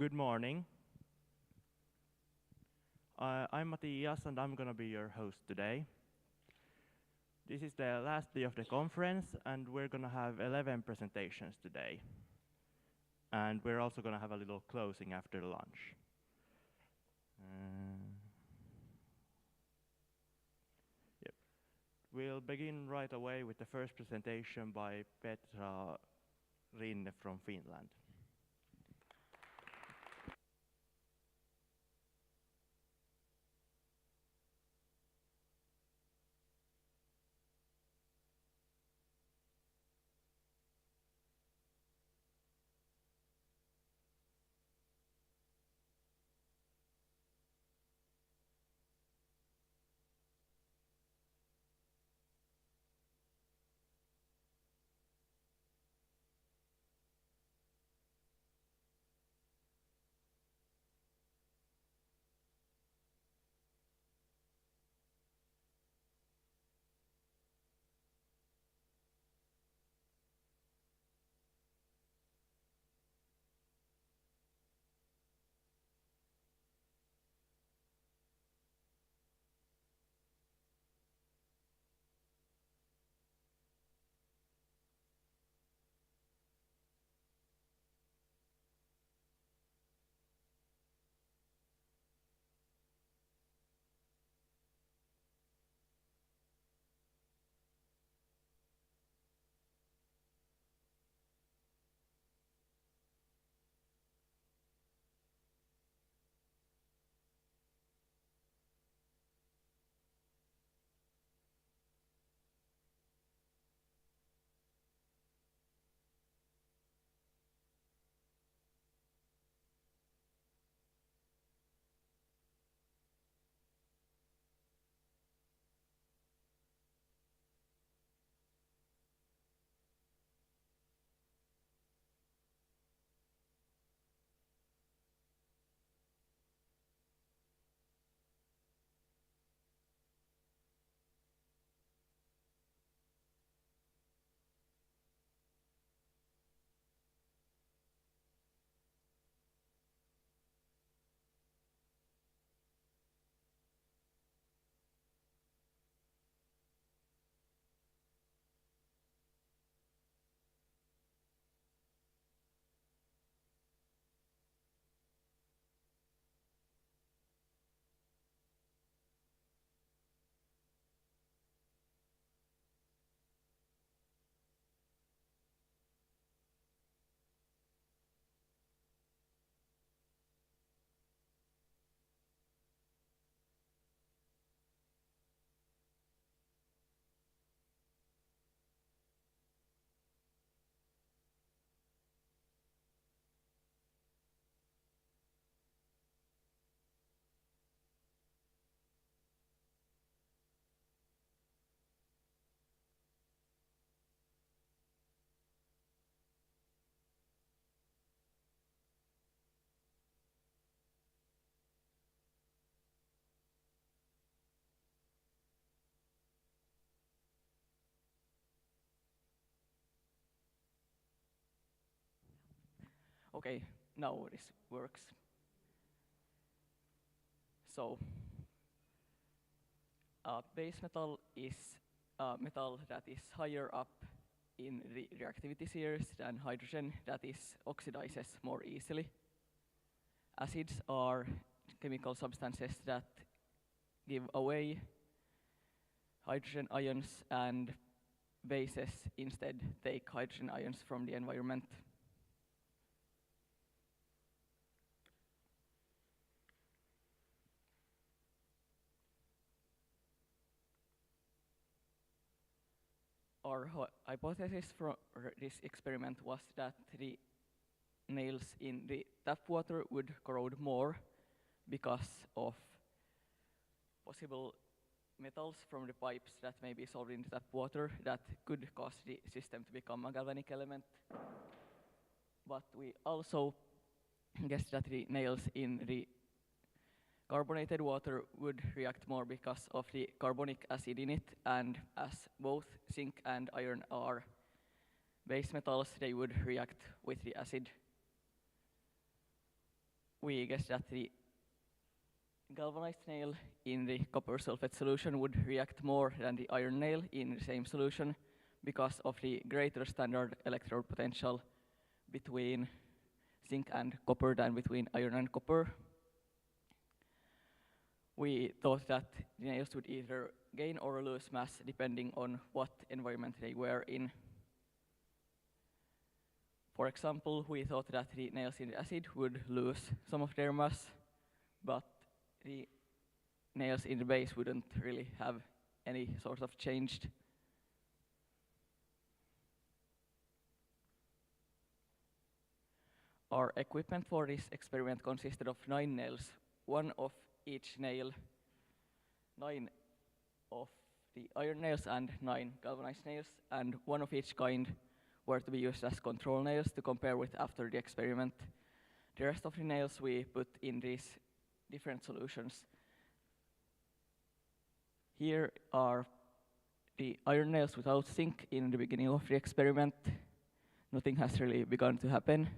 Good morning. I'm Matthias and I'm gonna be your host today. This is the last day of the conference and we're gonna have 11 presentations today. And we're also gonna have a little closing after lunch. Yep. We'll begin right away with the first presentation by Petra Rinne from Finland. Okay, now this works. So, base metal is a metal that is higher up in the reactivity series than hydrogen that is oxidizes more easily. Acids are chemical substances that give away hydrogen ions, and bases instead take hydrogen ions from the environment. Our hypothesis for this experiment was that the nails in the tap water would corrode more because of possible metals from the pipes that may be solved in the tap water that could cause the system to become a galvanic element. But we also guessed that the nails in the carbonated water would react more because of the carbonic acid in it, and as both zinc and iron are base metals, they would react with the acid. we guessed that the galvanized nail in the copper sulfate solution would react more than the iron nail in the same solution because of the greater standard electrode potential between zinc and copper than between iron and copper. We thought that the nails would either gain or lose mass depending on what environment they were in. For example, we thought that the nails in the acid would lose some of their mass, but the nails in the base wouldn't really have any sort of changed. Our equipment for this experiment consisted of 9 nails, one of each nail, 9 of the iron nails and 9 galvanized nails, and one of each kind were to be used as control nails to compare with after the experiment. The rest of the nails we put in these different solutions. Here are the iron nails without zinc in the beginning of the experiment. Nothing has really begun to happen.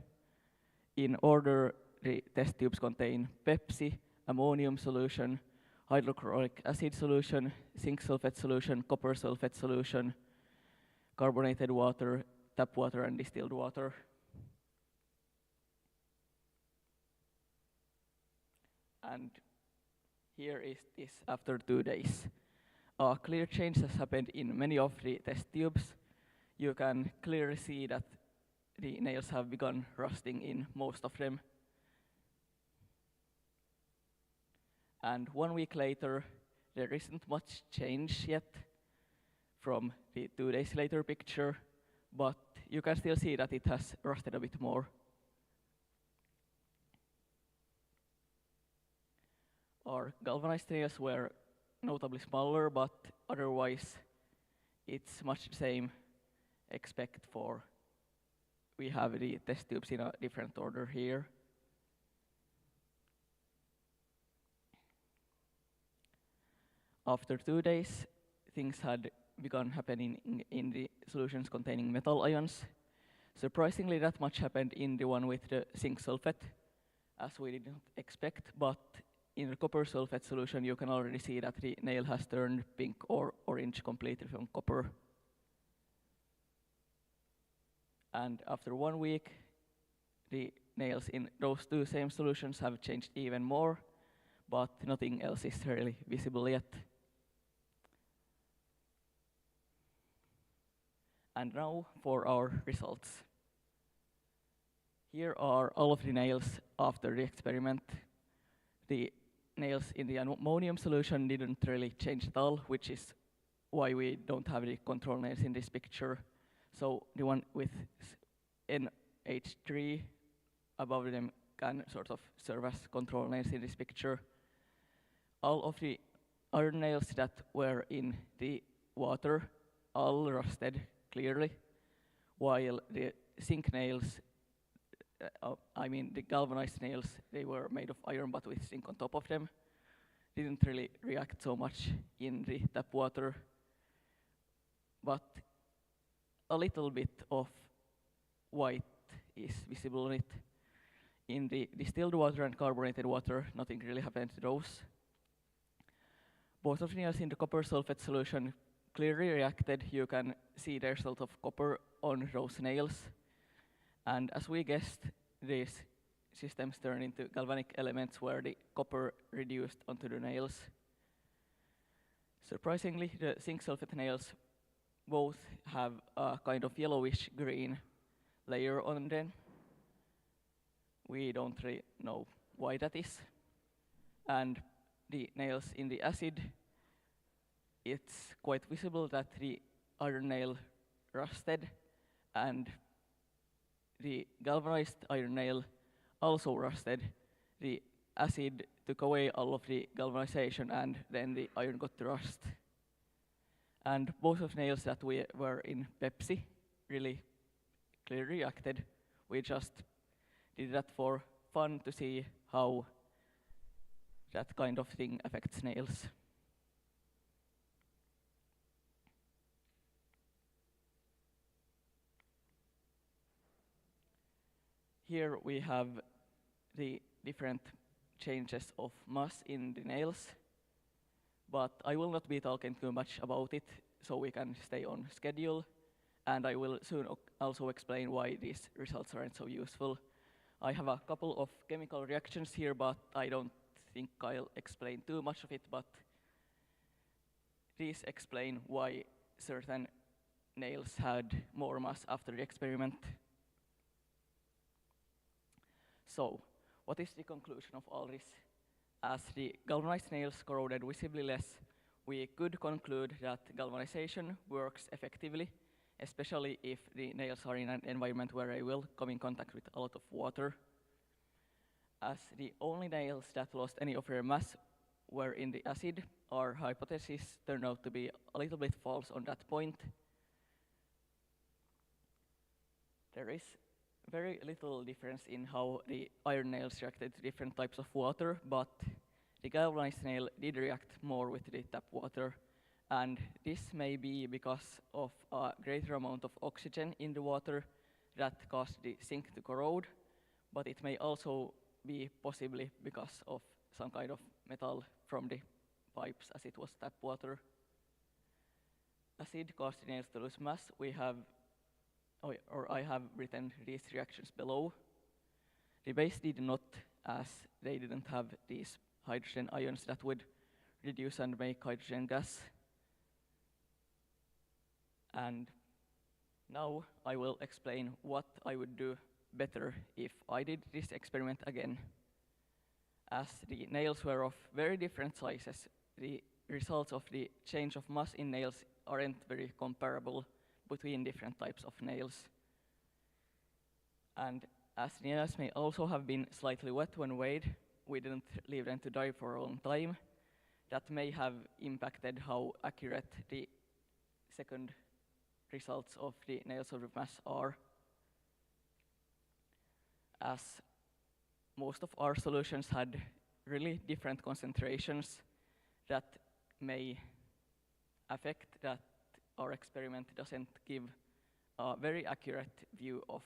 In order, the test tubes contain Pepsi, ammonium solution, hydrochloric acid solution, zinc sulfate solution, copper sulfate solution, carbonated water, tap water, and distilled water. And here is this after 2 days. A clear change has happened in many of the test tubes. You can clearly see that the nails have begun rusting in most of them. And 1 week later, there isn't much change yet from the 2 days later picture, but you can still see that it has rusted a bit more. Our galvanized nails were notably smaller, but otherwise it's much the same, except for we have the test tubes in a different order here. After 2 days, things had begun happening in the solutions containing metal ions. Surprisingly, that much happened in the one with the zinc sulfate, as we did not expect, but in the copper sulfate solution, you can already see that the nail has turned pink or orange completely from copper. And after 1 week, the nails in those 2 same solutions have changed even more, but nothing else is really visible yet. And now for our results. Here are all of the nails after the experiment. The nails in the ammonium solution didn't really change at all, which is why we don't have the control nails in this picture. So the one with NH3 above them can sort of serve as control nails in this picture. All of the iron nails that were in the water all rusted clearly, while the zinc nails, the galvanized nails, they were made of iron but with zinc on top of them, didn't really react so much in the tap water, but a little bit of white is visible in it. In the distilled water and carbonated water, nothing really happened to those. Both of the nails in the copper sulfate solution clearly reacted. You can see the result of copper on those nails. And as we guessed, these systems turn into galvanic elements where the copper reduced onto the nails. Surprisingly, the zinc sulfate nails both have a kind of yellowish green layer on them. We don't really know why that is. And the nails in the acid, it's quite visible that the iron nail rusted and the galvanized iron nail also rusted. The acid took away all of the galvanization and then the iron got to rust. And both of the nails that were in Pepsi really clearly reacted. We just did that for fun to see how that kind of thing affects nails. Here we have the different changes of mass in the nails, but I will not be talking too much about it, so we can stay on schedule, and I will soon also explain why these results aren't so useful. I have a couple of chemical reactions here, but I don't think I'll explain too much of it, but these explain why certain nails had more mass after the experiment. So, what is the conclusion of all this? As the galvanized nails corroded visibly less, we could conclude that galvanization works effectively, especially if the nails are in an environment where they will come in contact with a lot of water. As the only nails that lost any of their mass were in the acid, our hypothesis turned out to be a little bit false on that point. There is very little difference in how the iron nails reacted to different types of water, but the galvanized nail did react more with the tap water, and this may be because of a greater amount of oxygen in the water that caused the zinc to corrode, but it may also be possibly because of some kind of metal from the pipes, as it was tap water. Acid caused the nails to lose mass. I have written these reactions below. The base did not, as they didn't have these hydrogen ions that would reduce and make hydrogen gas. And now I will explain what I would do better if I did this experiment again. As the nails were of very different sizes, the results of the change of mass in nails aren't very comparable between different types of nails. And as the nails may also have been slightly wet when weighed, we didn't leave them to dry for a long time. That may have impacted how accurate the second results of the nails of mass are. As most of our solutions had really different concentrations, that may affect that our experiment doesn't give a very accurate view of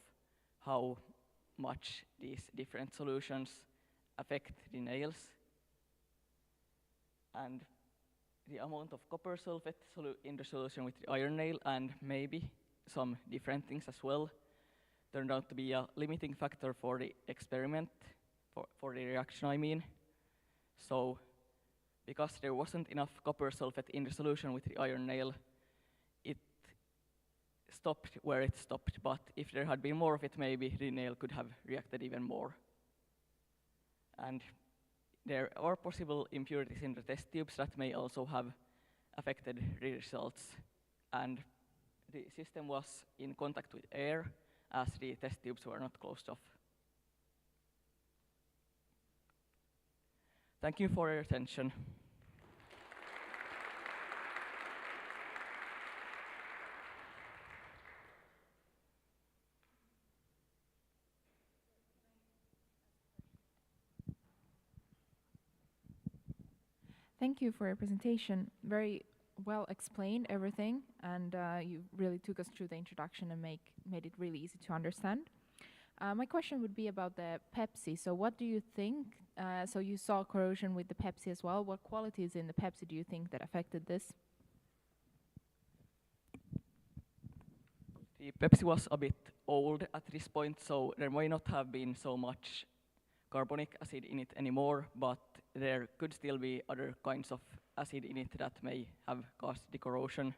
how much these different solutions affect the nails. And the amount of copper sulfate in the solution with the iron nail, and maybe some different things as well, turned out to be a limiting factor for the experiment, for the reaction I mean. So, because there wasn't enough copper sulfate in the solution with the iron nail, it stopped where it stopped, but if there had been more of it, maybe the nail could have reacted even more. And there are possible impurities in the test tubes that may also have affected the results. And the system was in contact with air, as the test tubes were not closed off. Thank you for your attention. Thank you for your presentation. Very well explained everything, and you really took us through the introduction and made it really easy to understand. My question would be about the Pepsi. So what do you think? So you saw corrosion with the Pepsi as well. What qualities in the Pepsi do you think that affected this? The Pepsi was a bit old at this point, so there might not have been so much carbonic acid in it anymore, but there could still be other kinds of acid in it that may have caused the corrosion.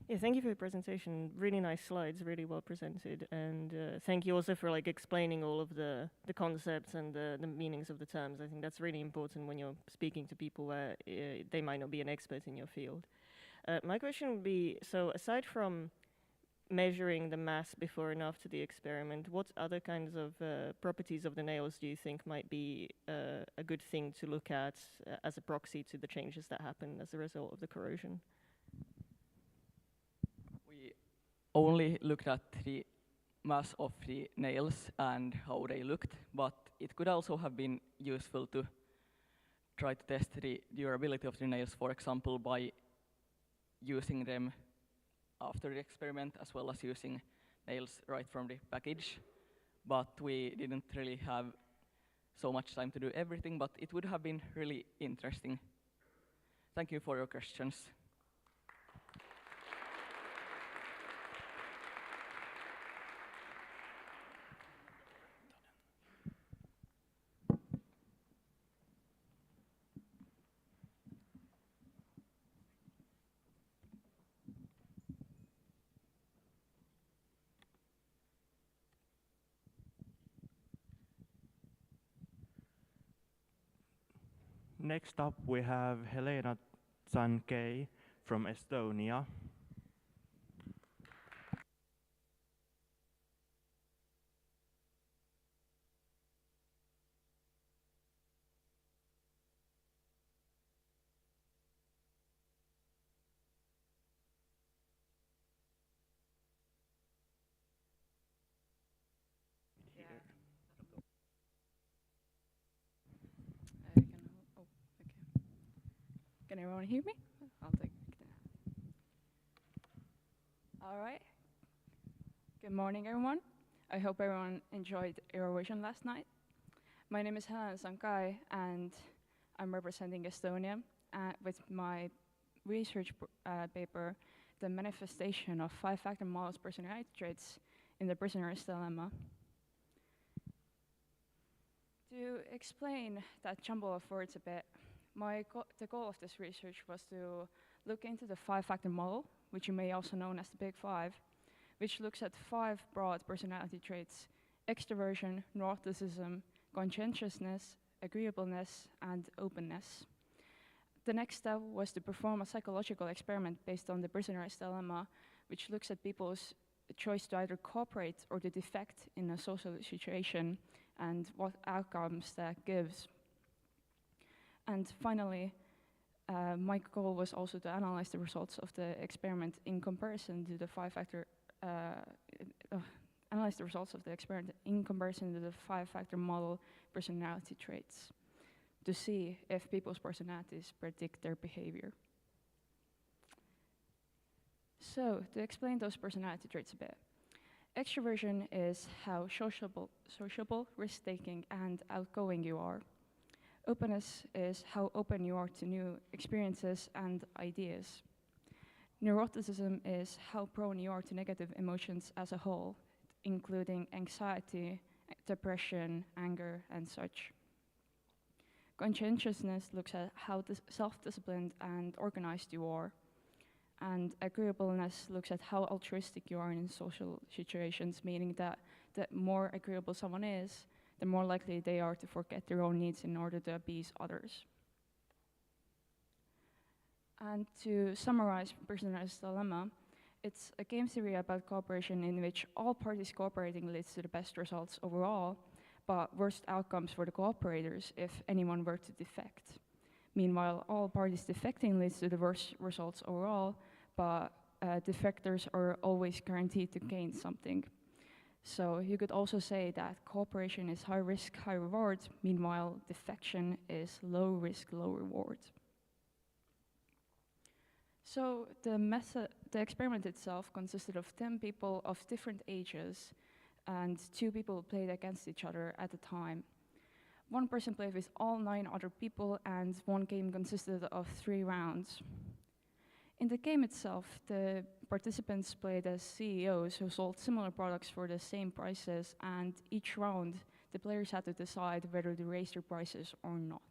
Yeah, thank you for the presentation. Really nice slides, really well presented, and thank you also for explaining all of the concepts and the meanings of the terms. I think that's really important when you're speaking to people where they might not be an expert in your field. My question would be, so aside from measuring the mass before and after the experiment, what other kinds of properties of the nails do you think might be a good thing to look at as a proxy to the changes that happen as a result of the corrosion? We only looked at the mass of the nails and how they looked, but it could also have been useful to try to test the durability of the nails, for example, by using them after the experiment, as well as using nails right from the package, but we didn't really have so much time to do everything, but it would have been really interesting. Thank you for your questions. Next up, we have Helena Tsankei from Estonia. Can everyone hear me? I'll take it. All right. Good morning, everyone. I hope everyone enjoyed Eurovision last night. My name is Helena Sankai, and I'm representing Estonia with my research paper, The Manifestation of Five-Factor Models Personality Traits in the Prisoner's Dilemma. To explain that jumble of words a bit, the goal of this research was to look into the five-factor model, which you may also know as the Big Five, which looks at 5 broad personality traits: extroversion, neuroticism, conscientiousness, agreeableness, and openness. The next step was to perform a psychological experiment based on the Prisoner's Dilemma, which looks at people's choice to either cooperate or to defect in a social situation and what outcomes that gives. And finally, my goal was also to analyze the results of the experiment in comparison to the five-factor model personality traits to see if people's personalities predict their behavior. So, to explain those personality traits a bit, extroversion is how sociable, risk-taking, and outgoing you are. Openness is how open you are to new experiences and ideas. Neuroticism is how prone you are to negative emotions as a whole, including anxiety, depression, anger, and such. Conscientiousness looks at how self-disciplined and organized you are. And agreeableness looks at how altruistic you are in social situations, meaning that the more agreeable someone is, the more likely they are to forget their own needs in order to appease others. And to summarize Prisoner's Dilemma, it's a game theory about cooperation in which all parties cooperating leads to the best results overall, but worst outcomes for the cooperators if anyone were to defect. Meanwhile, all parties defecting leads to the worst results overall, but defectors are always guaranteed to gain something. So you could also say that cooperation is high risk, high reward, meanwhile defection is low risk, low reward. So the experiment itself consisted of 10 people of different ages, and 2 people played against each other at a time. One person played with all 9 other people, and one game consisted of 3 rounds. In the game itself, the participants played as CEOs who sold similar products for the same prices, and each round, the players had to decide whether to raise their prices or not.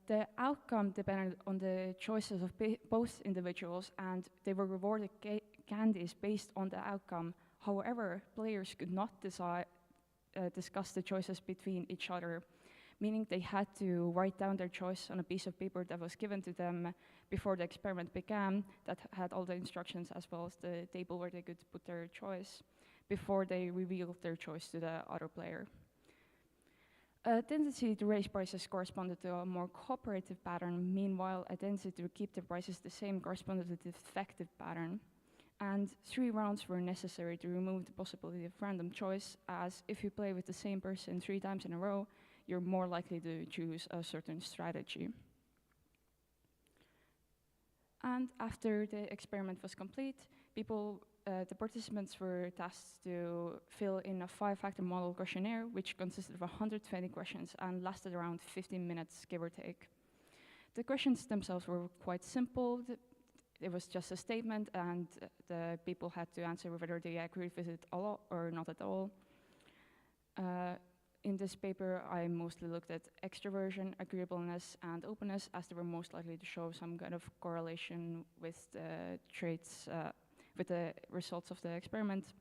The outcome depended on the choices of both individuals, and they were rewarded candies based on the outcome. However, players could not discuss the choices between each other, meaning they had to write down their choice on a piece of paper that was given to them before the experiment began, that had all the instructions as well as the table where they could put their choice, before they revealed their choice to the other player. A tendency to raise prices corresponded to a more cooperative pattern. Meanwhile, a tendency to keep the prices the same corresponded to the defective pattern. And 3 rounds were necessary to remove the possibility of random choice, as if you play with the same person 3 times in a row, you're more likely to choose a certain strategy. And after the experiment was complete, the participants were tasked to fill in a 5-factor model questionnaire, which consisted of 120 questions and lasted around 15 minutes, give or take. The questions themselves were quite simple. It was just a statement, and the people had to answer whether they agreed with it a lot or not at all. In this paper, I mostly looked at extroversion, agreeableness, and openness, as they were most likely to show some kind of correlation with the traits, with the results of the experiment.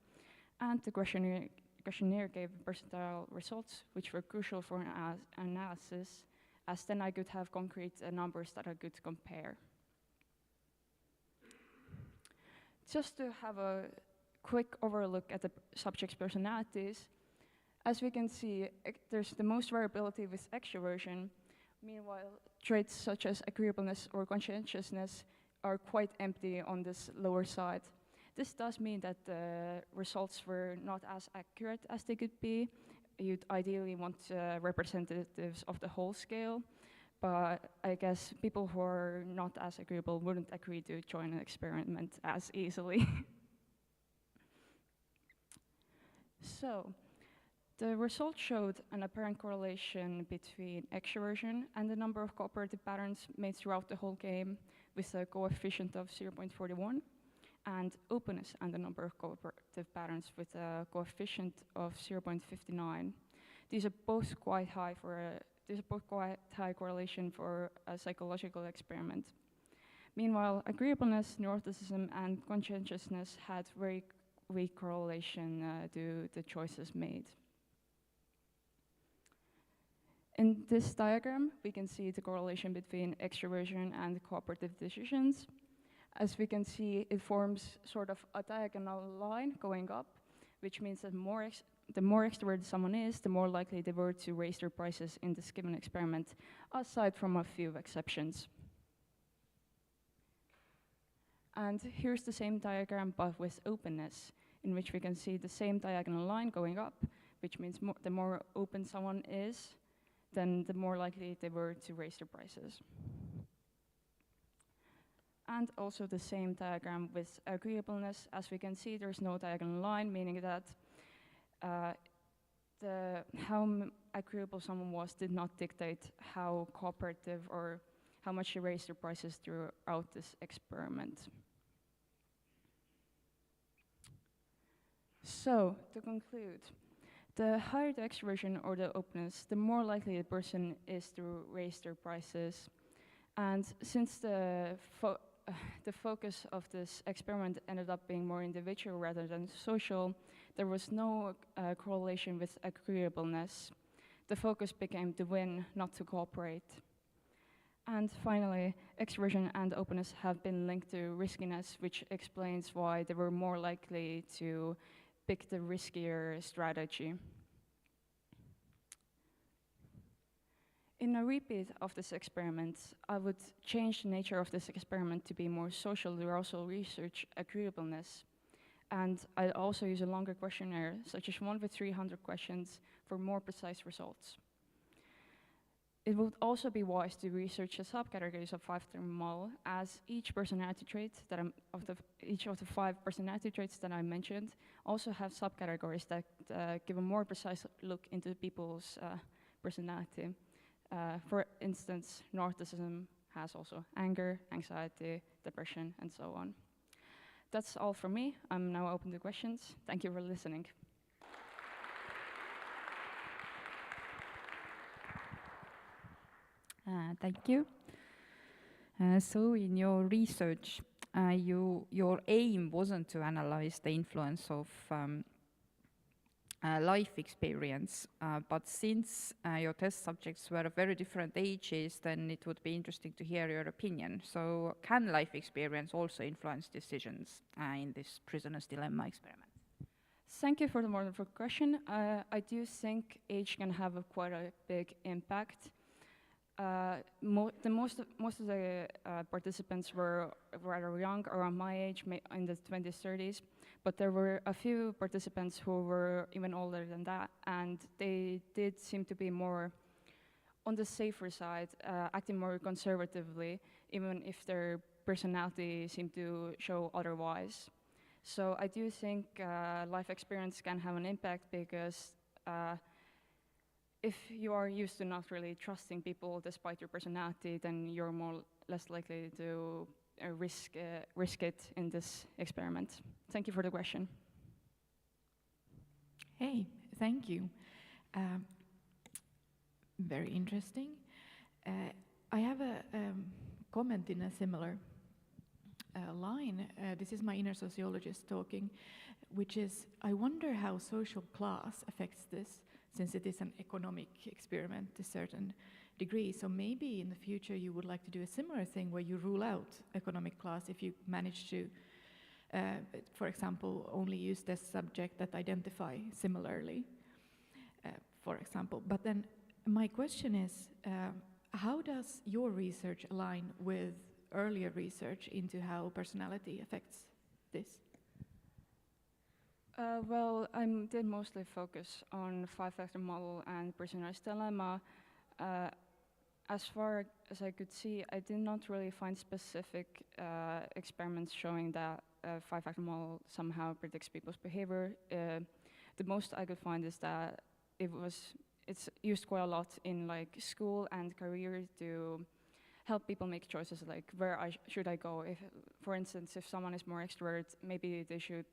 And the questionnaire gave percentile results, which were crucial for an analysis, as then I could have concrete numbers that I could compare. Just to have a quick overlook at the subject's personalities, as we can see, there's the most variability with extroversion. Meanwhile, traits such as agreeableness or conscientiousness are quite empty on this lower side. This does mean that the results were not as accurate as they could be. You'd ideally want representatives of the whole scale, but I guess people who are not as agreeable wouldn't agree to join an experiment as easily. So, the results showed an apparent correlation between extroversion and the number of cooperative patterns made throughout the whole game, with a coefficient of 0.41, and openness and the number of cooperative patterns with a coefficient of 0.59. These are both quite high correlation for a psychological experiment. Meanwhile, agreeableness, neuroticism, and conscientiousness had very weak correlation to the choices made. In this diagram, we can see the correlation between extroversion and cooperative decisions. As we can see, it forms sort of a diagonal line going up, which means that the more extroverted someone is, the more likely they were to raise their prices in this given experiment, aside from a few exceptions. And here's the same diagram, but with openness, in which we can see the same diagonal line going up, which means the more open someone is, then the more likely they were to raise their prices. And also the same diagram with agreeableness. As we can see, there's no diagonal line, meaning that how agreeable someone was did not dictate how cooperative or how much they raised their prices throughout this experiment. So, to conclude, the higher the extroversion or the openness, the more likely the person is to raise their prices. And since the focus of this experiment ended up being more individual rather than social, there was no correlation with agreeableness. The focus became to win, not to cooperate. And finally, extroversion and openness have been linked to riskiness, which explains why they were more likely to pick the riskier strategy. In a repeat of this experiment, I would change the nature of this experiment to be more social to also research agreeableness. And I'd also use a longer questionnaire, such as one with 300 questions, for more precise results. It would also be wise to research the subcategories of 5-factor model, as each personality trait each of the 5 personality traits that I mentioned also have subcategories that give a more precise look into people's personality. For instance, narcissism has also anger, anxiety, depression, and so on. That's all from me. I'm now open to questions. Thank you for listening. Thank you. So in your research, your aim wasn't to analyze the influence of life experience, but since your test subjects were of very different ages, then it would be interesting to hear your opinion. So can life experience also influence decisions in this prisoner's dilemma experiment? Thank you for the wonderful question. I do think age can have quite a big impact. Most of the participants were rather young, around my age, in the 20s, 30s, but there were a few participants who were even older than that, and they did seem to be more on the safer side, acting more conservatively, even if their personality seem to show otherwise. So I do think life experience can have an impact because if you are used to not really trusting people despite your personality, then you're less likely to risk it in this experiment. Thank you for the question. Hey, thank you. Very interesting. I have a comment in a similar line. This is my inner sociologist talking, which is, I wonder how social class affects this, since it is an economic experiment to a certain degree. So maybe in the future you would like to do a similar thing where you rule out economic class if you manage to, for example, only use this subject that identify similarly, for example. But then my question is, how does your research align with earlier research into how personality affects this? Well, I did mostly focus on five-factor model and personality dilemma. As far as I could see, I did not really find specific experiments showing that five-factor model somehow predicts people's behavior. The most I could find is that it's used quite a lot in like school and career to help people make choices like where should I go. If, for instance, if someone is more extrovert, maybe they should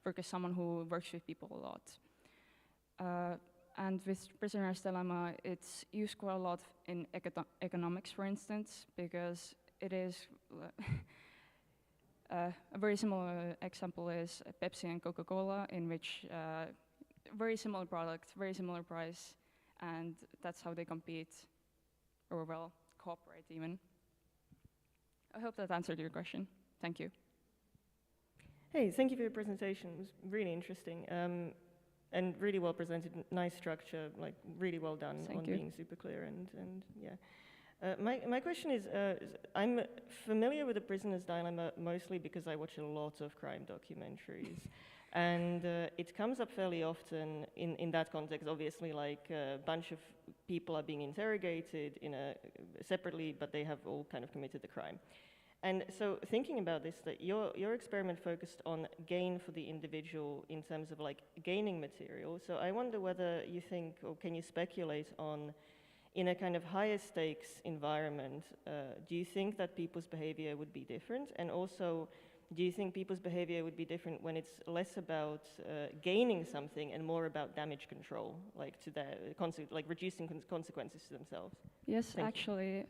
work as someone who works with people a lot. And with prisoner's dilemma, it's used quite a lot in economics, for instance, because it is a very similar example is Pepsi and Coca-Cola, in which very similar product, very similar price, and that's how they compete, or well, cooperate even. I hope that answered your question. Thank you. Hey, thank you for your presentation. It was really interesting and really well presented. Nice structure, like really well done on being super clear and yeah. My question is, I'm familiar with the prisoner's dilemma mostly because I watch a lot of crime documentaries. And it comes up fairly often in that context. Obviously, like a bunch of people are being interrogated separately, but they have all kind of committed the crime. And so thinking about this, that your experiment focused on gain for the individual in terms of like gaining material. So I wonder whether you think, or can you speculate on, in a kind of higher stakes environment, do you think that people's behavior would be different? And also, do you think people's behavior would be different when it's less about gaining something and more about damage control, like to their like reducing consequences to themselves? Yes, actually,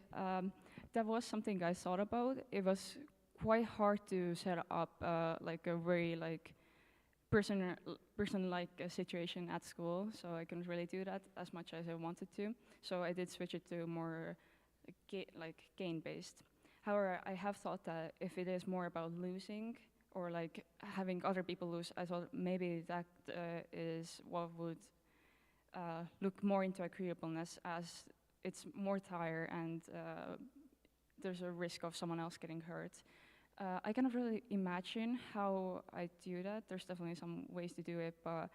that was something I thought about. It was quite hard to set up like a very like person-like situation at school, so I couldn't really do that as much as I wanted to. So I did switch it to more like gain-based. However, I have thought that if it is more about losing or like having other people lose, I thought maybe that is what would look more into agreeableness, as it's more tire and there's a risk of someone else getting hurt. I cannot really imagine how I do that. There's definitely some ways to do it, but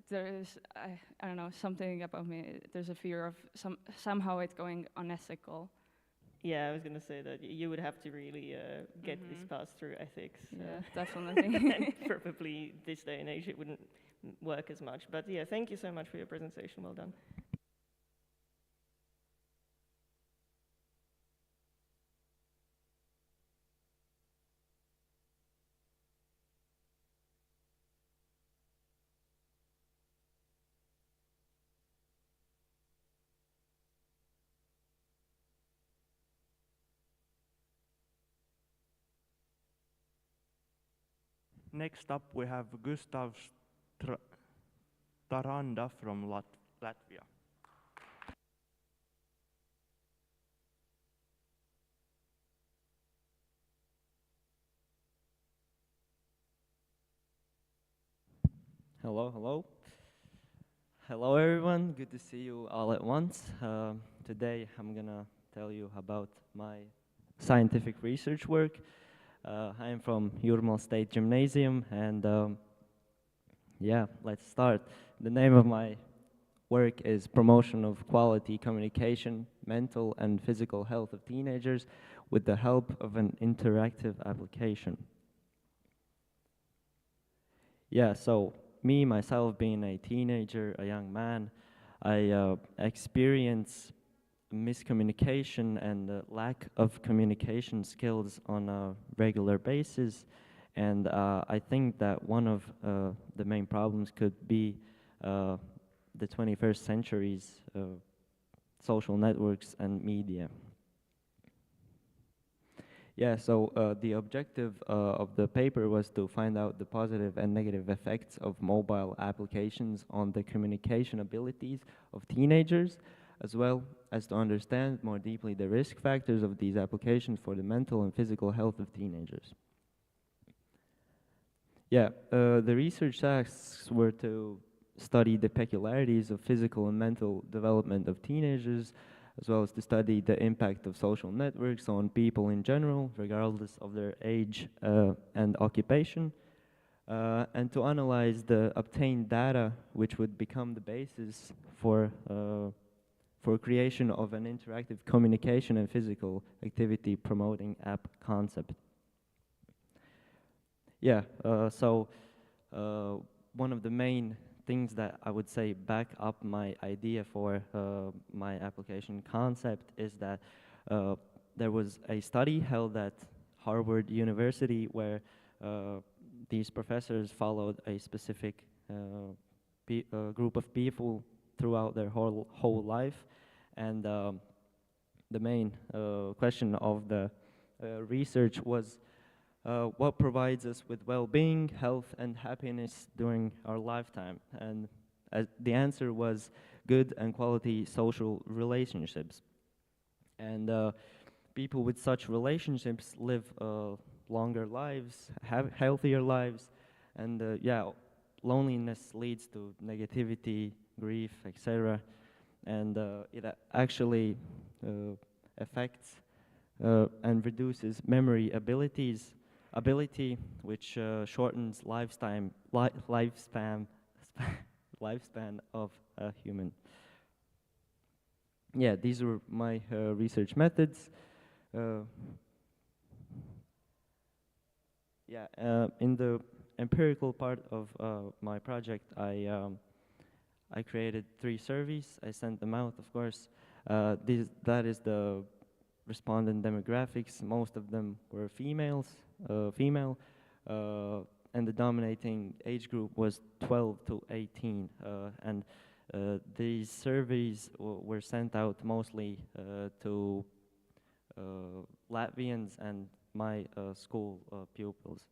there is, I don't know, something about me. There's a fear of somehow it going unethical. Yeah, I was going to say that you would have to really get this passed through ethics. Yeah, definitely. And probably this day and age it wouldn't work as much. But yeah, thank you so much for your presentation. Well done. Next up, we have Gustav Taranda from Latvia. Hello, hello. Hello, everyone. Good to see you all at once. Today, I'm gonna tell you about my scientific research work. I am from Jurmal State Gymnasium, and yeah, let's start. The name of my work is promotion of quality communication, mental and physical health of teenagers with the help of an interactive application. Yeah, so me, myself, being a teenager, a young man, I experience miscommunication and lack of communication skills on a regular basis. And I think that one of the main problems could be the 21st century's social networks and media. Yeah, so the objective of the paper was to find out the positive and negative effects of mobile applications on the communication abilities of teenagers, as well as to understand more deeply the risk factors of these applications for the mental and physical health of teenagers. Yeah, the research tasks were to study the peculiarities of physical and mental development of teenagers, as well as to study the impact of social networks on people in general, regardless of their age and occupation, and to analyze the obtained data, which would become the basis for creation of an interactive communication and physical activity promoting app concept. Yeah, so one of the main things that I would say back up my idea for my application concept is that there was a study held at Harvard University where these professors followed a specific group of people throughout their whole life, and the main question of the research was what provides us with well-being, health, and happiness during our lifetime? And the answer was good and quality social relationships. And people with such relationships live longer lives, have healthier lives, and yeah, loneliness leads to negativity, grief, etc. And it actually affects and reduces memory ability, which shortens lifespan of a human. Yeah, these were my research methods. In the empirical part of my project, I created 3 surveys. I sent them out, of course. That is the respondent demographics. Most of them were female, and the dominating age group was 12 to 18. And these surveys were sent out mostly to Latvians and my school pupils.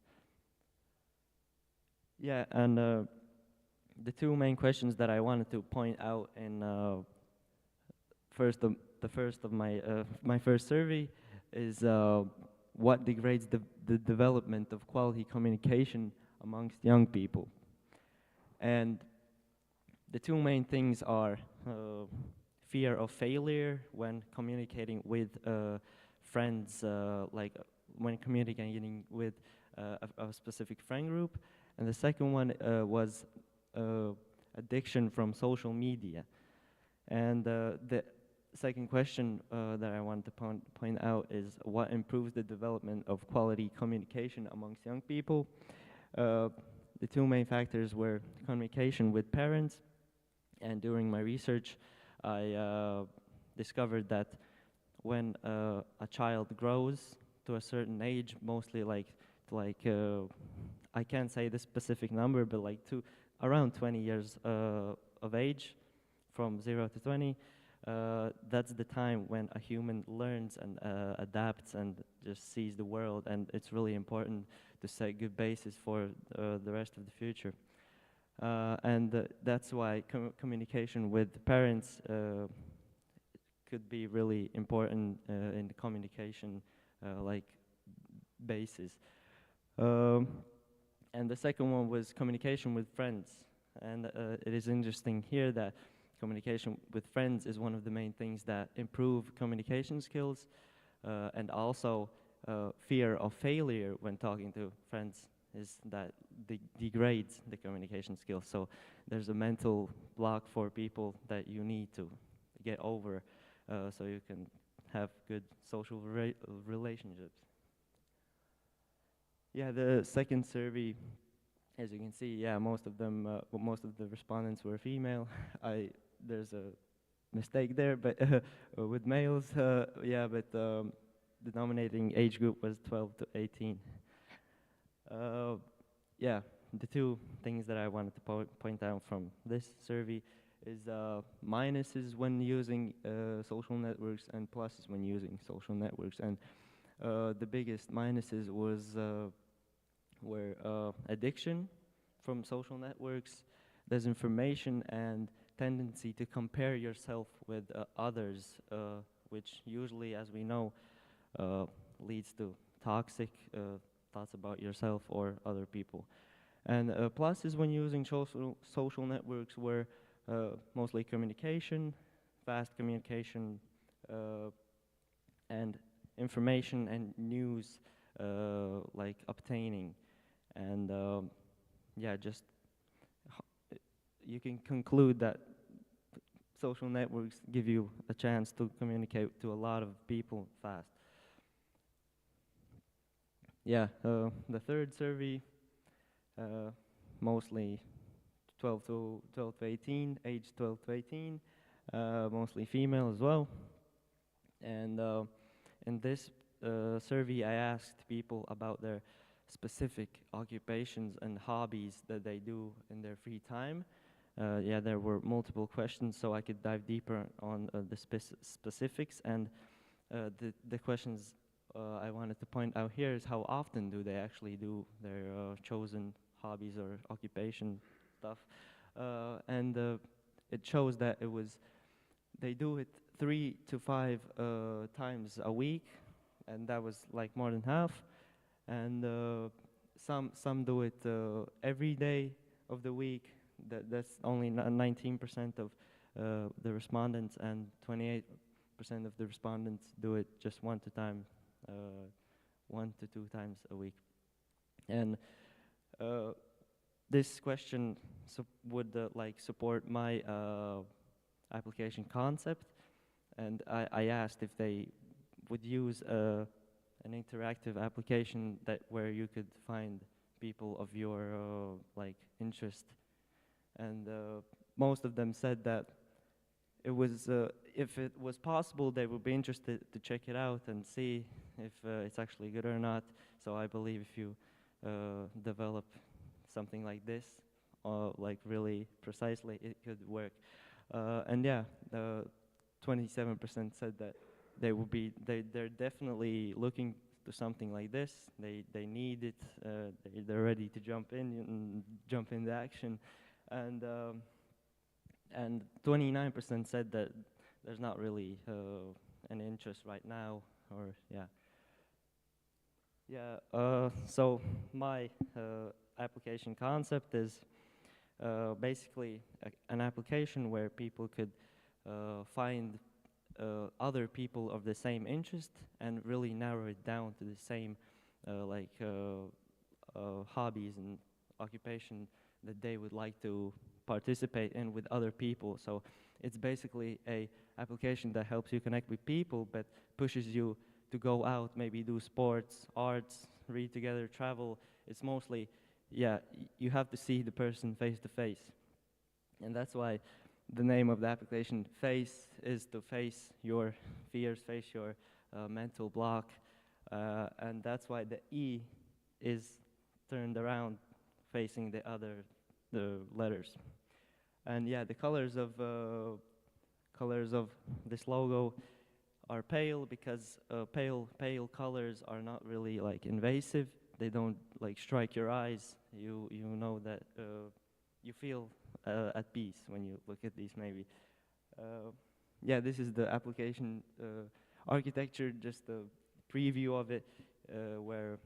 Yeah, and the 2 main questions that I wanted to point out in the first of my first survey is what degrades the development of quality communication amongst young people. And the 2 main things are fear of failure when communicating with friends, like when communicating with a specific friend group. And the second one was addiction from social media. And the second question that I wanted to point out is what improves the development of quality communication amongst young people. The 2 main factors were communication with parents, and during my research I discovered that when a child grows to a certain age, mostly like I can't say the specific number, but like around 20 years of age, from 0 to 20, that's the time when a human learns and adapts and just sees the world, and it's really important to set good basis for the rest of the future. And that's why communication with parents could be really important in the communication like basis. And the second one was communication with friends. And it is interesting here that communication with friends is one of the main things that improve communication skills, and also fear of failure when talking to friends is that degrades the communication skills. So there's a mental block for people that you need to get over, so you can have good social relationships. Yeah, the second survey, as you can see, yeah, most of them, most of the respondents were female. There's a mistake there, but with males, yeah, but the nominating age group was 12 to 18. Yeah, the two things that I wanted to point out from this survey is minuses when using social networks and pluses when using social networks. And the biggest minuses were addiction from social networks, disinformation, and tendency to compare yourself with others, which usually, as we know, leads to toxic thoughts about yourself or other people. And pluses when using social networks were mostly communication, fast communication, and information and news like obtaining. And yeah, just you can conclude that social networks give you a chance to communicate to a lot of people fast. Yeah, the third survey, mostly 12 to 18, age 12 to 18, mostly female as well. And in this survey, I asked people about their specific occupations and hobbies that they do in their free time. Yeah, there were multiple questions, so I could dive deeper on the specifics. And the questions I wanted to point out here is how often do they actually do their chosen hobbies or occupation stuff. And it shows that they do it 3 to 5 times a week, and that was like more than half. And some do it every day of the week. That's only 19% of the respondents, and 28% of the respondents do it just 1 to 2 times a week. And this question would like support my application concept, and I asked if they would use an interactive application where you could find people of your like interest, and most of them said that it was if it was possible they would be interested to check it out and see if it's actually good or not. So I believe if you develop something like this, like really precisely, it could work. And yeah, 27% said that they're definitely looking to something like this. They need it. They're ready to jump into action, and 29% said that there's not really any interest right now, or yeah. So my application concept is basically an application where people could find other people of the same interest and really narrow it down to the same hobbies and occupation that they would like to participate in with other people. So it's basically a application that helps you connect with people but pushes you to go out, maybe do sports, arts, read together, travel. It's mostly, yeah, you have to see the person face to face. And that's why the name of the application, FACE, is to face your fears, face your mental block. And that's why the E is turned around, facing the letters. And yeah, the colors of this logo are pale, because pale colors are not really like invasive. They don't like strike your eyes. You know that you feel at peace when you look at these, maybe. Yeah, this is the application architecture, just a preview of it, where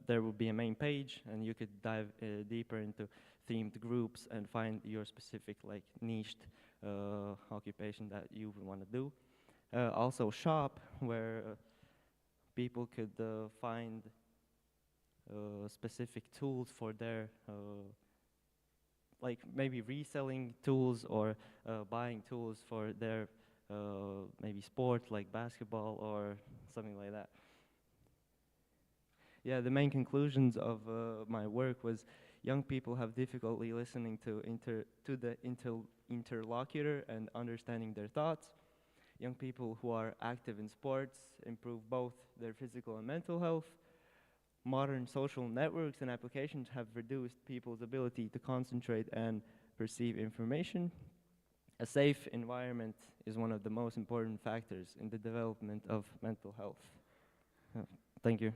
there will be a main page, and you could dive deeper into themed groups and find your specific like niched occupation that you want to do. Also shop, where people could find specific tools for their like maybe reselling tools or buying tools for their maybe sport like basketball or something like that. Yeah, the main conclusions of my work was young people have difficulty listening to the interlocutor and understanding their thoughts. Young people who are active in sports improve both their physical and mental health. Modern social networks and applications have reduced people's ability to concentrate and perceive information. A safe environment is one of the most important factors in the development of mental health. Thank you.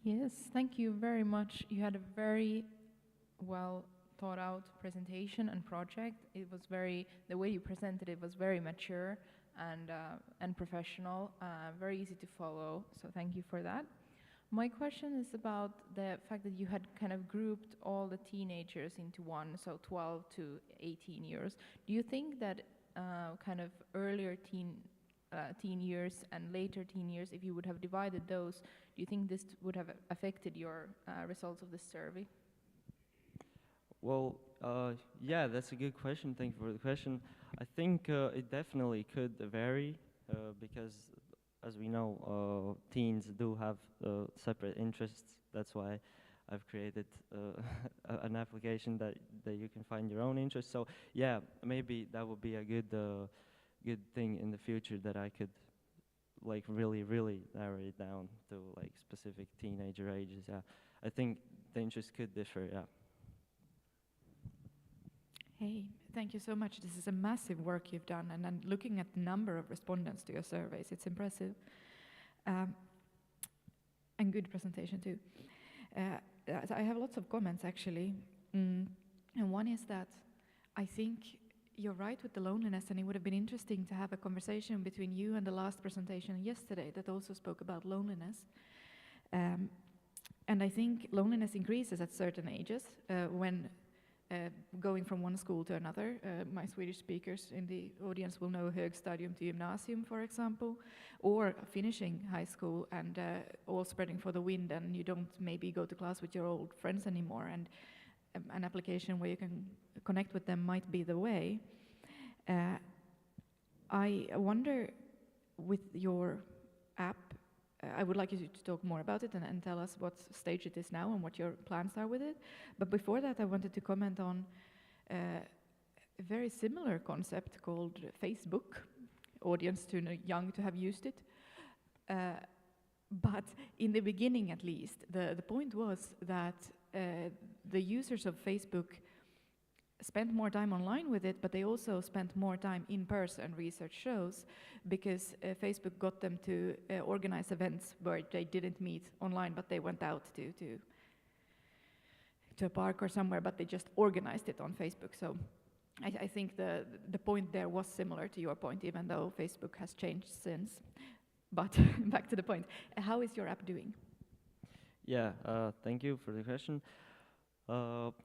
Yes, thank you very much. You had a very well thought out presentation and project. It was the way you presented it was very mature and professional, very easy to follow. So thank you for that. My question is about the fact that you had kind of grouped all the teenagers into one, so 12 to 18 years. Do you think that kind of earlier teen years and later teen years, if you would have divided those, do you think this would have affected your results of this survey? Well, yeah, that's a good question. Thank you for the question. I think it definitely could vary because, as we know, teens do have separate interests. That's why I've created an application that you can find your own interests. So yeah, maybe that would be a good thing in the future that I could like really narrow it down to like specific teenager ages. Yeah, I think the interests could differ. Yeah. Hey, thank you so much. This is a massive work you've done, and then looking at the number of respondents to your surveys, it's impressive. And good presentation too. I have lots of comments actually. And one is that I think you're right with the loneliness, and it would have been interesting to have a conversation between you and the last presentation yesterday that also spoke about loneliness. And I think loneliness increases at certain ages when going from one school to another. My Swedish speakers in the audience will know högstadium to gymnasium, for example, or finishing high school and all spreading for the wind, and you don't maybe go to class with your old friends anymore, and an application where you can connect with them might be the way. I wonder, with your app, I would like you to talk more about it and tell us what stage it is now and what your plans are with it. But before that, I wanted to comment on a very similar concept called Facebook, audience too young to have used it. But in the beginning, at least, the point was that the users of Facebook spent more time online with it, but they also spent more time in person, research shows, because Facebook got them to organize events where they didn't meet online, but they went out to a park or somewhere, but they just organized it on Facebook. So I think the point there was similar to your point, even though Facebook has changed since. But back to the point, how is your app doing? Yeah, thank you for the question.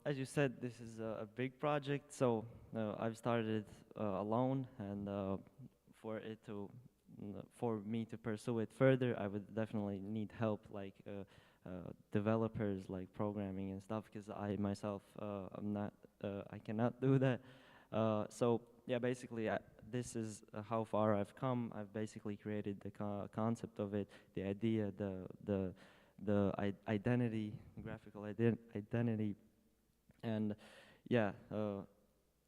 As you said, this is a big project, so I've started alone, and for me to pursue it further, I would definitely need help, like developers, like programming and stuff, because I myself I cannot do that. So yeah, basically, this is how far I've come. I've basically created the concept of it, the idea, the identity, graphical identity, and yeah,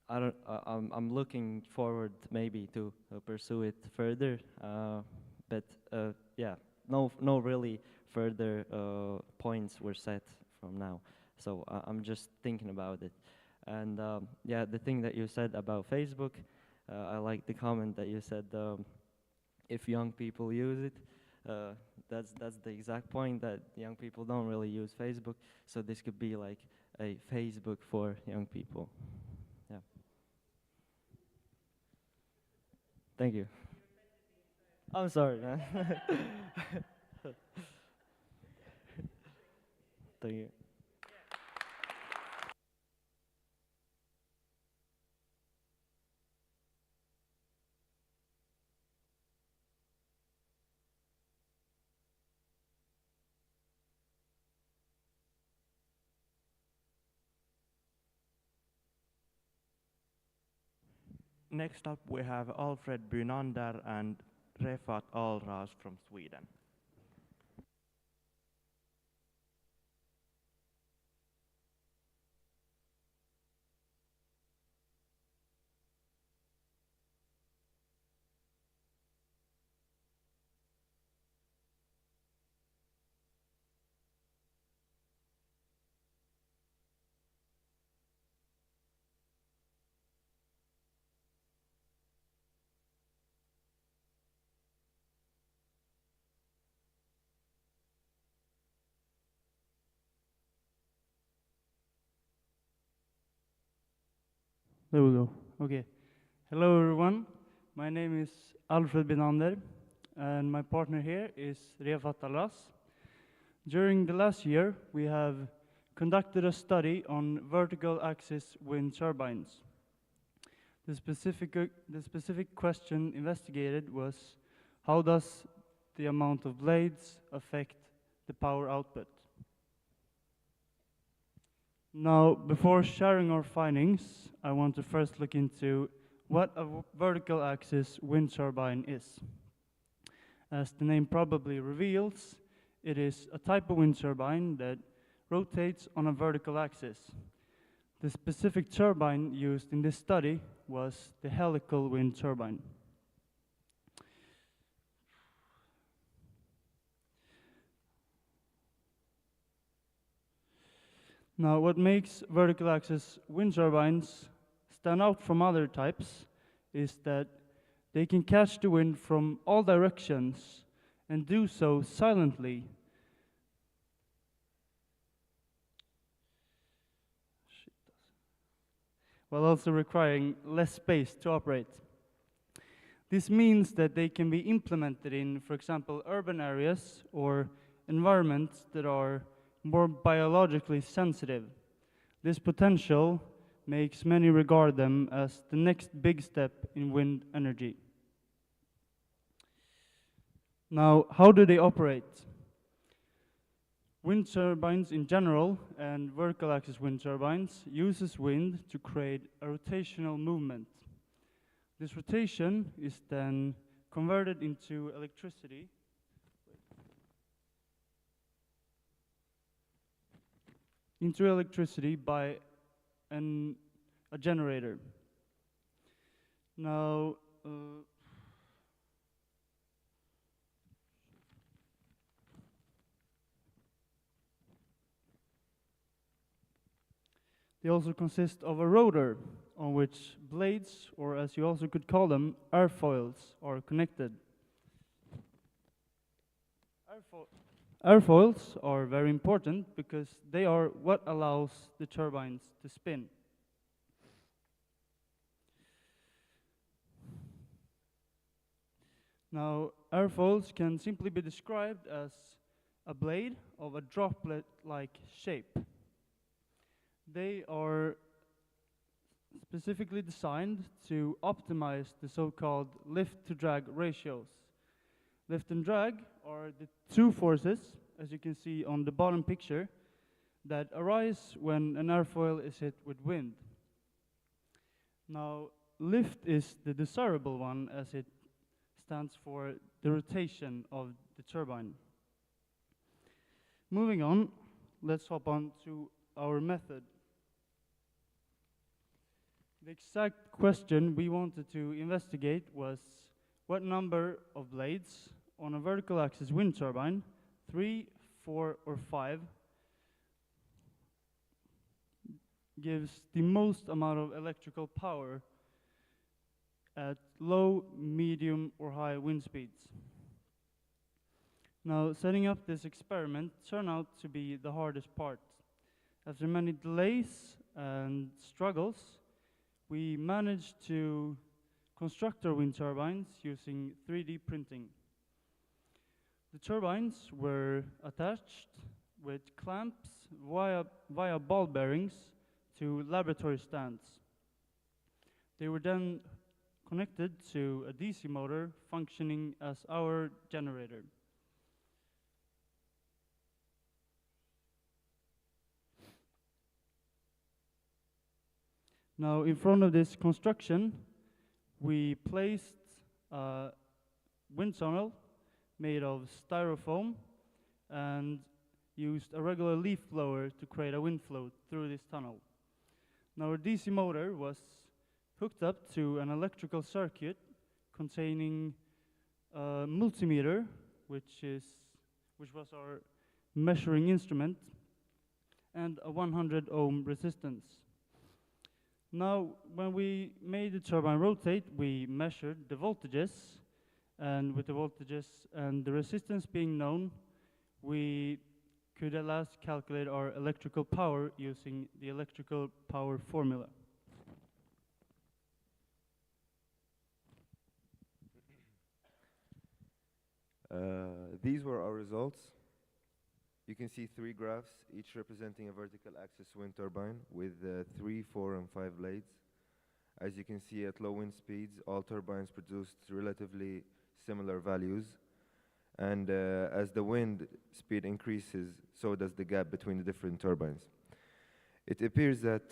I'm looking forward maybe to pursue it further, but yeah, no really further points were set from now, so I'm just thinking about it. And yeah, the thing that you said about Facebook, I like the comment that you said, if young people use it. That's the exact point, that young people don't really use Facebook, so this could be like a Facebook for young people. Yeah. Thank you. I'm sorry, man. Thank you. Next up, we have Alfred Bynander and Refat Alras from Sweden. There we go. Okay. Hello, everyone. My name is Alfred Bynander, and my partner here is Refat Alras. During the last year, we have conducted a study on vertical axis wind turbines. The specific question investigated was, how does the amount of blades affect the power output? Now, before sharing our findings, I want to first look into what a vertical axis wind turbine is. As the name probably reveals, it is a type of wind turbine that rotates on a vertical axis. The specific turbine used in this study was the helical wind turbine. Now, what makes vertical axis wind turbines stand out from other types is that they can catch the wind from all directions and do so silently. While also requiring less space to operate. This means that they can be implemented in, for example, urban areas or environments that are more biologically sensitive. This potential makes many regard them as the next big step in wind energy. Now, how do they operate? Wind turbines in general and vertical axis wind turbines uses wind to create a rotational movement. This rotation is then converted into electricity by a generator. Now, they also consist of a rotor on which blades, or as you also could call them, airfoils, are connected. Airfoils are very important because they are what allows the turbines to spin. Now, airfoils can simply be described as a blade of a droplet-like shape. They are specifically designed to optimize the so-called lift-to-drag ratios. Lift and drag are the two forces, as you can see on the bottom picture, that arise when an airfoil is hit with wind. Now, lift is the desirable one as it stands for the rotation of the turbine. Moving on, let's hop on to our method. The exact question we wanted to investigate was what number of blades on a vertical axis wind turbine, 3, 4, or 5, gives the most amount of electrical power at low, medium, or high wind speeds. Now, setting up this experiment turned out to be the hardest part. After many delays and struggles, we managed to construct our wind turbines using 3D printing. The turbines were attached with clamps via ball bearings to laboratory stands. They were then connected to a DC motor functioning as our generator. Now, in front of this construction, we placed a wind tunnel made of styrofoam and used a regular leaf blower to create a wind flow through this tunnel. Now our DC motor was hooked up to an electrical circuit containing a multimeter, which was our measuring instrument, and a 100 ohm resistance. Now, when we made the turbine rotate, we measured the voltages, and with the voltages and the resistance being known, we could at last calculate our electrical power using the electrical power formula. These were our results. You can see 3 graphs, each representing a vertical axis wind turbine with 3, 4, and 5 blades. As you can see, at low wind speeds, all turbines produced relatively similar values. And as the wind speed increases, so does the gap between the different turbines. It appears that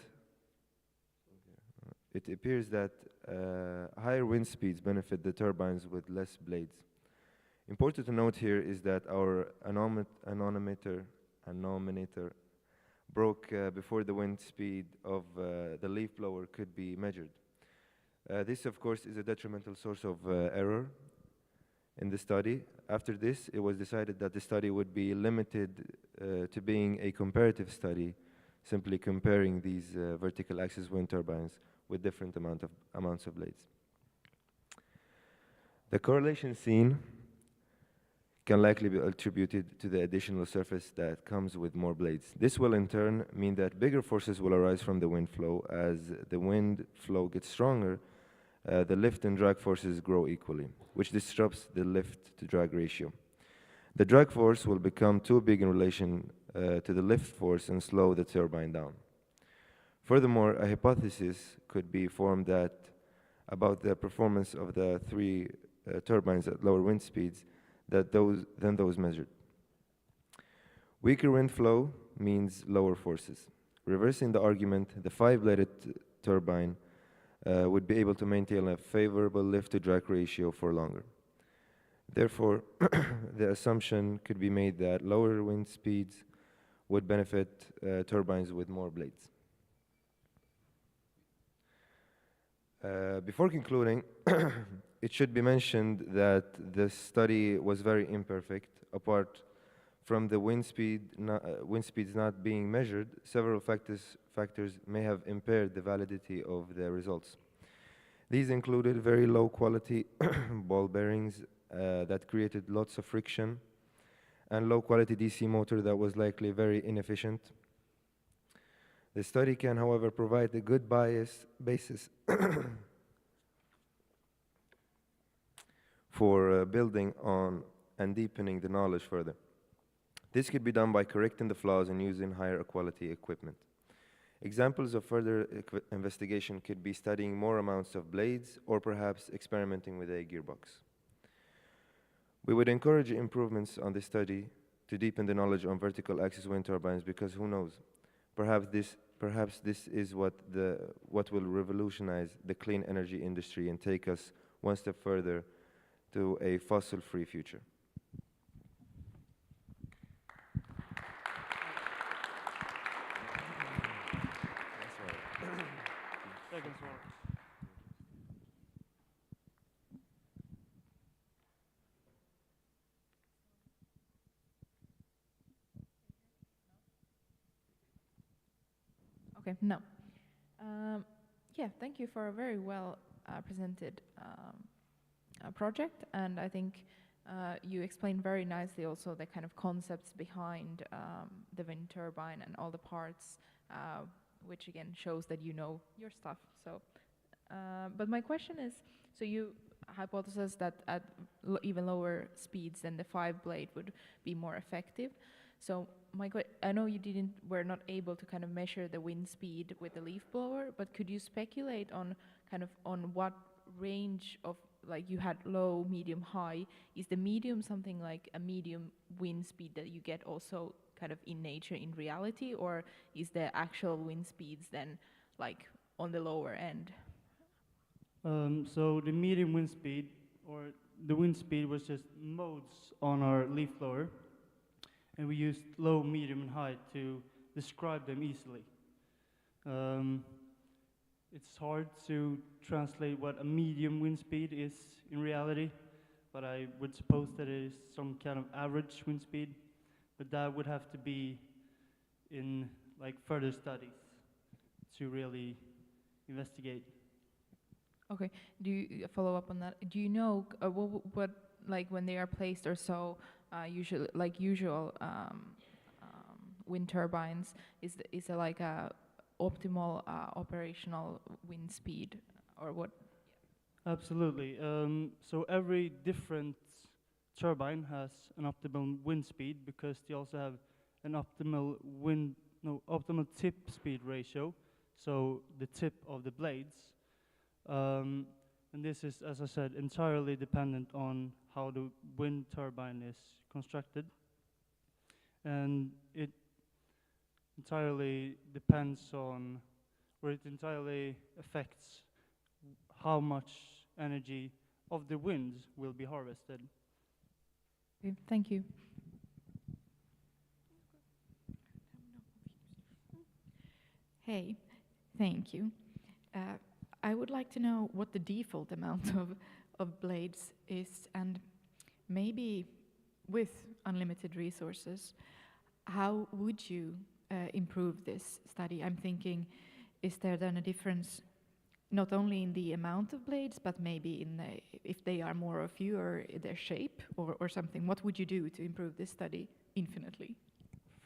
higher wind speeds benefit the turbines with less blades. Important to note here is that our anemometer broke before the wind speed of the leaf blower could be measured. This, of course, is a detrimental source of error in the study. After this, it was decided that the study would be limited to being a comparative study, simply comparing these vertical axis wind turbines with different amounts of blades. The correlation seen can likely be attributed to the additional surface that comes with more blades. This will in turn mean that bigger forces will arise from the wind flow. As the wind flow gets stronger, the lift and drag forces grow equally, which disrupts the lift to drag ratio. The drag force will become too big in relation to the lift force and slow the turbine down. Furthermore, a hypothesis could be formed about the performance of the 3 turbines at lower wind speeds than those measured. Weaker wind flow means lower forces. Reversing the argument, the 5-bladed turbine would be able to maintain a favorable lift-to-drag ratio for longer. Therefore, the assumption could be made that lower wind speeds would benefit turbines with more blades. Before concluding, it should be mentioned that the study was very imperfect. Apart from the wind speeds not being measured, several factors may have impaired the validity of the results. These included very low quality ball bearings that created lots of friction, and low quality DC motor that was likely very inefficient. The study can, however, provide a good basis for building on and deepening the knowledge further. This could be done by correcting the flaws and using higher quality equipment. Examples of further investigation could be studying more amounts of blades or perhaps experimenting with a gearbox. We would encourage improvements on this study to deepen the knowledge on vertical axis wind turbines, because who knows, perhaps this is what will revolutionize the clean energy industry and take us one step further to a fossil-free future. Okay, no. Yeah, thank you for a very well presented project, and I think you explained very nicely also the kind of concepts behind the wind turbine and all the parts, which again shows that you know your stuff. So, but my question is, so you hypothesize that at even lower speeds than the 5-blade would be more effective. So I know you were not able to kind of measure the wind speed with the leaf blower, but could you speculate on kind of on what range of, like you had low, medium, high, is the medium something like a medium wind speed that you get also kind of in nature, in reality, or is the actual wind speeds then like on the lower end? So the medium wind speed, or the wind speed, was just modes on our leaf blower, and we used low, medium, and high to describe them easily. It's hard to translate what a medium wind speed is in reality, but I would suppose that it is some kind of average wind speed, but that would have to be in like further studies to really investigate. Okay. Do you follow up on that? Do you know what like when they are placed or so usual wind turbines is it like a optimal operational wind speed or what? Absolutely. So every different turbine has an optimal wind speed because they also have an optimal tip speed ratio. So the tip of the blades. And this is, as I said, entirely dependent on how the wind turbine is constructed. And it entirely depends on, or it entirely affects how much energy of the wind will be harvested. Okay, thank you. Hey, thank you. I would like to know what the default amount of blades is, and maybe with unlimited resources, how would you improve this study? I'm thinking, is there then a difference not only in the amount of blades, but maybe in if they are more or fewer, their shape or something? What would you do to improve this study infinitely?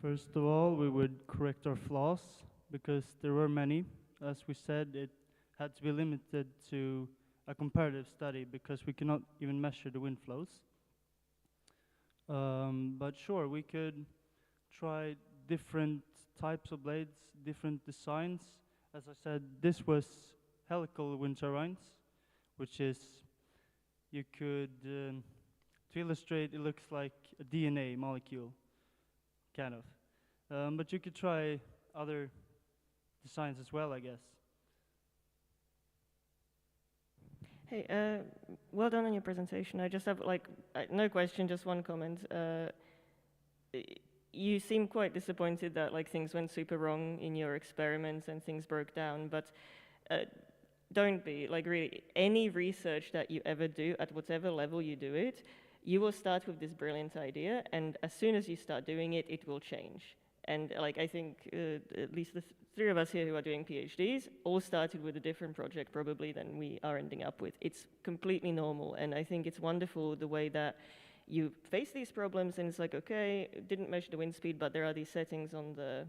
First of all, we would correct our flaws because there were many. As we said, it had to be limited to a comparative study because we cannot even measure the wind flows. But sure, we could try different types of blades, different designs. As I said, this was helical wind turbines, which is, you could, to illustrate, it looks like a DNA molecule, kind of. But you could try other designs as well, I guess. Hey, well done on your presentation. I just have no question, just one comment. You seem quite disappointed that things went super wrong in your experiments and things broke down, but don't be. Really, any research that you ever do, at whatever level you do it, you will start with this brilliant idea, and as soon as you start doing it, it will change. And I think at least the three of us here who are doing PhDs all started with a different project probably than we are ending up with. It's completely normal, and I think it's wonderful the way that you face these problems, and it's okay, didn't measure the wind speed, but there are these settings on the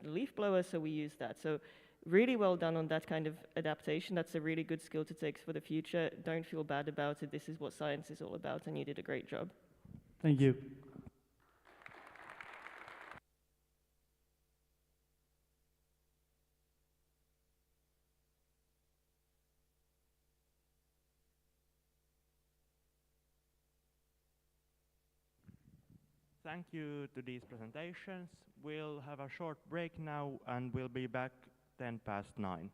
leaf blower, so we use that. So really well done on that kind of adaptation. That's a really good skill to take for the future. Don't feel bad about it. This is what science is all about, and you did a great job. Thank you. Thank you to these presentations. We'll have a short break now and we'll be back 9:10.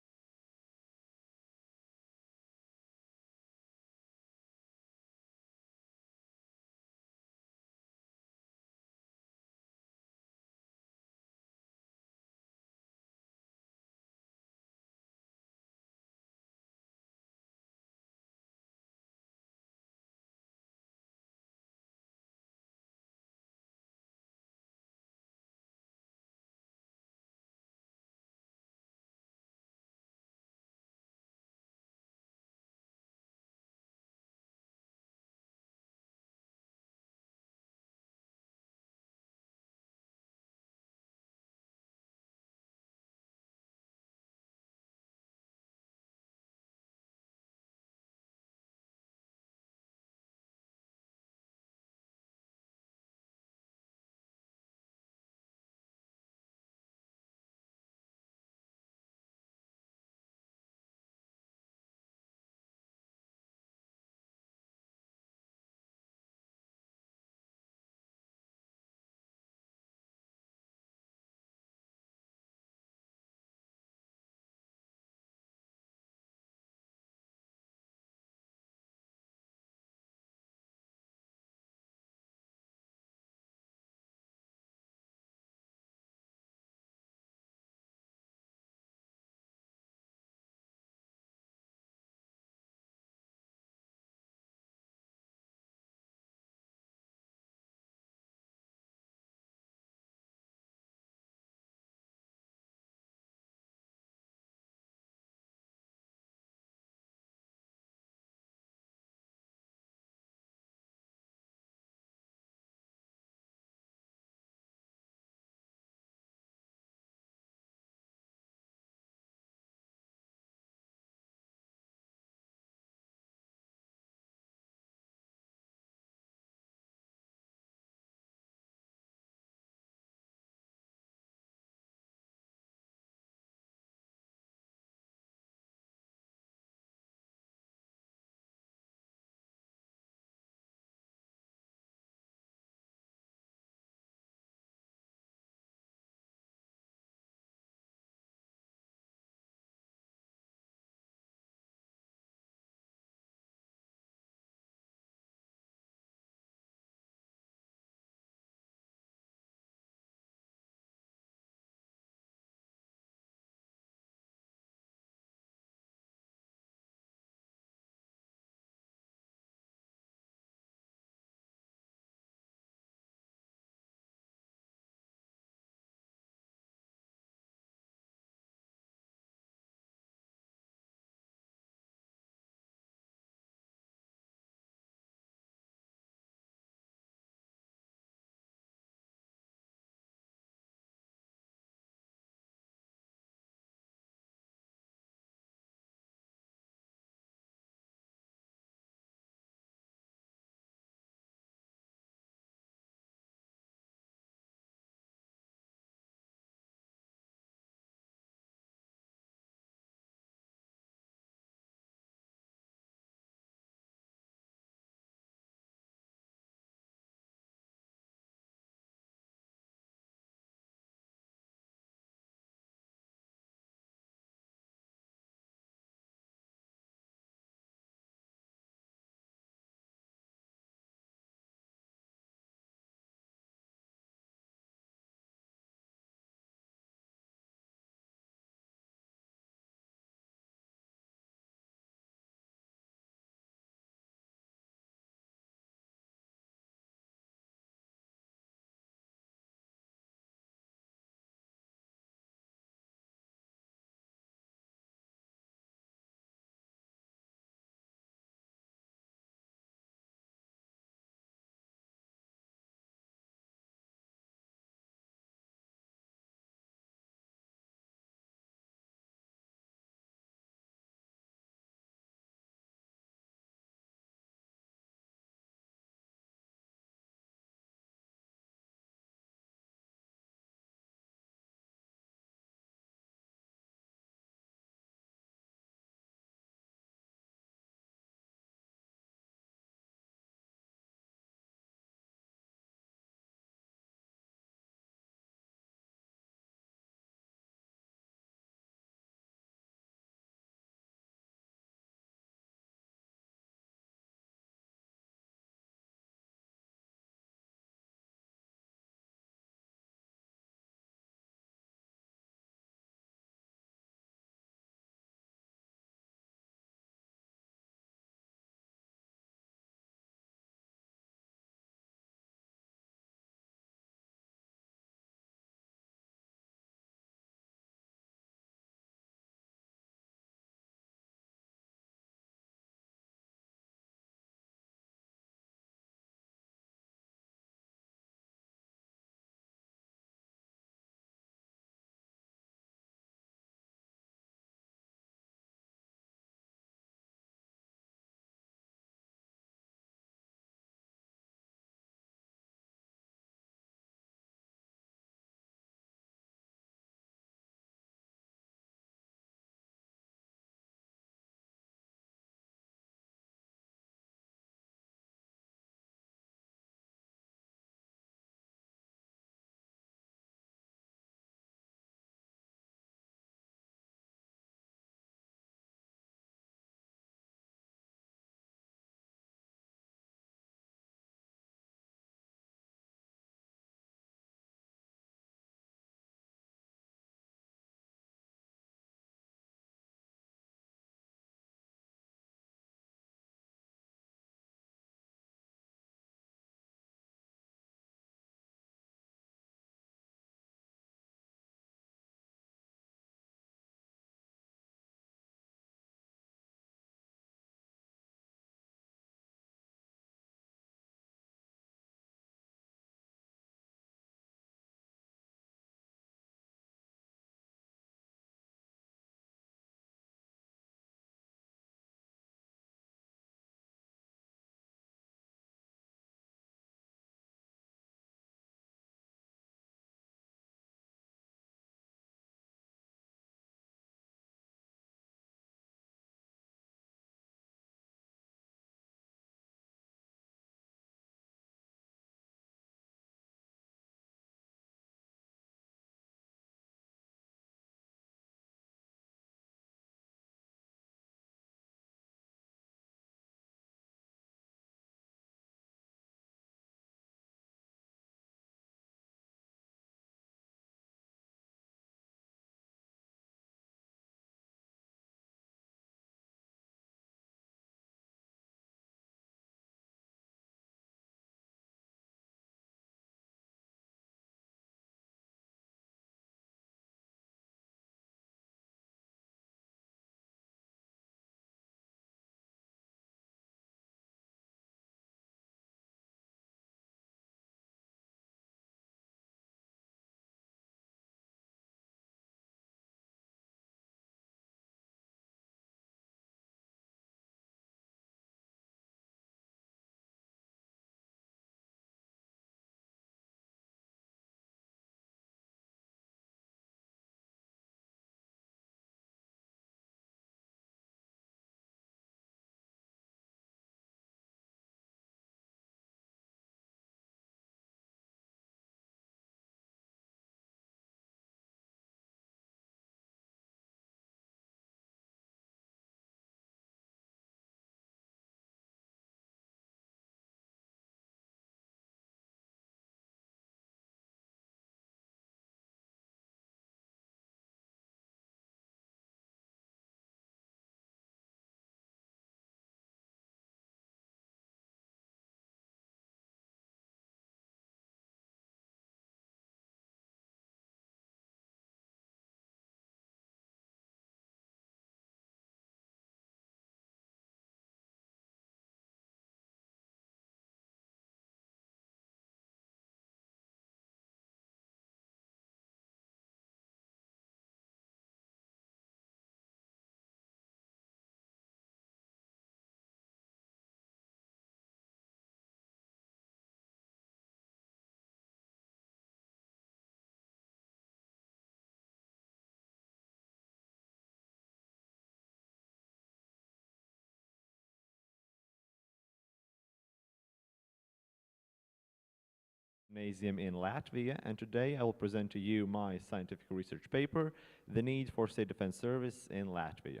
Gymnasium in Latvia, and today I will present to you my scientific research paper, The Need for State Defense Service in Latvia.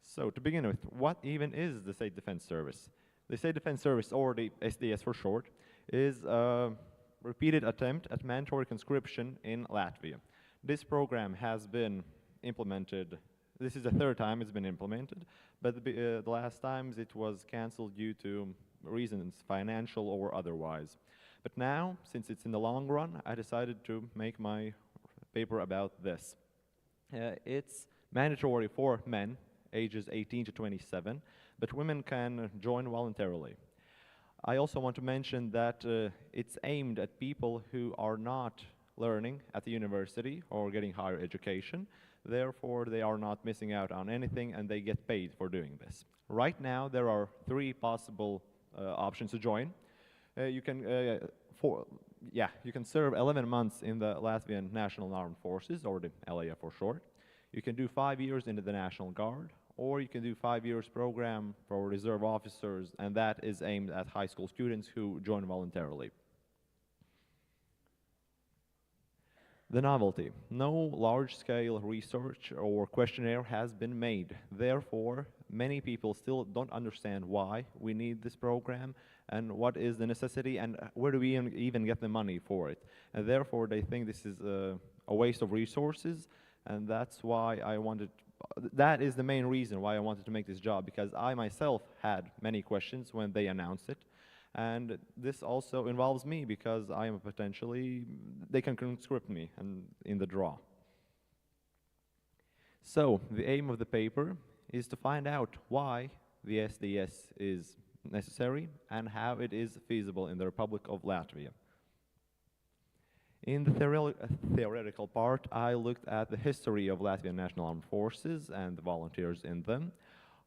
So, to begin with, what even is the State Defense Service? The State Defense Service, or the SDS for short, is a repeated attempt at mandatory conscription in Latvia. This program has been implemented. This is the third time it's been implemented, but the last times it was cancelled due to reasons, financial or otherwise. But now, since it's in the long run, I decided to make my paper about this. It's mandatory for men, ages 18 to 27, but women can join voluntarily. I also want to mention that it's aimed at people who are not learning at the university or getting higher education. Therefore, they are not missing out on anything and they get paid for doing this. Right now, there are 3 possible options to join. You can serve 11 months in the Latvian National Armed Forces, or the LAF for short. You can do 5 years into the National Guard, or you can do 5 years program for reserve officers, and that is aimed at high school students who join voluntarily. The novelty. No large-scale research or questionnaire has been made. Therefore, many people still don't understand why we need this program and what is the necessity and where do we even get the money for it. And therefore, they think this is a waste of resources, and that's why that is the main reason why I wanted to make this job, because I myself had many questions when they announced it. And this also involves me because I am they can conscript me in the draw. So, the aim of the paper is to find out why the SDS is necessary and how it is feasible in the Republic of Latvia. In the theoretical part, I looked at the history of Latvian National Armed Forces and the volunteers in them.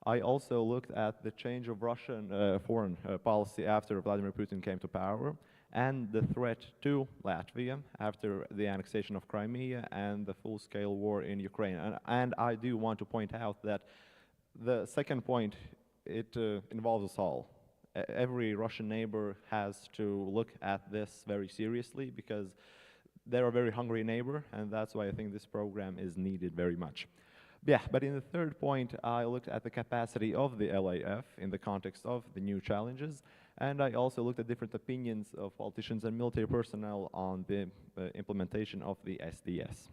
I also looked at the change of Russian foreign policy after Vladimir Putin came to power, and the threat to Latvia after the annexation of Crimea and the full-scale war in Ukraine. And I do want to point out that the second point, it involves us all. Every Russian neighbor has to look at this very seriously because they're a very hungry neighbor, and that's why I think this program is needed very much. Yeah, but in the third point, I looked at the capacity of the LAF in the context of the new challenges, and I also looked at different opinions of politicians and military personnel on the implementation of the SDS.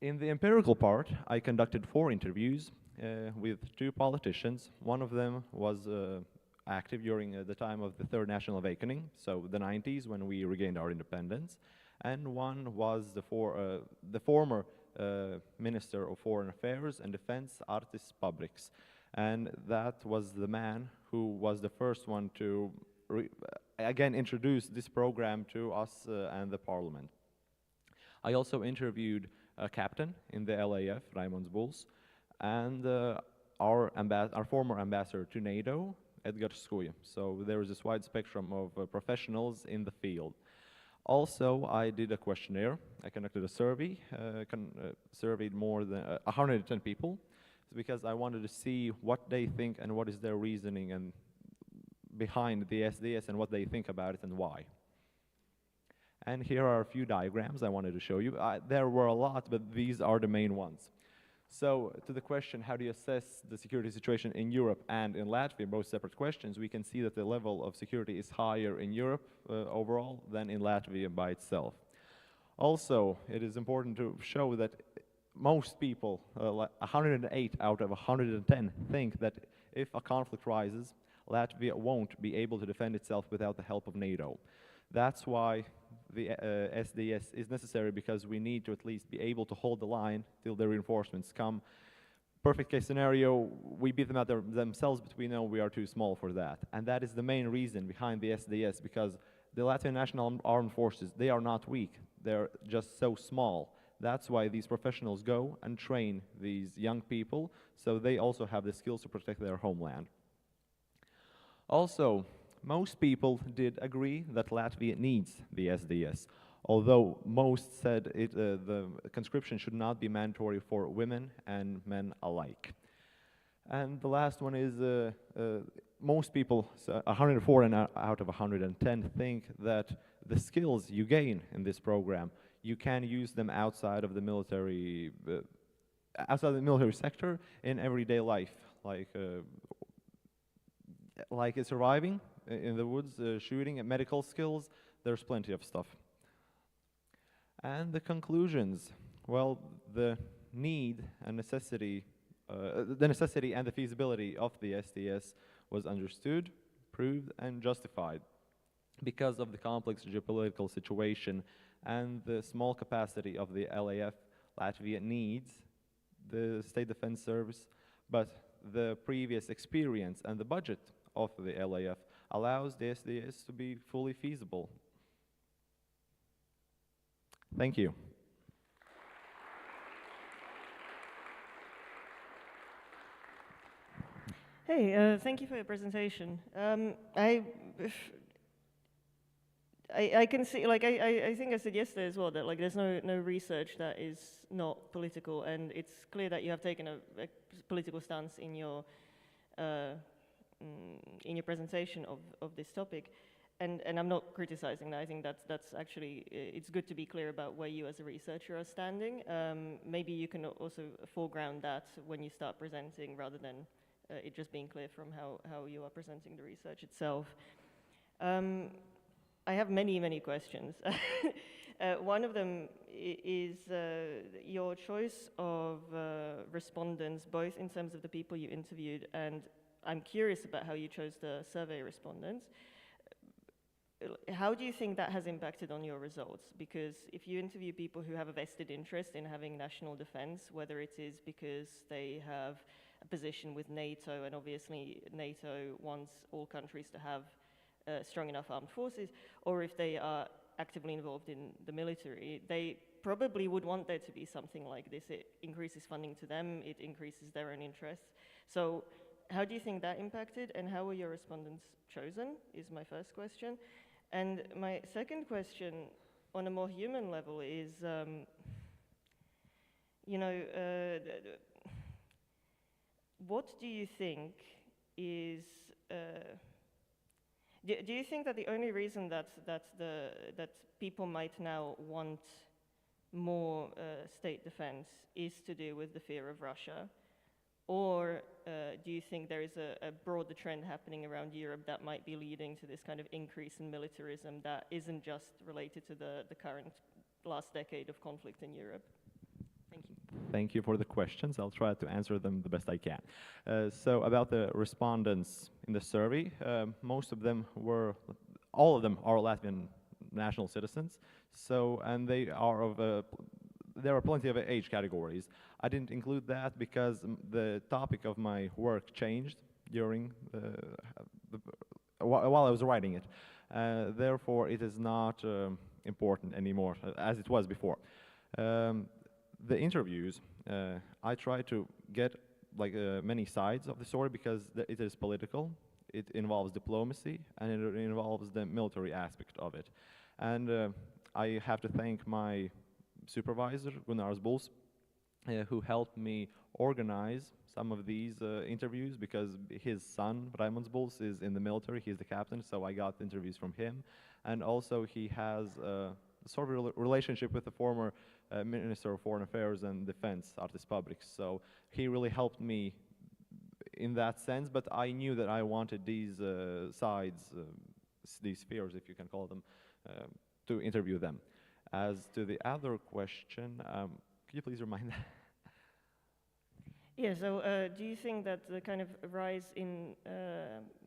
In the empirical part, I conducted 4 interviews with 2 politicians. One of them was active during the time of the Third National Awakening, so the 90s when we regained our independence, and one was the former Minister of Foreign Affairs and Defense, Artis Pabriks, and that was the man who was the first one to again introduce this program to us and the parliament. I also interviewed a captain in the LAF, Raimons Bulls, and our former ambassador to NATO, Edgars Skuja. So there is this wide spectrum of professionals in the field. Also, I did a questionnaire. I conducted a survey, surveyed more than 110 people, because I wanted to see what they think and what is their reasoning and behind the SDS and what they think about it and why. And here are a few diagrams I wanted to show you. There were a lot, but these are the main ones. So, to the question, how do you assess the security situation in Europe and in Latvia, both separate questions, we can see that the level of security is higher in Europe overall than in Latvia by itself. Also, it is important to show that most people, 108 out of 110, think that if a conflict rises, Latvia won't be able to defend itself without the help of NATO. That's why the SDS is necessary, because we need to at least be able to hold the line till the reinforcements come. Perfect case scenario, we beat them out themselves, but we know we are too small for that. And that is the main reason behind the SDS, because the Latvian National Armed Forces, they are not weak, they're just so small. That's why these professionals go and train these young people, so they also have the skills to protect their homeland. Also, most people did agree that Latvia needs the SDS, although most said the conscription should not be mandatory for women and men alike. And the last one is most people, so 104 out of 110, think that the skills you gain in this program, you can use them outside of the military, sector in everyday life, like surviving in the woods, shooting, and medical skills. There's plenty of stuff. And the conclusions, well, the need and necessity, and the feasibility of the STS was understood, proved, and justified because of the complex geopolitical situation and the small capacity of the LAF. Latvia needs the State Defense Service, but the previous experience and the budget of the LAF allows the SDS to be fully feasible. Thank you. Hey, thank you for your presentation. I can see, like, I think I said yesterday as well that, like, there's no research that is not political, and it's clear that you have taken a political stance in your presentation of this topic. And I'm not criticizing that. I think that's actually, it's good to be clear about where you as a researcher are standing. Maybe you can also foreground that when you start presenting, rather than it just being clear from how you are presenting the research itself. I have many questions. One of them is your choice of respondents, both in terms of the people you interviewed, and I'm curious about how you chose the survey respondents. How do you think that has impacted on your results? Because if you interview people who have a vested interest in having national defense, whether it is because they have a position with NATO, and obviously NATO wants all countries to have strong enough armed forces, or if they are actively involved in the military, they probably would want there to be something like this. It increases funding to them, it increases their own interests. So how do you think that impacted, and how were your respondents chosen, is my first question. And my second question, on a more human level, is, what do you think is, do you think that the only reason that people might now want more state defense is to do with the fear of Russia? Or do you think there is a broader trend happening around Europe that might be leading to this kind of increase in militarism that isn't just related to the current last decade of conflict in Europe? Thank you. Thank you for the questions. I'll try to answer them the best I can. So about the respondents in the survey, all of them are Latvian national citizens. So, and there are plenty of age categories. I didn't include that because the topic of my work changed during while I was writing it. Therefore, it is not important anymore as it was before. The interviews, I try to get many sides of the story because it is political. It involves diplomacy and it involves the military aspect of it. And I have to thank my supervisor, Gunārs Bulls, who helped me organize some of these interviews because his son, Raimonds Bulls, is in the military. He's the captain, so I got interviews from him. And also he has a sort of relationship with the former Minister of Foreign Affairs and Defense, Artis Pabriks. So he really helped me in that sense, but I knew that I wanted these sides, these spheres, if you can call them, to interview them. As to the other question, could you please remind that? Yeah, so do you think that the kind of rise in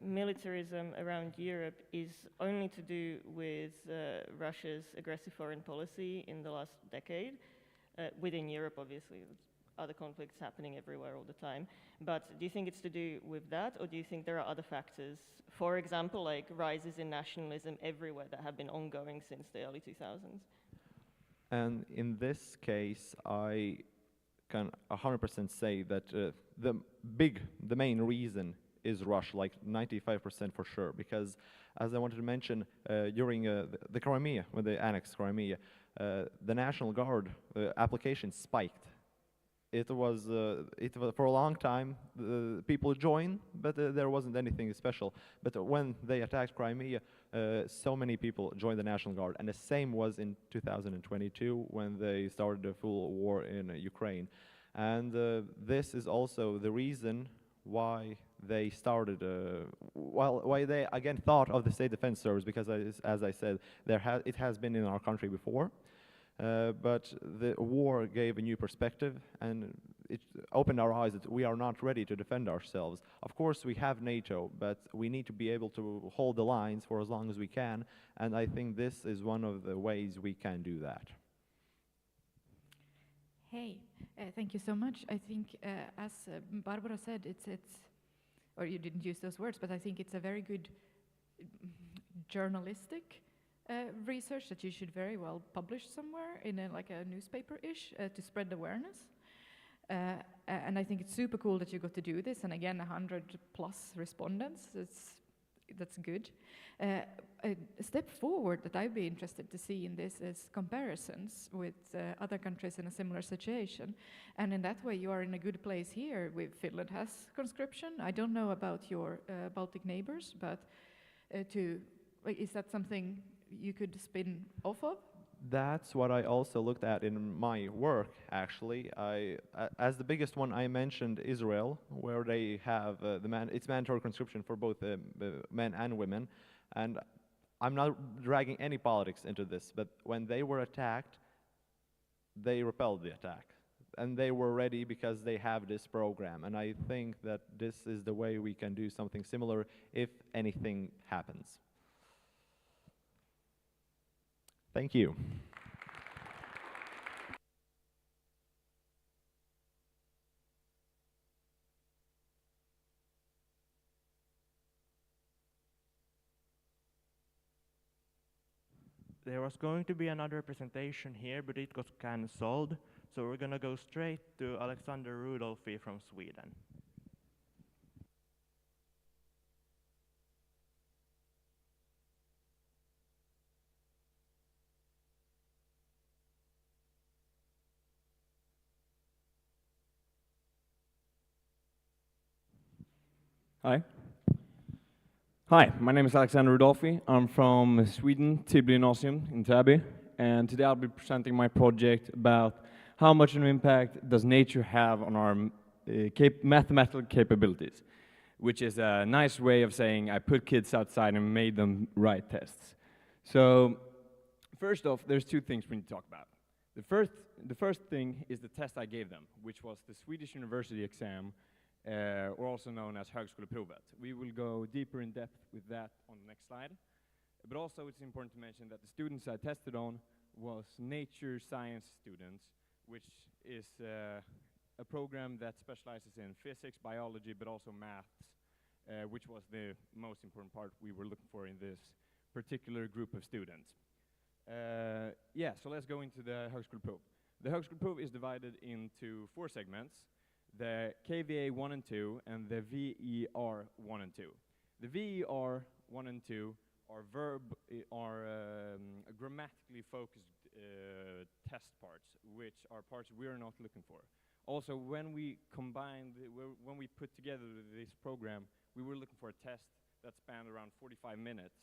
militarism around Europe is only to do with Russia's aggressive foreign policy in the last decade? Within Europe, obviously, there's other conflicts happening everywhere all the time. But do you think it's to do with that, or do you think there are other factors? For example, like rises in nationalism everywhere that have been ongoing since the early 2000s? And in this case, I can 100% say that the main reason is Russia, like 95% for sure, because as I wanted to mention, during the Crimea, when they annexed Crimea, the National Guard application spiked it was for a long time, people joined, but there wasn't anything special. But when they attacked Crimea, so many people joined the National Guard, and the same was in 2022 when they started a full war in Ukraine. And this is also the reason why they started, why they again thought of the State Defense Service, because as I said, it has been in our country before. But the war gave a new perspective, and it opened our eyes that we are not ready to defend ourselves. Of course, we have NATO, but we need to be able to hold the lines for as long as we can, and I think this is one of the ways we can do that. Hey, thank you so much. I think, as Barbara said, it's, or you didn't use those words, but I think it's a very good journalistic research that you should very well publish somewhere in like a newspaper-ish to spread awareness. And I think it's super cool that you got to do this. And again, 100+ respondents. That's good. A step forward that I'd be interested to see in this is comparisons with other countries in a similar situation. And in that way, you are in a good place here. Finland has conscription. I don't know about your Baltic neighbors, but is that something you could spin off of? That's what I also looked at in my work, actually. As the biggest one, I mentioned Israel, where they have it's mandatory conscription for both men and women. And I'm not dragging any politics into this, but when they were attacked, they repelled the attack. And they were ready because they have this program. And I think that this is the way we can do something similar if anything happens. Thank you. There was going to be another presentation here, but it got cancelled. So we're going to go straight to Alexander Rudolphy from Sweden. Hi. Hi, my name is Alexander Rudolphy. I'm from Sweden, Tibble Gymnasium in Täby, and today I'll be presenting my project about how much of an impact does nature have on our mathematical capabilities, which is a nice way of saying I put kids outside and made them write tests. So first off, there's two things we need to talk about. The first thing is the test I gave them, which was the Swedish university exam, or also known as Högskoleprovet. We will go deeper in depth with that on the next slide. But also it's important to mention that the students I tested on was nature science students, which is a program that specializes in physics, biology, but also maths, which was the most important part we were looking for in this particular group of students. So let's go into the Högskoleprov. The Högskoleprov is divided into 4 segments: the KVA 1 and 2, and the VER 1 and 2. The VER 1 and 2 are grammatically focused test parts, which are parts we're not looking for. Also, when we when we put together this program, we were looking for a test that spanned around 45 minutes,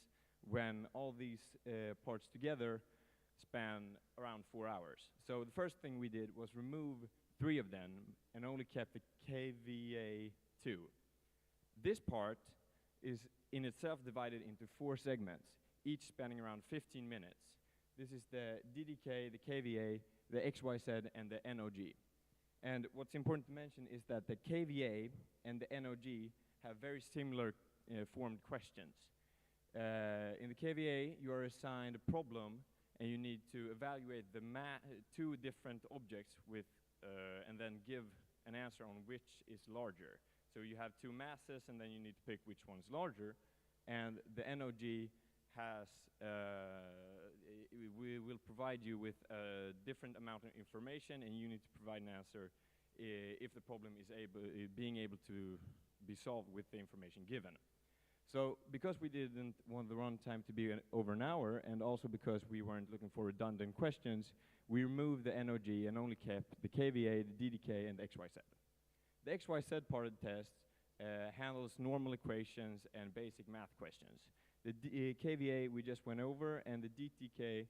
when all these parts together span around 4 hours. So the first thing we did was remove 3 of them and only kept the KVA 2. This part is in itself divided into 4 segments, each spanning around 15 minutes. This is the DDK, the KVA, the XYZ, and the NOG. And what's important to mention is that the KVA and the NOG have very similar formed questions. In the KVA, you are assigned a problem, and you need to evaluate the 2 different objects with and then give an answer on which is larger. So you have 2 masses, and then you need to pick which one's larger. And the NOG has, we will provide you with a different amount of information, and you need to provide an answer if the problem is being able to be solved with the information given. So because we didn't want the runtime to be over an hour, and also because we weren't looking for redundant questions, we removed the NOG and only kept the KVA, the DDK, and the XYZ. The XYZ part of the test handles normal equations and basic math questions. The KVA we just went over, and the DTK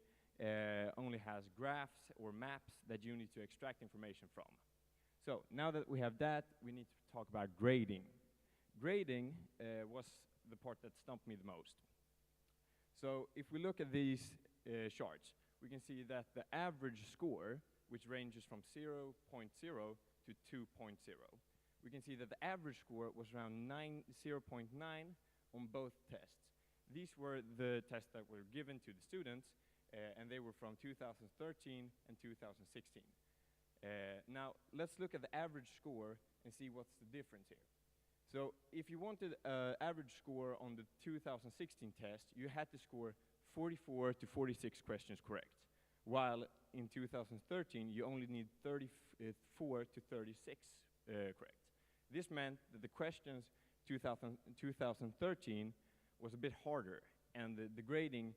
only has graphs or maps that you need to extract information from. So now that we have that, we need to talk about grading. Grading was the part that stumped me the most. So if we look at these charts, we can see that the average score, which ranges from 0.0 to 2.0, we can see that the average score was around 0.9 on both tests. These were the tests that were given to the students, and they were from 2013 and 2016. Now, let's look at the average score and see what's the difference here. So if you wanted an average score on the 2016 test, you had to score 44 to 46 questions correct, while in 2013 you only need 34 to 36 correct. This meant that the questions 2013 was a bit harder, and the grading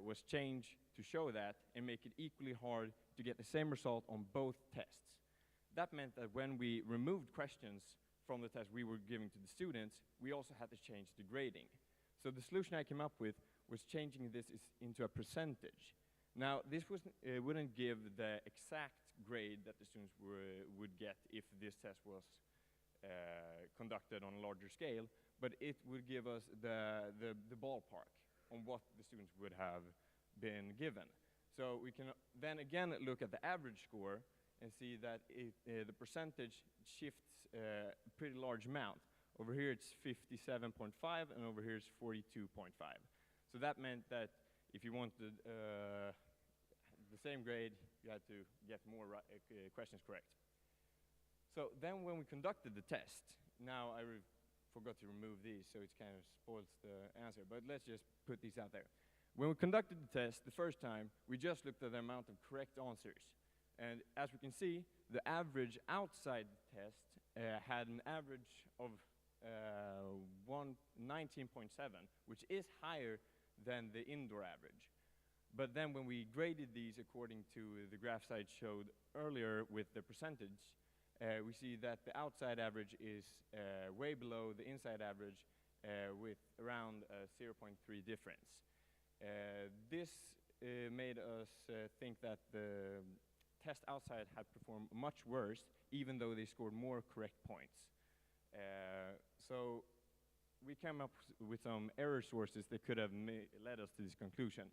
was changed to show that and make it equally hard to get the same result on both tests. That meant that when we removed questions from the test we were giving to the students, we also had to change the grading. So the solution I came up with was changing this into a percentage. Now, this wouldn't give the exact grade that the students would get if this test was conducted on a larger scale, but it would give us the ballpark on what the students would have been given. So we can then again look at the average score and see that the percentage shifts a pretty large amount. Over here it's 57.5, and over here it's 42.5. So that meant that if you wanted the same grade, you had to get more questions correct. So then when we conducted the test, now I forgot to remove these, so it kind of spoils the answer, but let's just put these out there. When we conducted the test the first time, we just looked at the amount of correct answers. And as we can see, the average outside the test had an average of 19.7, which is higher than the indoor average. But then when we graded these according to the graphs I showed earlier with the percentage, we see that the outside average is way below the inside average with around 0.3 difference. This made us think that the test outside had performed much worse, even though they scored more correct points. So we came up with some error sources that could have led us to this conclusion.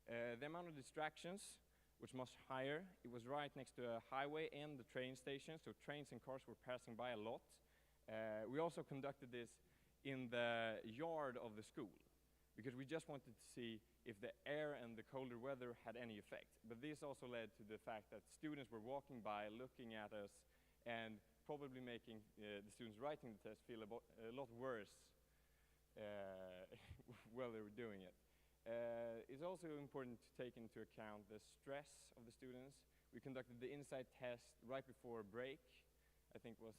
The amount of distractions was much higher. It was right next to a highway and the train station, so trains and cars were passing by a lot. We also conducted this in the yard of the school, because we just wanted to see if the air and the colder weather had any effect. But this also led to the fact that students were walking by, looking at us, and probably making the students writing the test feel a lot worse while they were doing it. It's also important to take into account the stress of the students. We conducted the inside test right before break, I think it was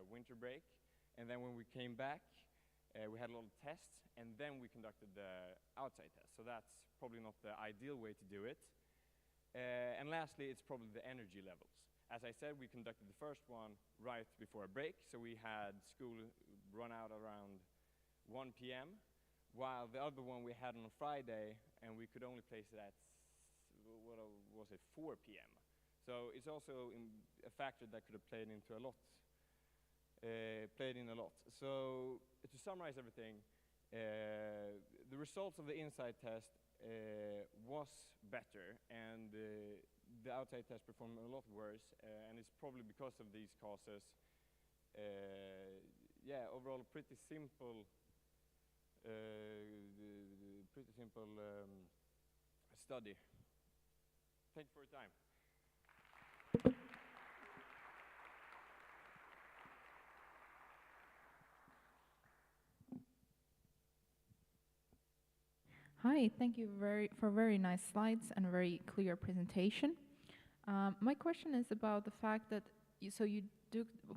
winter break, and then when we came back, we had a lot of tests, and then we conducted the outside test. So that's probably not the ideal way to do it. And lastly, it's probably the energy levels. As I said, we conducted the first one right before a break, so we had school run out around 1 p.m., while the other one we had on a Friday, and we could only place it at, 4 p.m. So it's also a factor that could have played in a lot. So to summarize everything, the results of the inside test was better, and the outside test performed a lot worse, and it's probably because of these causes. Yeah, overall, pretty simple study. Thank you for your time. Hi, thank you for very nice slides and a very clear presentation. My question is about the fact that you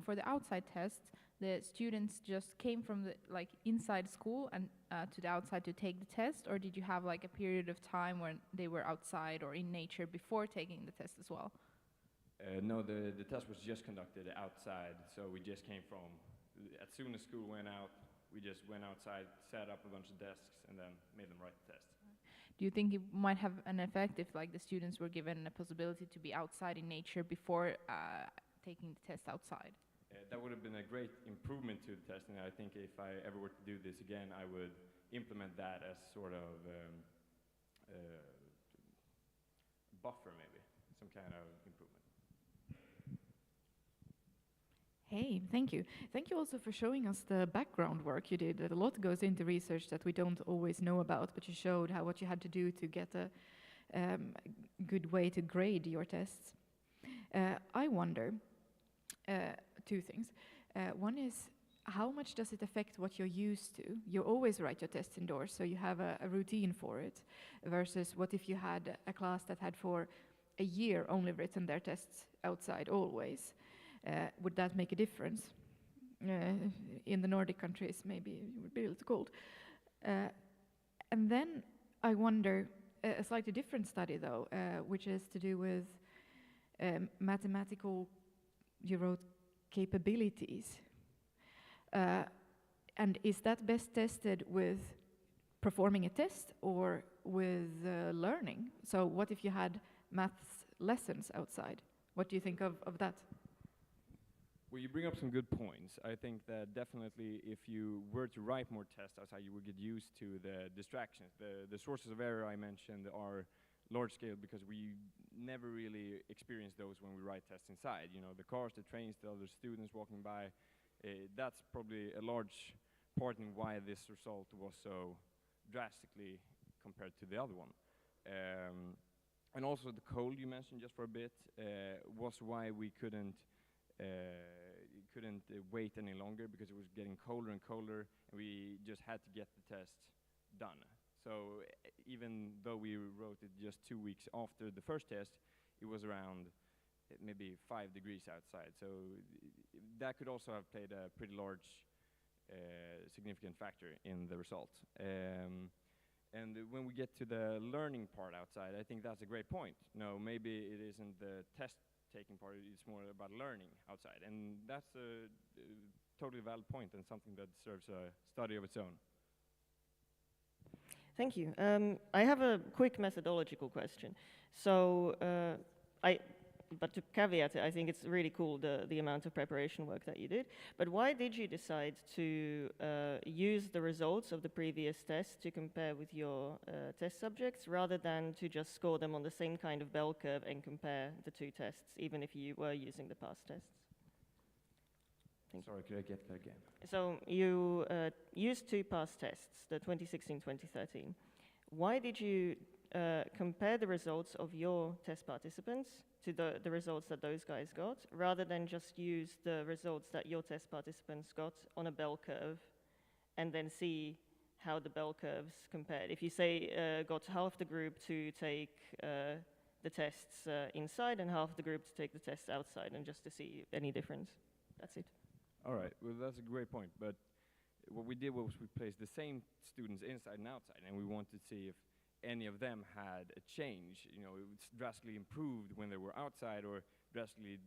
for the outside tests, the students just came from the inside school and to the outside to take the test, or did you have like a period of time when they were outside or in nature before taking the test as well? No, the test was just conducted outside, so we just came from, as soon as school went out, we just went outside, set up a bunch of desks, and then made them write the test. Do you think it might have an effect if like the students were given a possibility to be outside in nature before taking the test outside? That would have been a great improvement to the test, and I think if I ever were to do this again, I would implement that as sort of buffer, maybe, some kind of improvement. Hey, thank you. Thank you also for showing us the background work you did. A lot goes into research that we don't always know about, but you showed what you had to do to get a good way to grade your tests. I wonder, two things. One is, how much does it affect what you're used to? You always write your tests indoors, so you have a routine for it, versus what if you had a class that had for a year only written their tests outside always? Would that make a difference? In the Nordic countries, maybe it would be a little cold. And then I wonder, a slightly different study though, which is to do with mathematical, you wrote, capabilities. And is that best tested with performing a test or with learning? So what if you had maths lessons outside? What do you think of that? Well, you bring up some good points. I think that definitely if you were to write more tests outside, you would get used to the distractions. The sources of error I mentioned are large scale because we never really experience those when we write tests inside. You know, the cars, the trains, the other students walking by, that's probably a large part in why this result was so drastically compared to the other one. And also the cold you mentioned just for a bit was why we couldn't wait any longer, because it was getting colder and colder, and we just had to get the test done. So even though we wrote it just 2 weeks after the first test, it was around maybe 5 degrees outside. So that could also have played a pretty large significant factor in the result. And when we get to the learning part outside, I think that's a great point. No, maybe it isn't the test taking part, it's more about learning outside. And that's a totally valid point and something that deserves a study of its own. Thank you. I have a quick methodological question. So but to caveat it, I think it's really cool the amount of preparation work that you did. But why did you decide to use the results of the previous test to compare with your test subjects, rather than to just score them on the same kind of bell curve and compare the two tests, even if you were using the past tests? Sorry, could I get that again? So you used two past tests, the 2016-2013. Why did you compare the results of your test participants to the results that those guys got, rather than just use the results that your test participants got on a bell curve and then see how the bell curves compared? If you say got half the group to take the tests inside and half the group to take the tests outside, and just to see any difference. That's it. All right, well, that's a great point. But what we did was we placed the same students inside and outside, and we wanted to see if any of them had a change. You know, it was drastically improved when they were outside, or drastically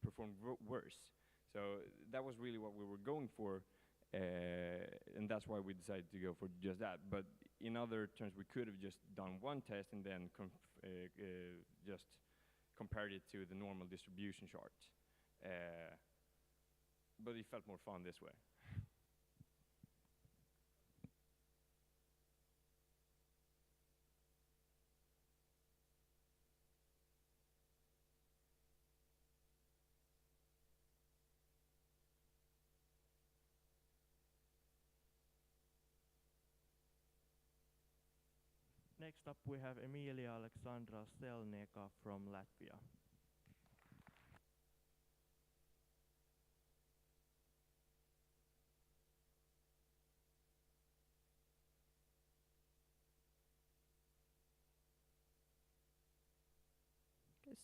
performed worse. So that was really what we were going for, and that's why we decided to go for just that. But in other terms, we could have just done one test and then just compared it to the normal distribution chart. But it felt more fun this way. Next up we have Emilia Alexandra Stelneka from Latvia.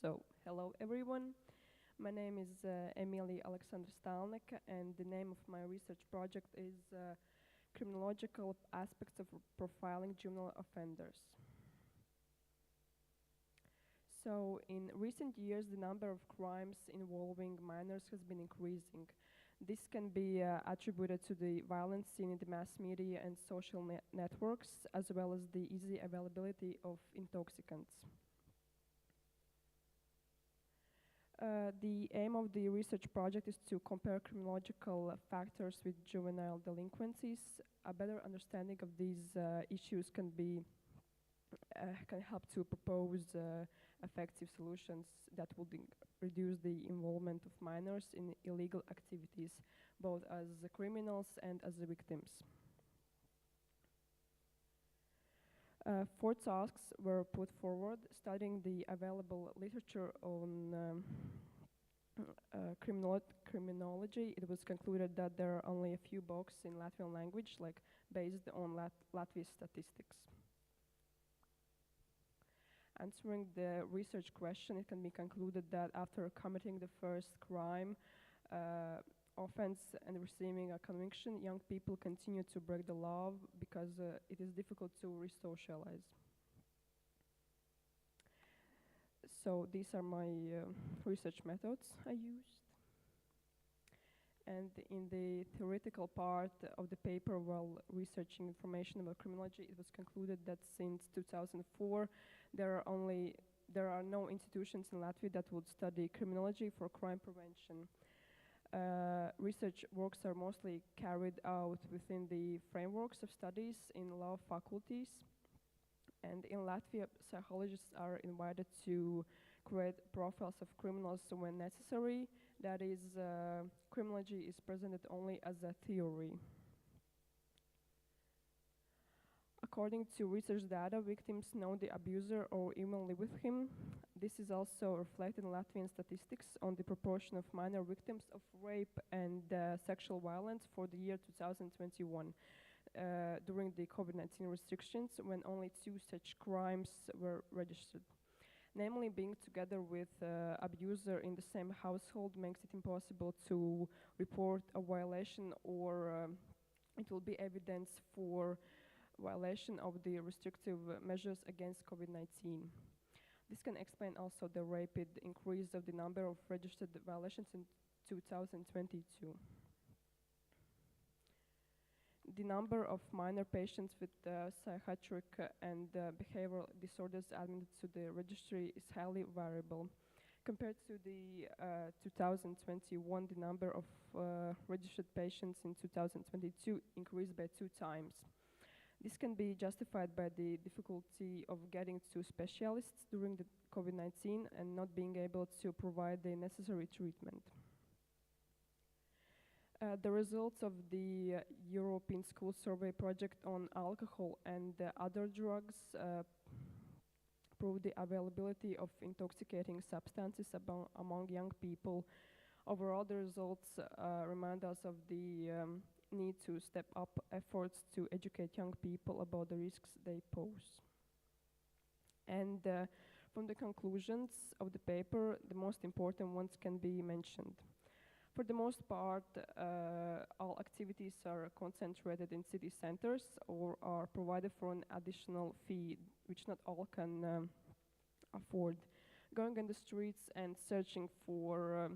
So, hello everyone. My name is Emily Alexander Stalnik, and the name of my research project is Criminological Aspects of Profiling Juvenile Offenders. So in recent years, the number of crimes involving minors has been increasing. This can be attributed to the violence seen in the mass media and social networks, as well as the easy availability of intoxicants. The aim of the research project is to compare criminological factors with juvenile delinquencies. A better understanding of these issues can help to propose effective solutions that would reduce the involvement of minors in illegal activities, both as the criminals and as the victims. 4 tasks were put forward, studying the available literature on criminology. It was concluded that there are only a few books in Latvian language, like based on Latvian statistics. Answering the research question, it can be concluded that after committing the first crime, offense and receiving a conviction, young people continue to break the law because it is difficult to re-socialize. So these are my research methods I used. And in the theoretical part of the paper, while researching information about criminology, it was concluded that since 2004, there are no institutions in Latvia that would study criminology for crime prevention. Research works are mostly carried out within the frameworks of studies in law faculties. And in Latvia, psychologists are invited to create profiles of criminals when necessary. That is, criminology is presented only as a theory. According to research data, victims know the abuser or even live with him. This is also reflected in Latvian statistics on the proportion of minor victims of rape and sexual violence for the year 2021 during the COVID-19 restrictions, when only 2 such crimes were registered. Namely, being together with abuser in the same household makes it impossible to report a violation, or it will be evidence for violation of the restrictive measures against COVID-19. This can explain also the rapid increase of the number of registered violations in 2022. The number of minor patients with psychiatric and behavioral disorders admitted to the registry is highly variable. Compared to the 2021, the number of registered patients in 2022 increased by 2 times. This can be justified by the difficulty of getting to specialists during the COVID-19 and not being able to provide the necessary treatment. The results of the European School Survey project on alcohol and other drugs prove the availability of intoxicating substances among young people. Overall, the results remind us of the need to step up efforts to educate young people about the risks they pose. And from the conclusions of the paper, the most important ones can be mentioned. For the most part, all activities are concentrated in city centers or are provided for an additional fee, which not all can afford. Going on the streets and searching for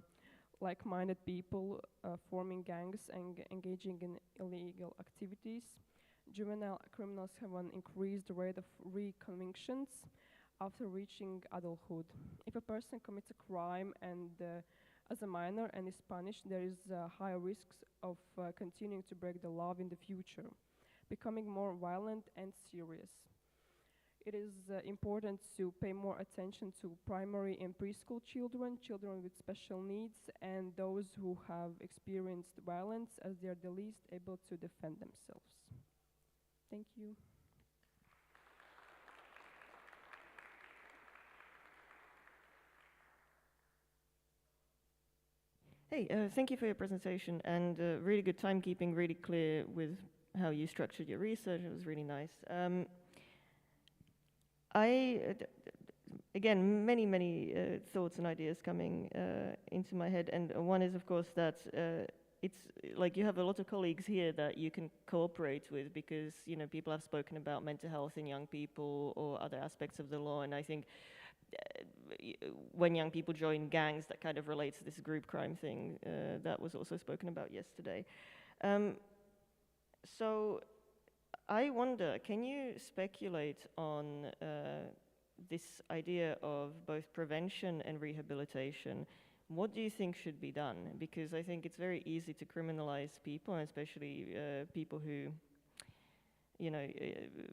like-minded people, forming gangs and engaging in illegal activities. Juvenile criminals have an increased rate of reconvictions after reaching adulthood. If a person commits a crime and as a minor and is punished, there is higher risks of continuing to break the law in the future, becoming more violent and serious. It is important to pay more attention to primary and preschool children, children with special needs, and those who have experienced violence, as they are the least able to defend themselves. Thank you. Hey, thank you for your presentation, and really good timekeeping, really clear with how you structured your research. It was really nice. again, many thoughts and ideas coming into my head, and one is, of course, that it's like you have a lot of colleagues here that you can cooperate with, because people have spoken about mental health in young people or other aspects of the law, and I think when young people join gangs, that kind of relates to this group crime thing that was also spoken about yesterday. So I wonder, can you speculate on this idea of both prevention and rehabilitation? What do you think should be done? Because I think it's very easy to criminalize people, and especially people who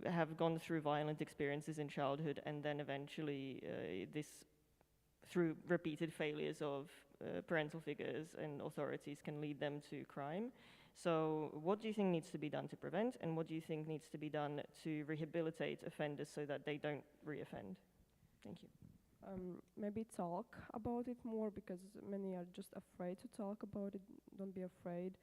have gone through violent experiences in childhood, and then eventually this, through repeated failures of parental figures and authorities, can lead them to crime. So what do you think needs to be done to prevent, and what do you think needs to be done to rehabilitate offenders so that they don't reoffend? Thank you. Maybe talk about it more, because many are just afraid to talk about it. Don't be afraid.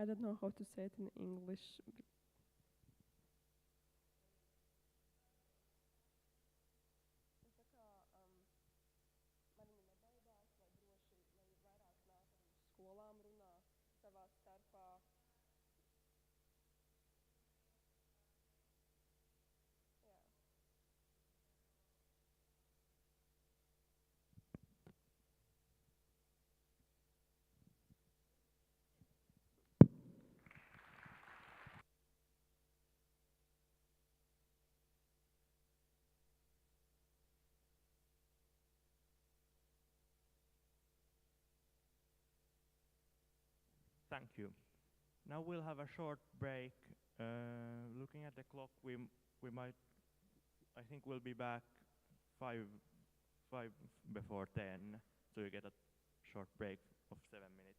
I don't know how to say it in English. Thank you. Now we'll have a short break. Looking at the clock, we might, I think we'll be back five before 10, so you get a short break of 7 minutes.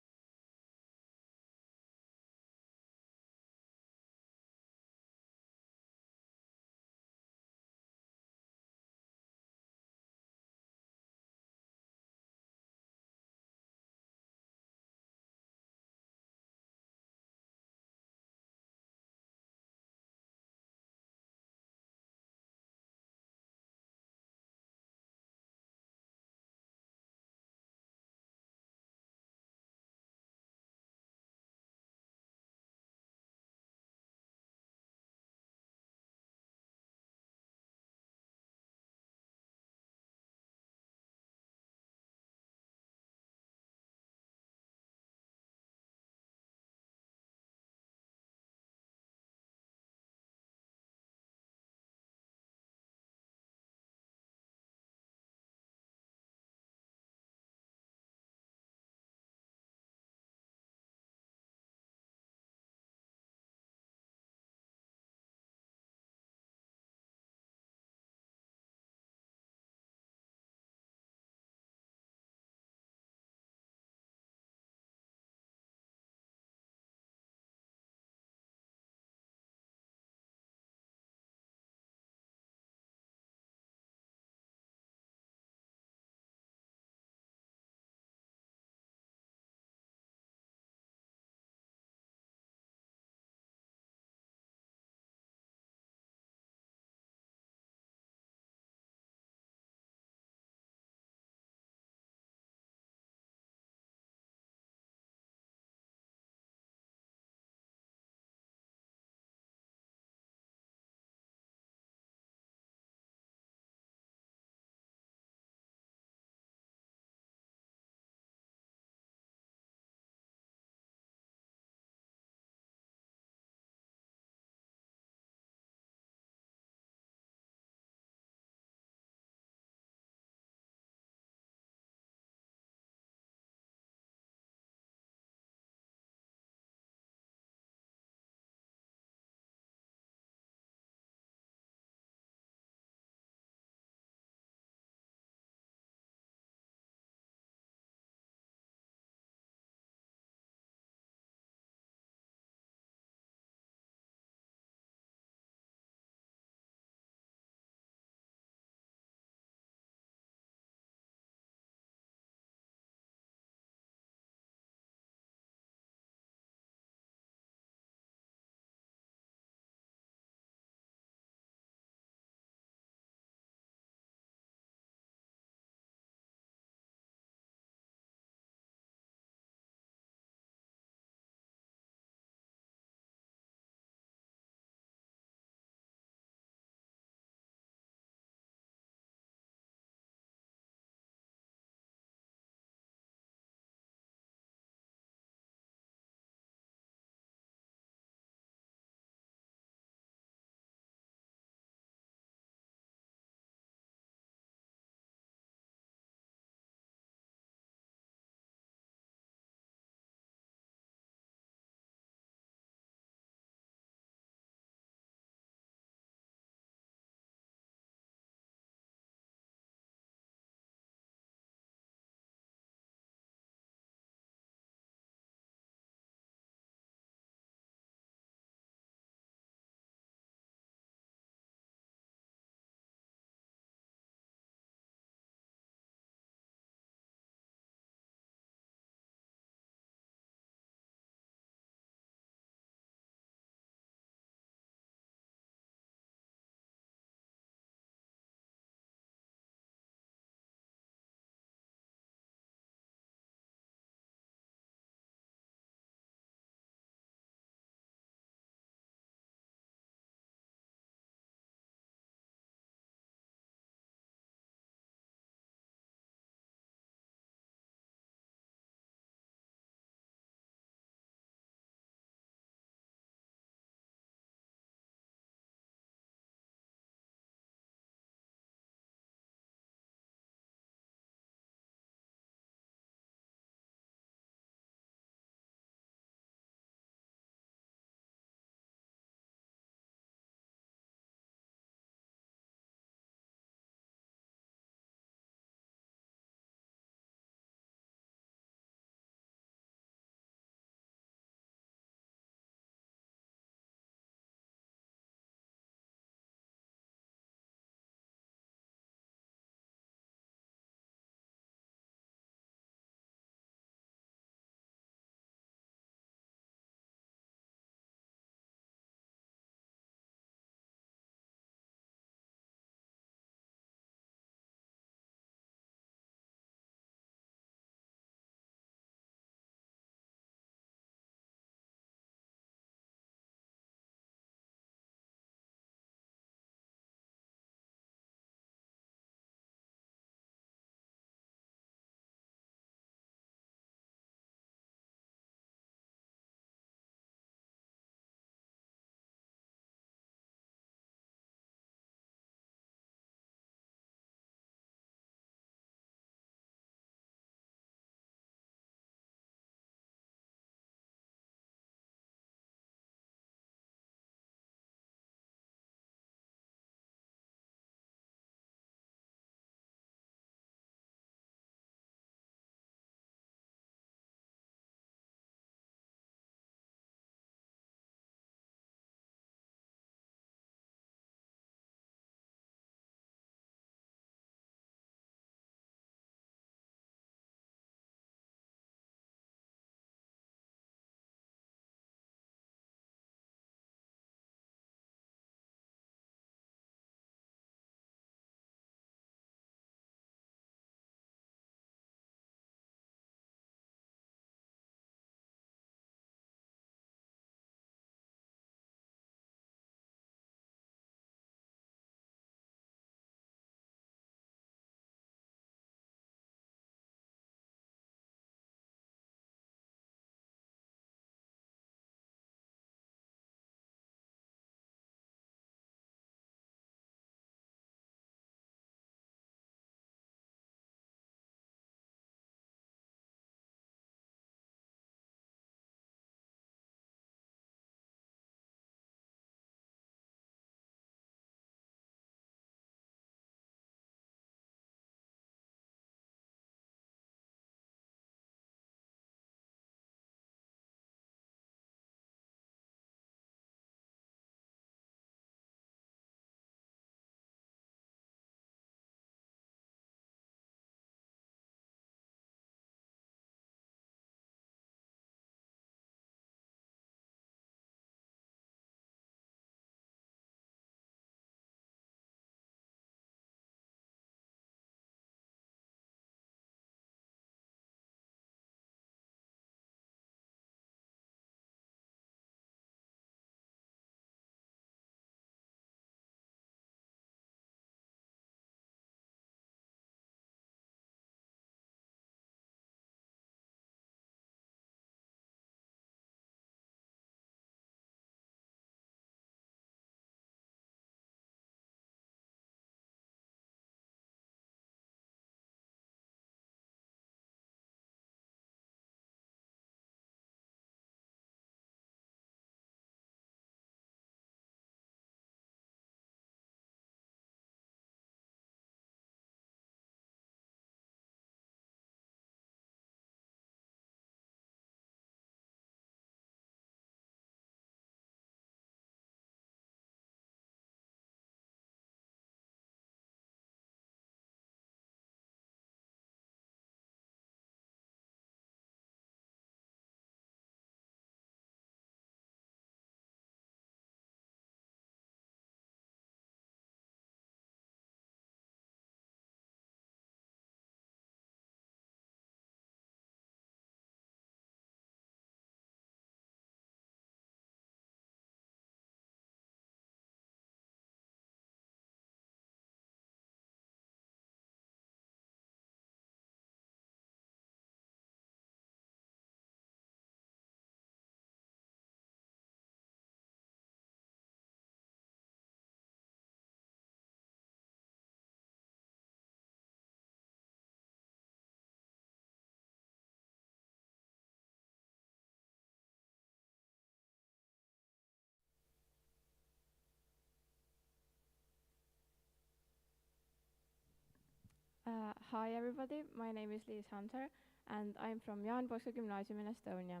Hi everybody, my name is Liis Hunter and I'm from Jaan Poska Gymnasium in Estonia.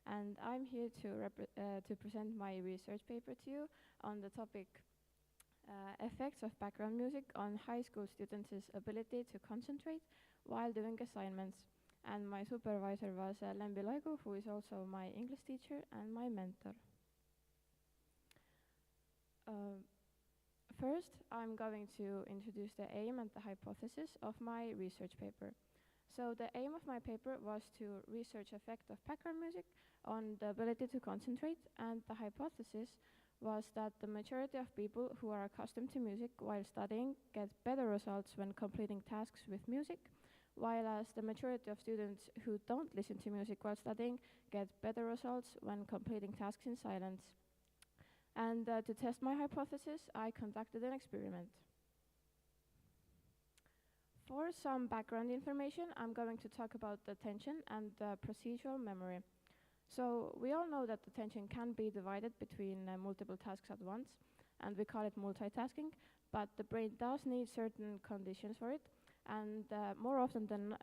And I'm here to present my research paper to you on the topic effects of background music on high school students' ability to concentrate while doing assignments. And my supervisor was Lembi Loigu, who is also my English teacher and my mentor. First, I'm going to introduce the aim and the hypothesis of my research paper. So the aim of my paper was to research effect of background music on the ability to concentrate, and the hypothesis was that the majority of people who are accustomed to music while studying get better results when completing tasks with music, while the majority of students who don't listen to music while studying get better results when completing tasks in silence. And to test my hypothesis, I conducted an experiment. For some background information, I'm going to talk about the attention and the procedural memory. So we all know that attention can be divided between multiple tasks at once, and we call it multitasking, but the brain does need certain conditions for it, and more often than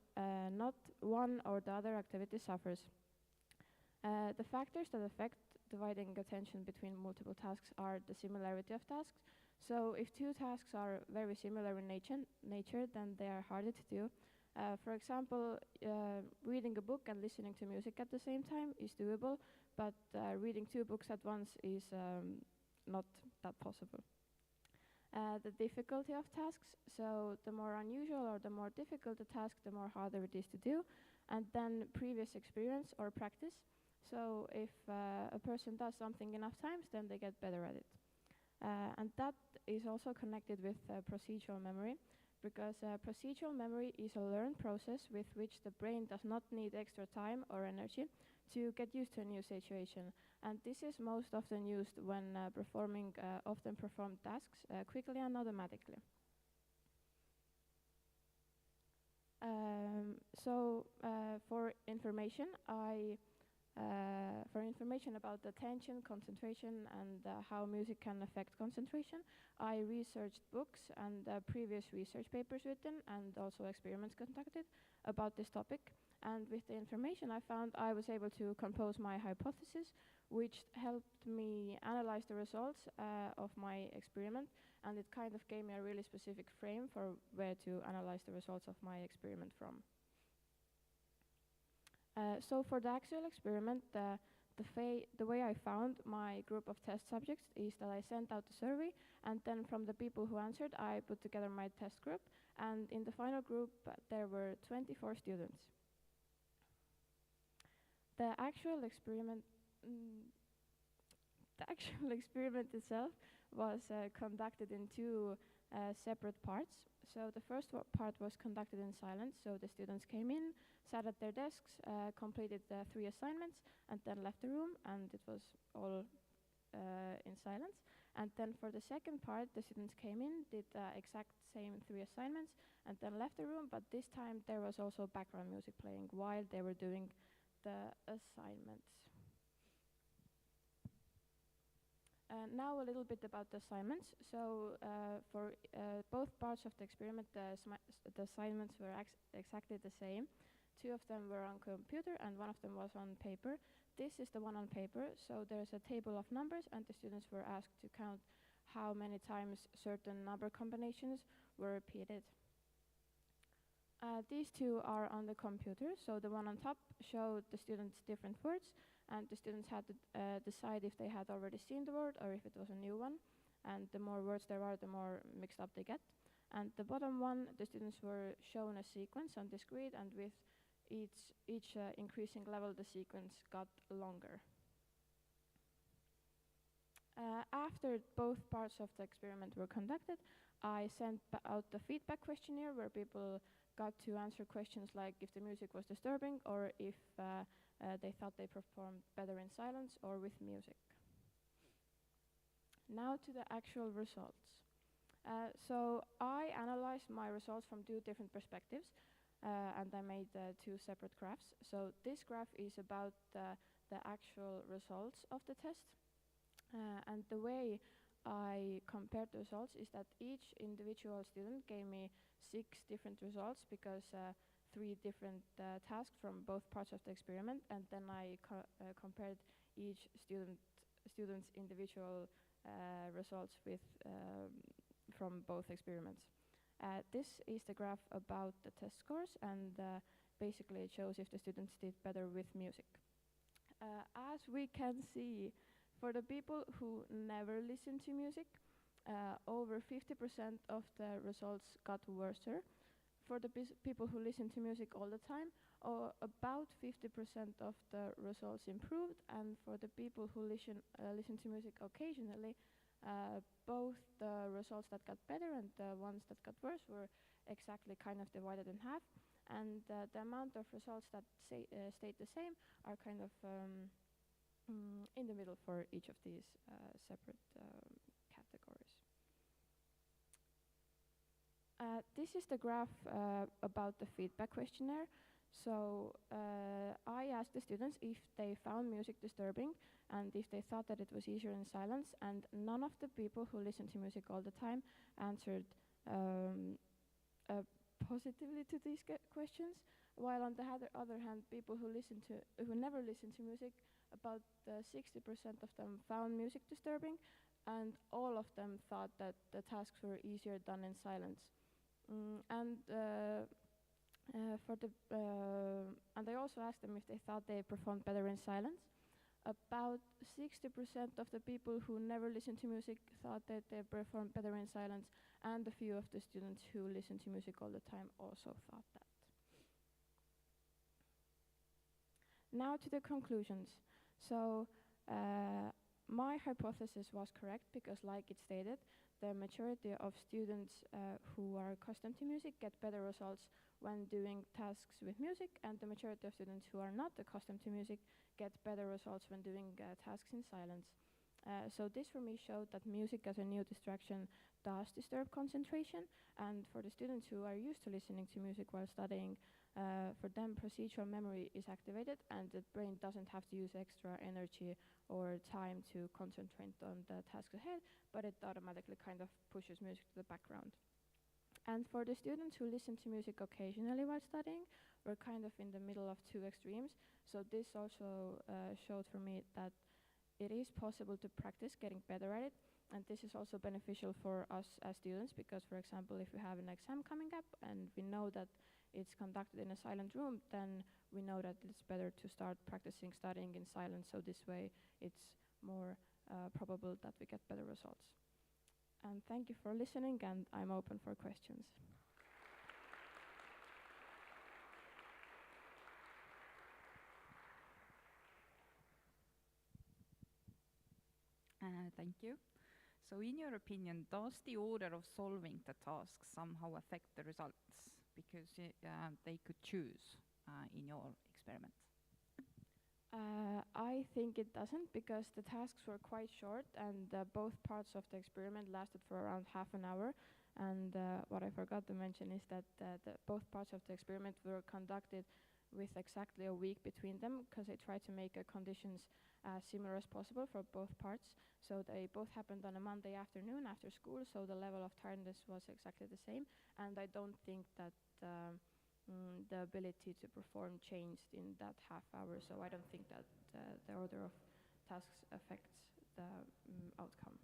not, one or the other activity suffers. The factors that affect dividing attention between multiple tasks are the similarity of tasks. So if two tasks are very similar in nature, then they are harder to do. For example, reading a book and listening to music at the same time is doable, but reading two books at once is not that possible. The difficulty of tasks, so the more unusual or the more difficult the task, the more harder it is to do. And then previous experience or practice. So if a person does something enough times, then they get better at it. And that is also connected with procedural memory, because procedural memory is a learned process with which the brain does not need extra time or energy to get used to a new situation. And this is most often used when performing often performed tasks quickly and automatically. For information about attention, concentration, and how music can affect concentration, I researched books and previous research papers written and also experiments conducted about this topic. And with the information I found, I was able to compose my hypothesis, which helped me analyze the results of my experiment, and it kind of gave me a really specific frame for where to analyze the results of my experiment from. So for the actual experiment, the way I found my group of test subjects is that I sent out a survey, and then from the people who answered, I put together my test group, and in the final group, there were 24 students. The actual experiment itself was conducted in two separate parts. So the first part was conducted in silence, so the students came in, sat at their desks, completed the 3 assignments, and then left the room, and it was all in silence. And then for the second part, the students came in, did the exact same 3 assignments, and then left the room, but this time there was also background music playing while they were doing the assignments. Now a little bit about the assignments. So for both parts of the experiment, the assignments were exactly the same. 2 of them were on computer and 1 of them was on paper. This is the one on paper, so there's a table of numbers and the students were asked to count how many times certain number combinations were repeated. These 2 are on the computer, so the one on top showed the students different words, and the students had to decide if they had already seen the word or if it was a new one. And the more words there are, the more mixed up they get. And the bottom one, the students were shown a sequence on this grid, and with each increasing level, the sequence got longer. After both parts of the experiment were conducted, I sent out the feedback questionnaire where people got to answer questions like if the music was disturbing or if they thought they performed better in silence or with music. Now to the actual results. So I analyzed my results from 2 different perspectives, and I made 2 separate graphs. So this graph is about the actual results of the test. And the way I compared the results is that each individual student gave me 6 different results because 3 different tasks from both parts of the experiment, and then I compared each student's individual results with from both experiments. This is the graph about the test scores, and basically it shows if the students did better with music. As we can see, for the people who never listen to music, over 50% of the results got worse. For the people who listen to music all the time, about 50% of the results improved, and for the people who listen to music occasionally, both the results that got better and the ones that got worse were exactly kind of divided in half, and the amount of results that stayed the same are kind of in the middle for each of these separate categories. This is the graph about the feedback questionnaire. So I asked the students if they found music disturbing and if they thought that it was easier in silence, and none of the people who listen to music all the time answered positively to these questions, while on the other hand, people who never listen to music, about 60% of them found music disturbing, and all of them thought that the tasks were easier done in silence. And I also asked them if they thought they performed better in silence. About 60% of the people who never listen to music thought that they performed better in silence, and a few of the students who listen to music all the time also thought that. Now to the conclusions. So my hypothesis was correct because, like it stated, the majority of students who are accustomed to music get better results when doing tasks with music, and the majority of students who are not accustomed to music get better results when doing tasks in silence. So this for me showed that music as a new distraction does disturb concentration, and for the students who are used to listening to music while studying, for them procedural memory is activated and the brain doesn't have to use extra energy or time to concentrate on the task ahead, but it automatically kind of pushes music to the background. And for the students who listen to music occasionally while studying, we're kind of in the middle of 2 extremes. So this also showed for me that it is possible to practice getting better at it, and this is also beneficial for us as students because, for example, if we have an exam coming up and we know that it's conducted in a silent room, then we know that it's better to start practicing studying in silence, so this way it's more probable that we get better results. And thank you for listening, and I'm open for questions. Thank you. So in your opinion, does the order of solving the tasks somehow affect the results? Because they could choose in your experiment. I think it doesn't, because the tasks were quite short and both parts of the experiment lasted for around half an hour. And what I forgot to mention is that both parts of the experiment were conducted with exactly a week between them, because they tried to make conditions as similar as possible for both parts. So they both happened on a Monday afternoon after school, so the level of tiredness was exactly the same. And I don't think that the ability to perform changed in that half hour, so I don't think that the order of tasks affects the outcome.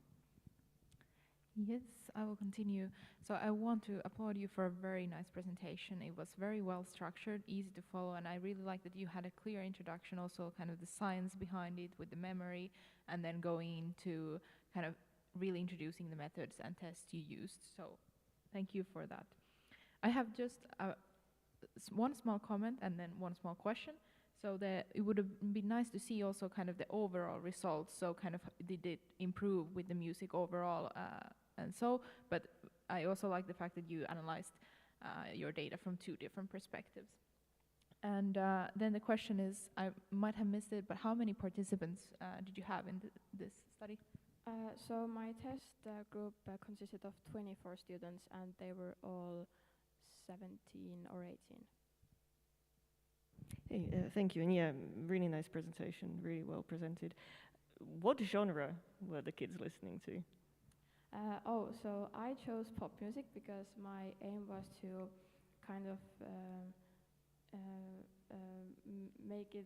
Yes, I will continue. So I want to applaud you for a very nice presentation. It was very well structured, easy to follow, and I really like that you had a clear introduction, also kind of the science behind it with the memory, and then going into kind of really introducing the methods and tests you used. So thank you for that. I have just one small comment and then one small question. So it would have been nice to see also kind of the overall results. So kind of did it improve with the music overall and so, but I also like the fact that you analyzed your data from 2 different perspectives. And then the question is, I might have missed it, but how many participants did you have in this study? So my test group consisted of 24 students, and they were all 17 or 18. Hey, thank you, and yeah, really nice presentation, really well presented. What genre were the kids listening to? So I chose pop music because my aim was to kind of make it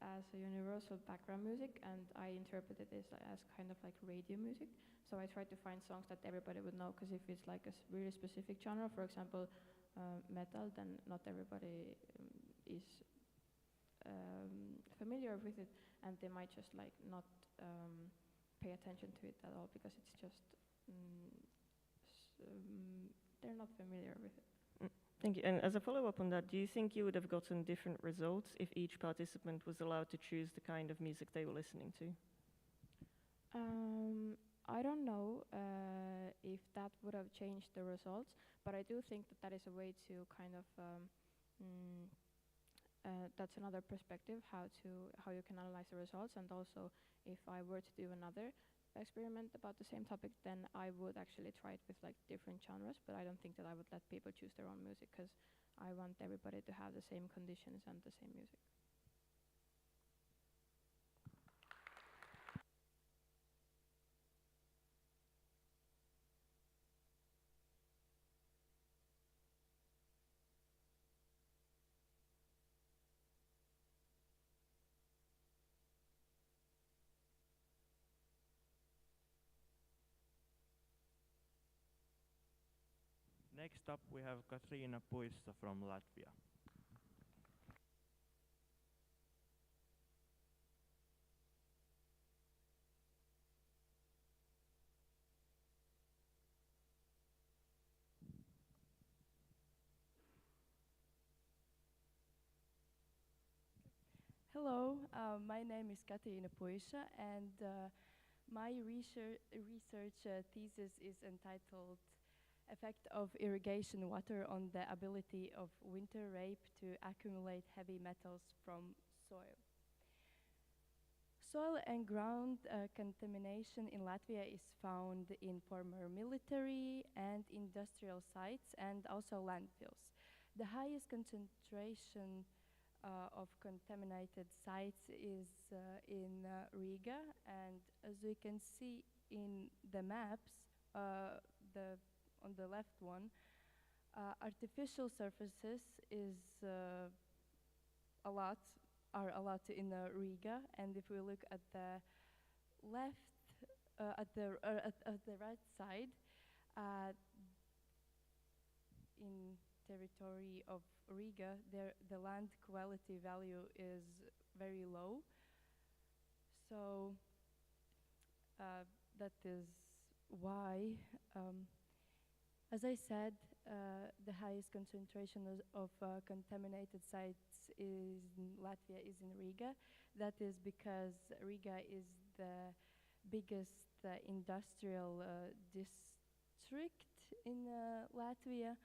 as a universal background music, and I interpreted this as kind of like radio music. So I tried to find songs that everybody would know, because if it's like a really specific genre, for example, metal, then not everybody is familiar with it, and they might just like not pay attention to it at all because it's just they're not familiar with it. Thank you. And as a follow-up on that, do you think you would have gotten different results if each participant was allowed to choose the kind of music they were listening to? I don't know if that would have changed the results, but I do think that that is a way to kind of that's another perspective how you can analyze the results. And also, if I were to do another experiment about the same topic, then I would actually try it with like different genres, but I don't think that I would let people choose their own music, because I want everybody to have the same conditions and the same music. Next up, we have Katriina Puissa from Latvia. Hello, my name is Katriina Puissa, and my research thesis is entitled Effect of Irrigation Water on the Ability of Winter Rape to Accumulate Heavy Metals from Soil. Soil and ground contamination in Latvia is found in former military and industrial sites and also landfills. The highest concentration of contaminated sites is in Riga, and as we can see in the maps, on the left one, artificial surfaces is are a lot in Riga, and if we look at the left, at the right side, in territory of Riga, the land quality value is very low. So that is why, as I said, the highest concentration of contaminated sites in Latvia is in Riga. That is because Riga is the biggest industrial district in Latvia.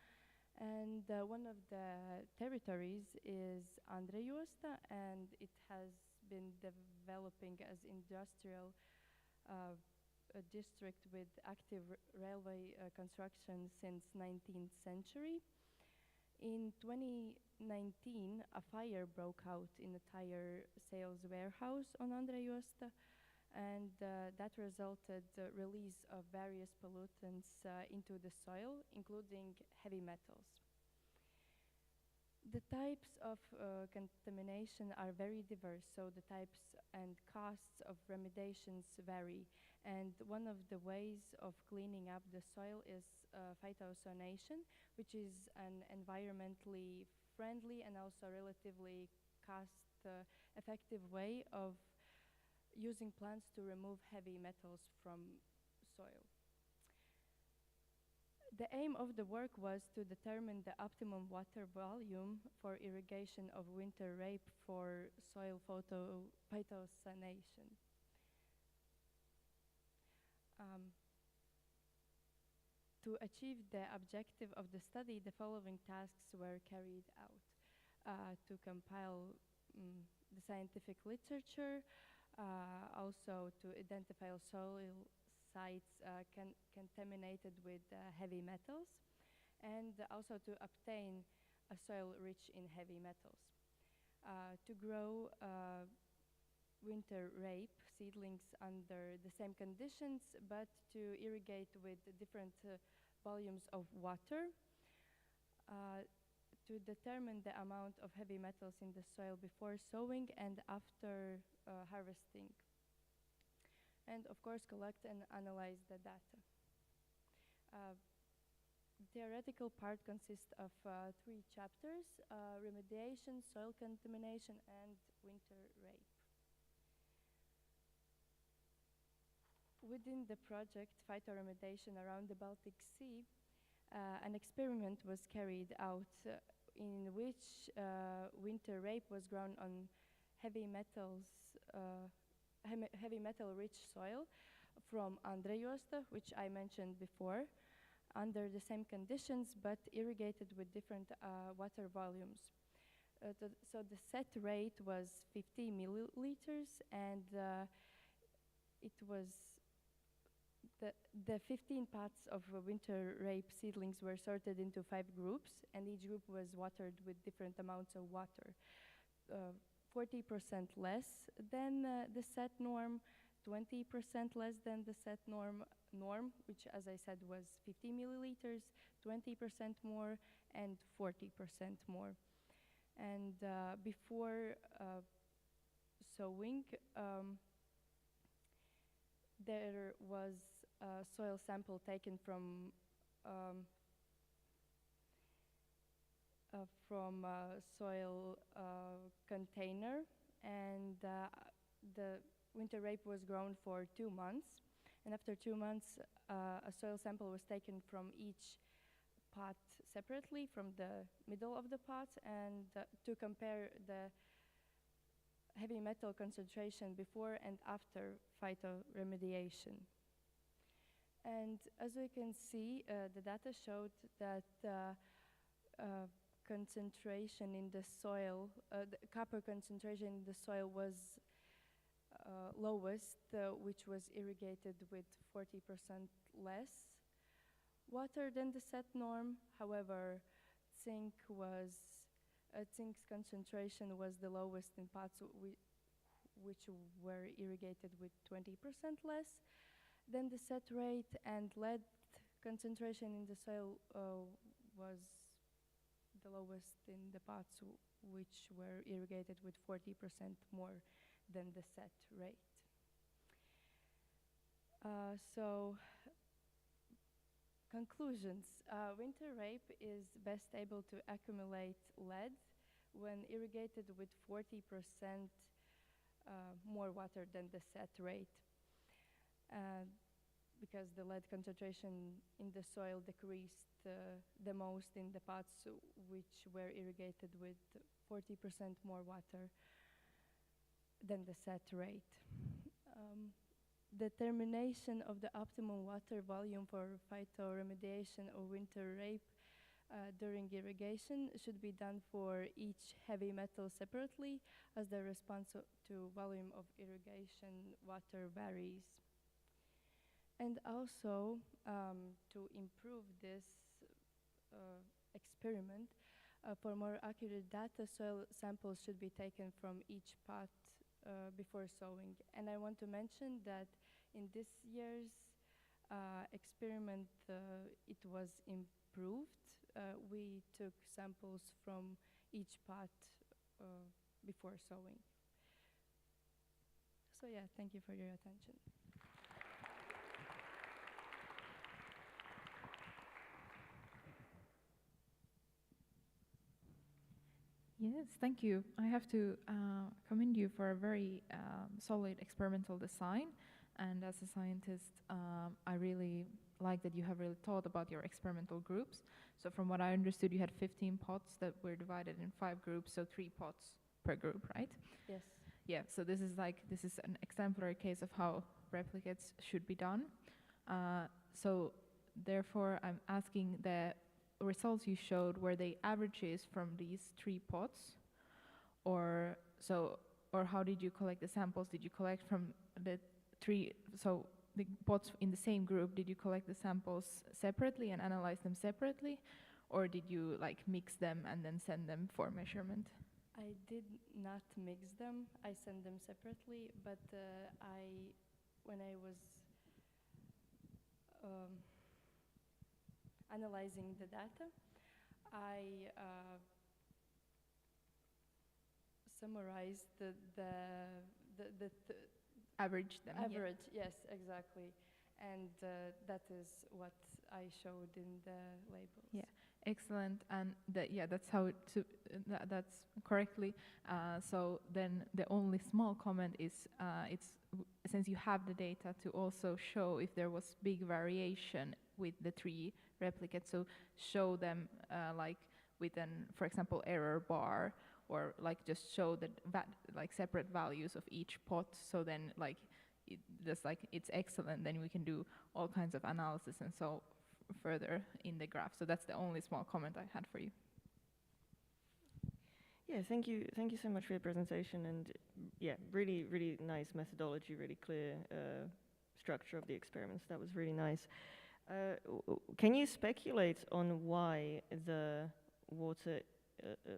And one of the territories is Andrajosta, and it has been developing as industrial district with active railway construction since 19th century. In 2019, a fire broke out in a tire sales warehouse on Andrajosta, and that resulted release of various pollutants into the soil, including heavy metals. The types of contamination are very diverse, so the types and costs of remediations vary. And one of the ways of cleaning up the soil is phytosonation, which is an environmentally friendly and also relatively cost-effective way of using plants to remove heavy metals from soil. The aim of the work was to determine the optimum water volume for irrigation of winter rape for soil phytosonation. To achieve the objective of the study, the following tasks were carried out. To compile the scientific literature, also to identify soil sites contaminated with heavy metals, and also to obtain a soil rich in heavy metals. To grow winter rape seedlings under the same conditions, but to irrigate with different volumes of water to determine the amount of heavy metals in the soil before sowing and after harvesting. And of course, collect and analyze the data. Theoretical part consists of 3 chapters: remediation, soil contamination, and winter rape. Within the project phytoremediation around the Baltic Sea, an experiment was carried out in which winter rape was grown on heavy metal-rich soil from Andrejosta, which I mentioned before, under the same conditions but irrigated with different water volumes. So the set rate was 50 milliliters, and it was the 15 pots of winter rape seedlings were sorted into 5 groups, and each group was watered with different amounts of water. 40% less than the set norm, 20% less than the set norm, which as I said was 50 milliliters, 20% more, and 40% more. And before sowing, there was a soil sample taken from a soil container, and the winter rape was grown for 2 months. And after 2 months, a soil sample was taken from each pot separately, from the middle of the pot, and to compare the heavy metal concentration before and after phytoremediation. And as we can see, the data showed that concentration in the soil, the copper concentration in the soil was lowest, which was irrigated with 40% less water than the set norm. However, zinc's concentration was the lowest in pots which were irrigated with 20% less than the set rate, and lead concentration in the soil was the lowest in the pots which were irrigated with 40% more than the set rate. So, conclusions. Winter rape is best able to accumulate lead when irrigated with 40% more water than the set rate, because the lead concentration in the soil decreased the most in the pots which were irrigated with 40% more water than the set rate. Determination of the optimum water volume for phytoremediation or winter rape during irrigation should be done for each heavy metal separately, as the response to volume of irrigation water varies. And also, to improve this experiment, for more accurate data, soil samples should be taken from each pot before sowing. And I want to mention that in this year's experiment, it was improved. We took samples from each pot before sowing. So yeah, thank you for your attention. Yes, thank you. I have to commend you for a very solid experimental design. And as a scientist, I really like that you have really thought about your experimental groups. So from what I understood, you had 15 pots that were divided in 5 groups, so 3 pots per group, right? Yes. Yeah, so this is an exemplary case of how replicates should be done. So therefore, I'm asking, the results you showed, were they averages from these 3 pots, or how did you collect the samples? Did you collect from the 3, so the pots in the same group, did you collect the samples separately and analyze them separately, or did you like mix them and then send them for measurement? I did not mix them. I sent them separately, but when I was analyzing the data, I summarized the Average them. Yeah. average. Yes, exactly, and that is what I showed in the labels. Yeah. Excellent, and that's how that's correctly. So then the only small comment is since you have the data to also show if there was big variation with the 3 replicates. So show them like with an, for example, error bar, or like just show the like separate values of each pot. So then like it's excellent. Then we can do all kinds of analysis and so further in the graph. So that's the only small comment I had for you. Yeah, thank you so much for your presentation, and yeah, really nice methodology, really clear structure of the experiments. That was really nice. Can you speculate on why the water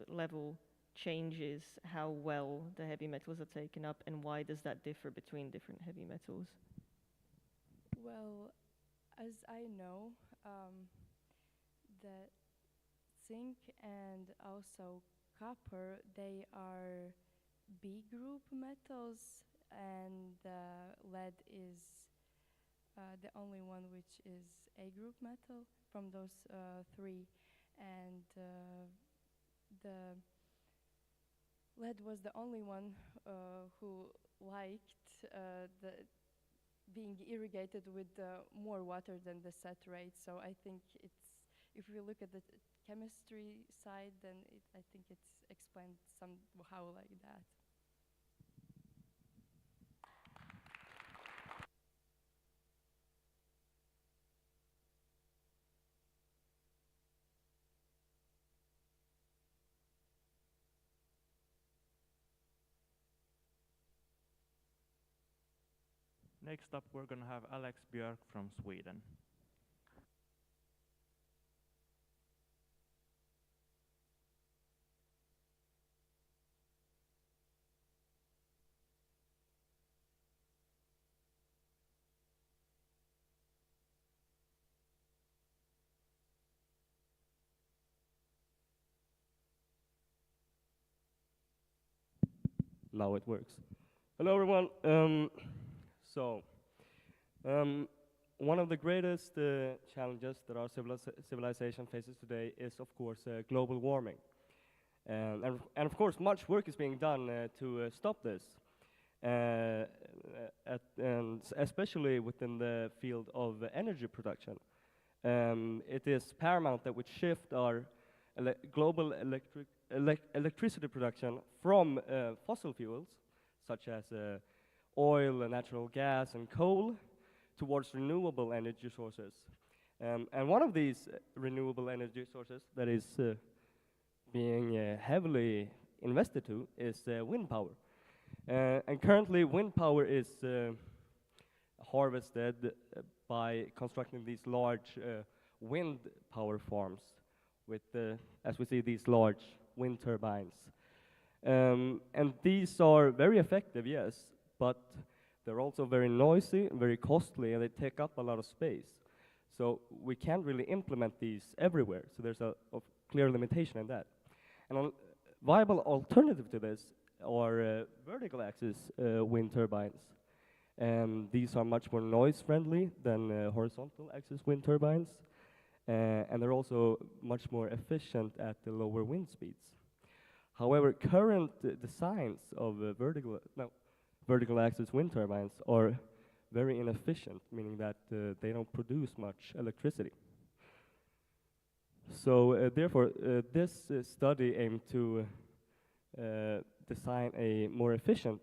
level changes how well the heavy metals are taken up, and why does that differ between different heavy metals? Well, as I know, the zinc and also copper, they are B group metals, and lead is the only one which is A group metal from those 3. And the lead was the only one who liked the being irrigated with more water than the set rate. So I think if we look at the chemistry side, then I think it's explained somehow like that. Next up, we're gonna have Alex Björk from Sweden. Now it works. Hello, everyone. One of the greatest challenges that our civilization faces today is, of course, global warming. And of course, much work is being done to stop this, and especially within the field of energy production. It is paramount that we shift our global electricity production from fossil fuels, such as oil, natural gas, and coal, towards renewable energy sources. And one of these renewable energy sources that is being heavily invested to is wind power. And currently, wind power is harvested by constructing these large wind power farms with, as we see, these large wind turbines. And these are very effective, yes, but they're also very noisy, very costly, and they take up a lot of space. So we can't really implement these everywhere, so there's a clear limitation in that. And a viable alternative to this are vertical axis wind turbines. These are much more noise-friendly than horizontal axis wind turbines, and they're also much more efficient at the lower wind speeds. However, current designs of vertical axis wind turbines are very inefficient, meaning that they don't produce much electricity. So therefore, this study aimed to design a more efficient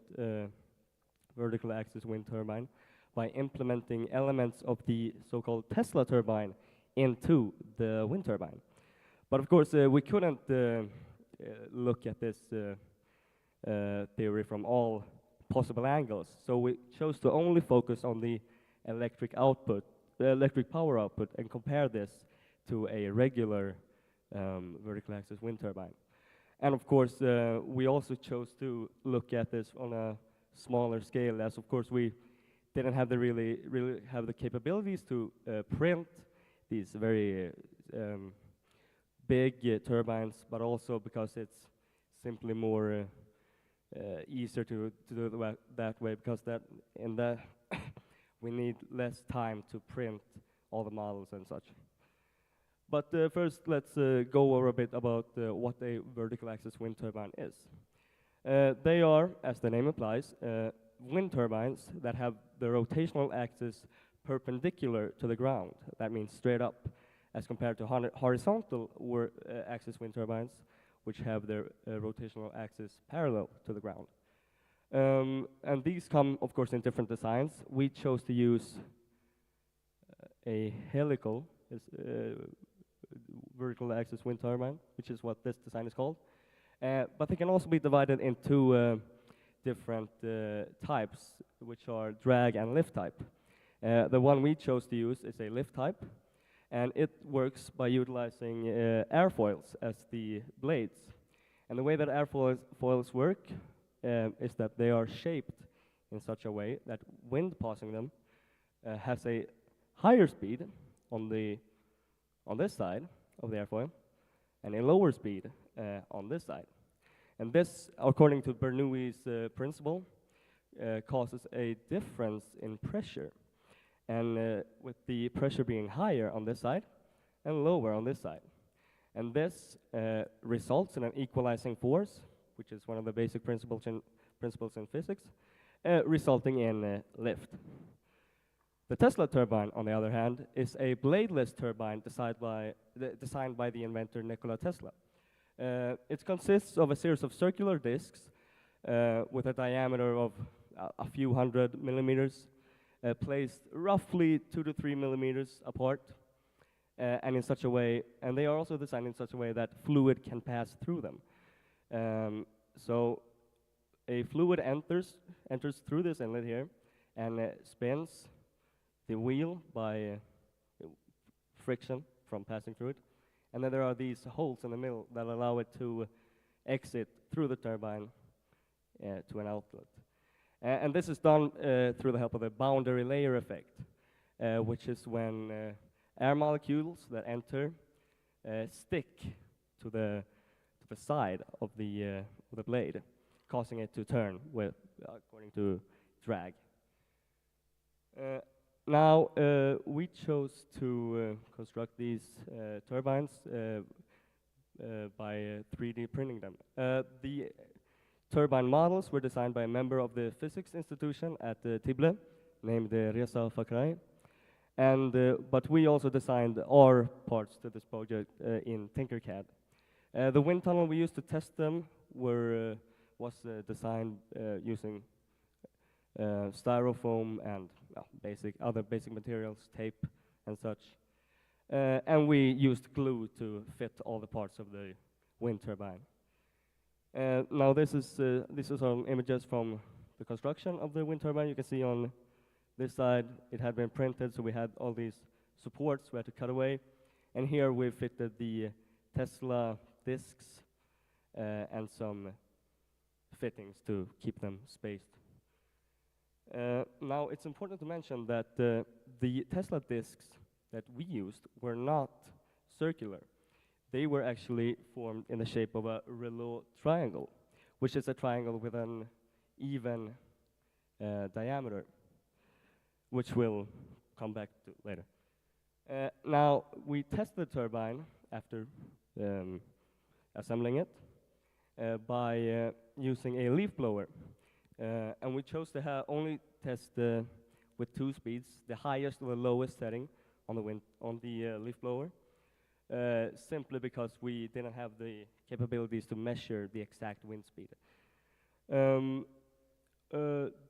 vertical axis wind turbine by implementing elements of the so-called Tesla turbine into the wind turbine. But of course, we couldn't look at this theory from all possible angles. So we chose to only focus on the electric output, the electric power output, and compare this to a regular vertical axis wind turbine. And of course, we also chose to look at this on a smaller scale, as of course we didn't have the really have the capabilities to print these very big turbines, but also because it's simply more easier to do that way, because we need less time to print all the models and such. But first, let's go over a bit about what a vertical axis wind turbine is. They are, as the name implies, wind turbines that have the rotational axis perpendicular to the ground. That means straight up, as compared to horizontal axis wind turbines, which have their rotational axis parallel to the ground. And these come, of course, in different designs. We chose to use a helical vertical axis wind turbine, which is what this design is called. But they can also be divided into different types, which are drag and lift type. The one we chose to use is a lift type, and it works by utilizing airfoils as the blades. And the way that airfoils work is that they are shaped in such a way that wind passing them has a higher speed on this side of the airfoil, and a lower speed on this side. And this, according to Bernoulli's principle, causes a difference in pressure. And with the pressure being higher on this side and lower on this side. And this results in an equalizing force, which is one of the basic principles in physics, resulting in lift. The Tesla turbine, on the other hand, is a bladeless turbine designed by the inventor Nikola Tesla. It consists of a series of circular discs with a diameter of a few hundred millimeters, placed roughly 2 to 3 millimeters apart, and in such a way, and they are also designed in such a way that fluid can pass through them. So a fluid enters through this inlet here and spins the wheel by friction from passing through it. And then there are these holes in the middle that allow it to exit through the turbine to an outlet. And this is done through the help of a boundary layer effect, which is when air molecules that enter stick to the side of the blade, causing it to turn according to drag. Now, we chose to construct these turbines by 3D printing them. The turbine models were designed by a member of the physics institution at Tibble, named Reza Fakhrai. But we also designed our parts to this project in Tinkercad. The wind tunnel we used to test them was designed using styrofoam and other basic materials, tape and such. And we used glue to fit all the parts of the wind turbine. Now this is some images from the construction of the wind turbine. You can see on this side it had been printed, so we had all these supports we had to cut away. And here we fitted the Tesla discs and some fittings to keep them spaced. Now it's important to mention that the Tesla discs that we used were not circular. They were actually formed in the shape of a Rayleigh triangle, which is a triangle with an even diameter, which we'll come back to later. Now, we tested the turbine after assembling it by using a leaf blower. And we chose to only test with 2 speeds, the highest or the lowest setting on the leaf blower, simply because we didn't have the capabilities to measure the exact wind speed.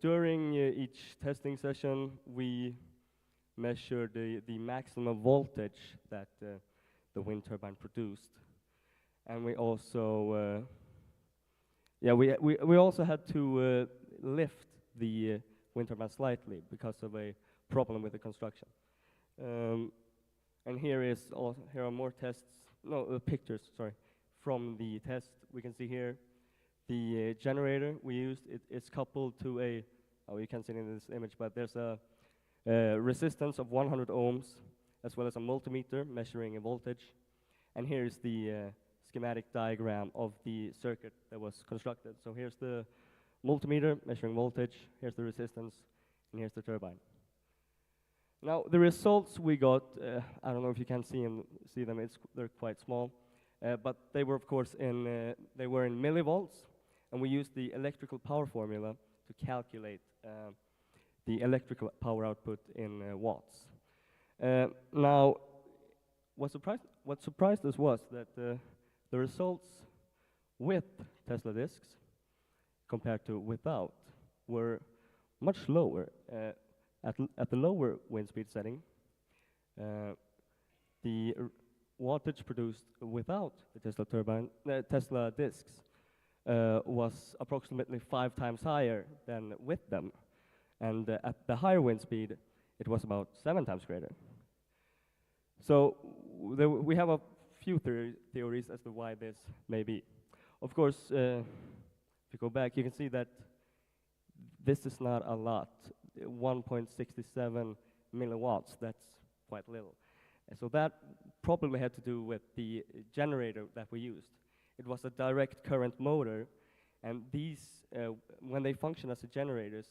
During each testing session, we measured the maximum voltage that the wind turbine produced, and we also we also had to lift the wind turbine slightly because of a problem with the construction. And here are more pictures from the test, we can see here the generator we used. It's coupled to a, oh, you can't see it in this image, but there's a resistance of 100 ohms, as well as a multimeter measuring a voltage. And here's the schematic diagram of the circuit that was constructed. So here's the multimeter measuring voltage, here's the resistance, and here's the turbine. Now, the results we got, I don't know if you can see them, they're quite small, but they were, of course, in millivolts, and we used the electrical power formula to calculate the electrical power output in watts. Now, what surprised us was that the results with Tesla disks compared to without were much lower. At the lower wind speed setting, the wattage produced without the Tesla disks was approximately 5 times higher than with them. And at the higher wind speed, it was about 7 times greater. So we have a few theories as to why this may be. Of course, if you go back, you can see that this is not a lot. 1.67 milliwatts, that's quite little. And so that probably had to do with the generator that we used. It was a direct current motor, and these, when they function as generators,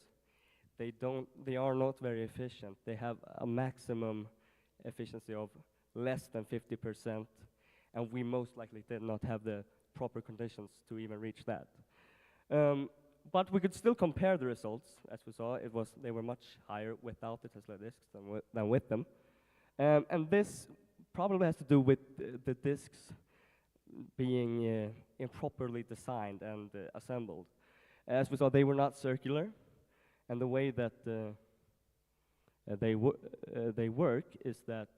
they are not very efficient. They have a maximum efficiency of less than 50%, and we most likely did not have the proper conditions to even reach that. But we could still compare the results. As we saw, they were much higher without the Tesla disks than with them. And this probably has to do with the disks being improperly designed and assembled. As we saw, they were not circular, and the way that they work is that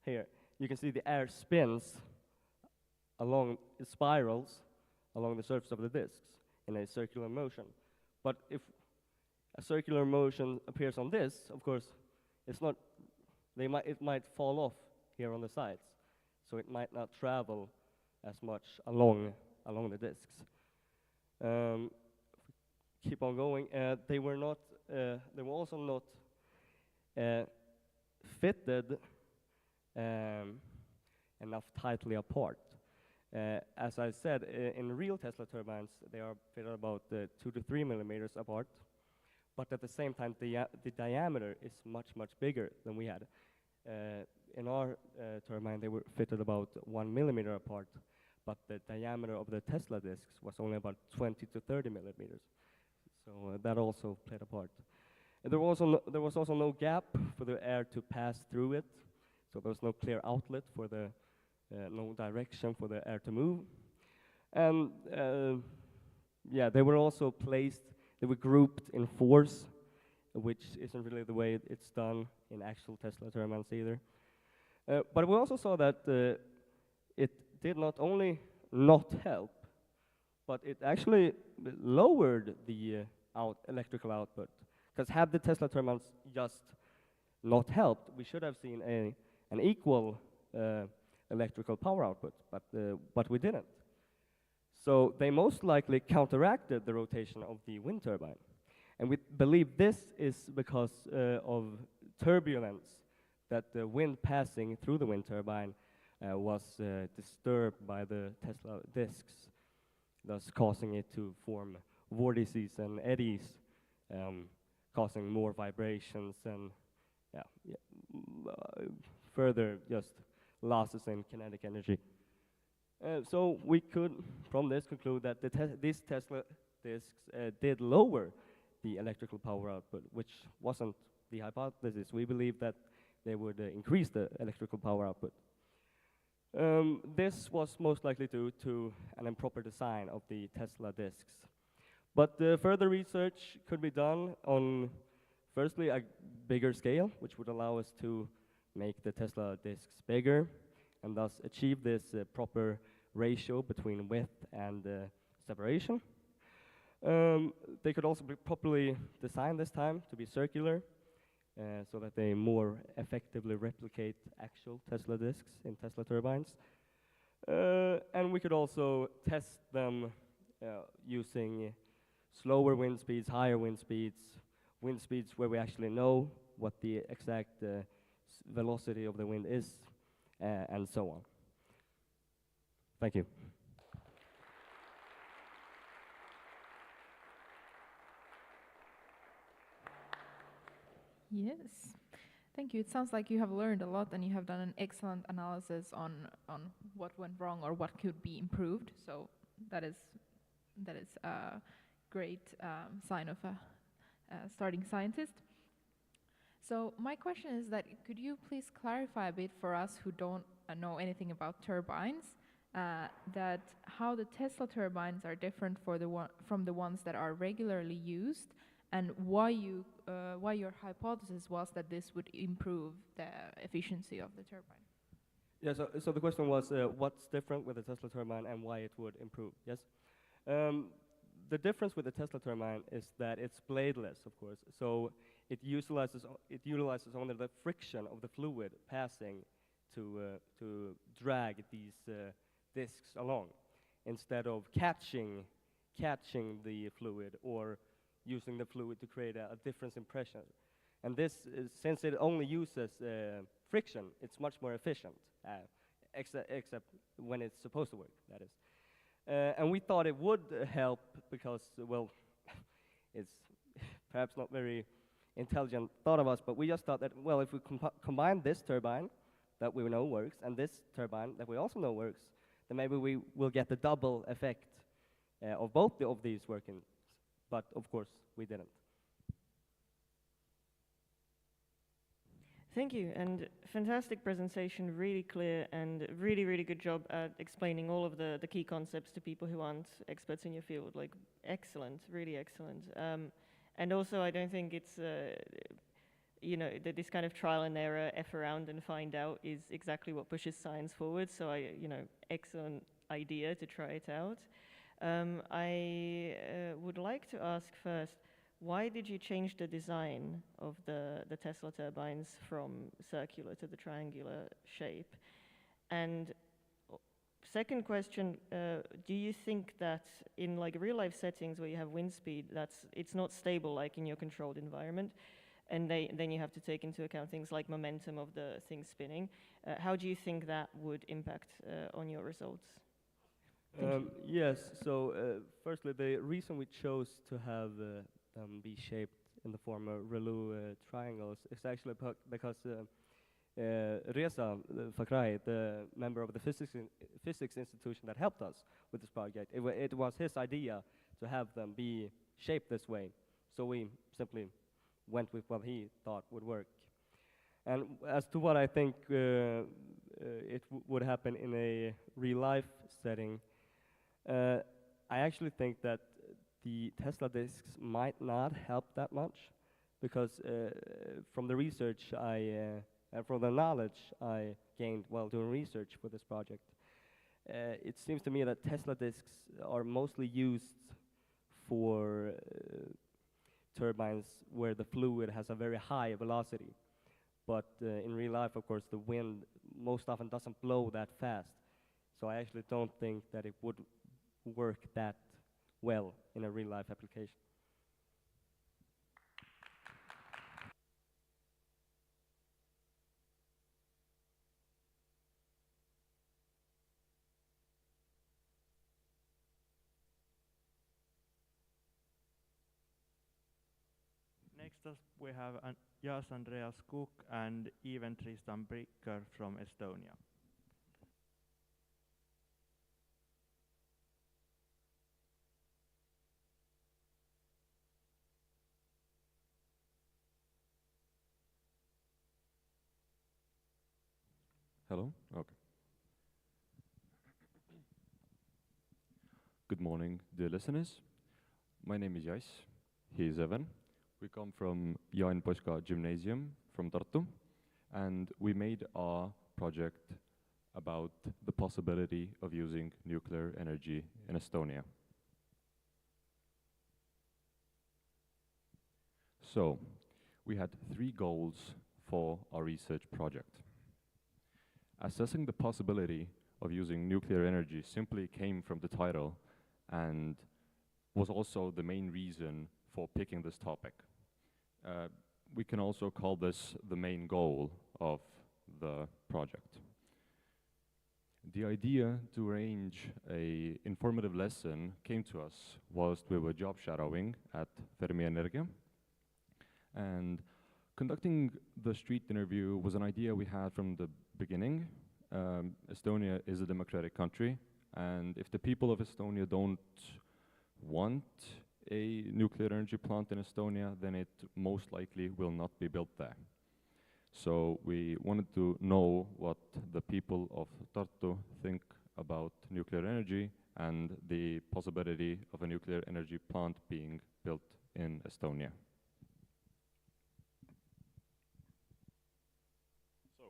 here you can see the air spins along spirals along the surface of the disks in a circular motion. But if a circular motion appears on this, of course, it's not. It might fall off here on the sides, so it might not travel as much along the disks. Keep on going. They were not. They were also not fitted enough tightly apart. As I said, in real Tesla turbines, they are fitted about 2 to 3 millimeters apart, but at the same time, the diameter is much bigger than we had. In our turbine, they were fitted about 1 millimeter apart, but the diameter of the Tesla disks was only about 20 to 30 millimeters. So that also played a part. There was also no gap for the air to pass through it, so there was no clear outlet for the no direction for the air to move. And yeah, they were also placed, they were grouped in fours, which isn't really the way it's done in actual Tesla turbines either. But we also saw that it did not only not help, but it actually lowered the electrical output. Because had the Tesla turbines just not helped, we should have seen an equal electrical power output, but we didn't. So they most likely counteracted the rotation of the wind turbine. And we believe this is because of turbulence, that the wind passing through the wind turbine was disturbed by the Tesla disks, thus causing it to form vortices and eddies, causing more vibrations and further just losses in kinetic energy. So we could, from this, conclude that these Tesla disks did lower the electrical power output, which wasn't the hypothesis. We believe that they would increase the electrical power output. This was most likely due to an improper design of the Tesla disks. But further research could be done on, firstly, a bigger scale, which would allow us to make the Tesla disks bigger, and thus achieve this proper ratio between width and separation. They could also be properly designed this time to be circular, so that they more effectively replicate actual Tesla disks in Tesla turbines. And we could also test them using slower wind speeds, higher wind speeds where we actually know what the exact velocity of the wind is, and so on. Thank you. Yes. Thank you. It sounds like you have learned a lot and you have done an excellent analysis on what went wrong or what could be improved. So that is a great sign of a starting scientist. So my question is that could you please clarify a bit for us who don't know anything about turbines, that how the Tesla turbines are different from the ones that are regularly used, and why your hypothesis was that this would improve the efficiency of the turbine? Yeah, so the question was what's different with the Tesla turbine and why it would improve, yes? The difference with the Tesla turbine is that it's bladeless, of course, so it utilizes only the friction of the fluid passing to drag these discs along, instead of catching the fluid or using the fluid to create a difference in pressure. And this, since it only uses friction, it's much more efficient, except when it's supposed to work, that is. And we thought it would help because, well, it's perhaps not very intelligent thought of us, but we just thought that, well, if we combine this turbine that we know works and this turbine that we also know works, then maybe we will get the double effect of both of these working. But of course, we didn't. Thank you, and fantastic presentation, really clear, and really, really good job at explaining all of the key concepts to people who aren't experts in your field. Like, excellent, really excellent. And also, I don't think it's, this kind of trial and error, F around and find out is exactly what pushes science forward. So excellent idea to try it out. I would like to ask first, why did you change the design of the Tesla turbines from circular to the triangular shape? And second question, do you think that in like real life settings where you have wind speed, it's not stable like in your controlled environment, and then you have to take into account things like momentum of the thing spinning, how do you think that would impact on your results? Yes, so firstly, the reason we chose to have them be shaped in the form of Relu triangles is actually because Reza Fakrai, the member of the physics institution that helped us with this project, it was his idea to have them be shaped this way. So we simply went with what he thought would work. And as to what I think it would happen in a real-life setting, I actually think that the Tesla discs might not help that much, because from the research and from the knowledge I gained while doing research for this project, it seems to me that Tesla discs are mostly used for turbines where the fluid has a very high velocity. But in real life, of course, the wind most often doesn't blow that fast. So I actually don't think that it would work that well in a real life application. Next up we have Jas Andreas Cook and Even Tristan Bricker from Estonia. Hello? Okay. Good morning, dear listeners. My name is Jas. He is Evan. We come from Jaan Poska Gymnasium from Tartu, and we made our project about the possibility of using nuclear energy in Estonia. So, we had 3 goals for our research project. Assessing the possibility of using nuclear energy simply came from the title and was also the main reason for picking this topic. We can also call this the main goal of the project. The idea to arrange an informative lesson came to us whilst we were job shadowing at Fermi Energia. And conducting the street interview was an idea we had from the beginning. Estonia is a democratic country, and if the people of Estonia don't want a nuclear energy plant in Estonia, then it most likely will not be built there. So we wanted to know what the people of Tartu think about nuclear energy and the possibility of a nuclear energy plant being built in Estonia. So,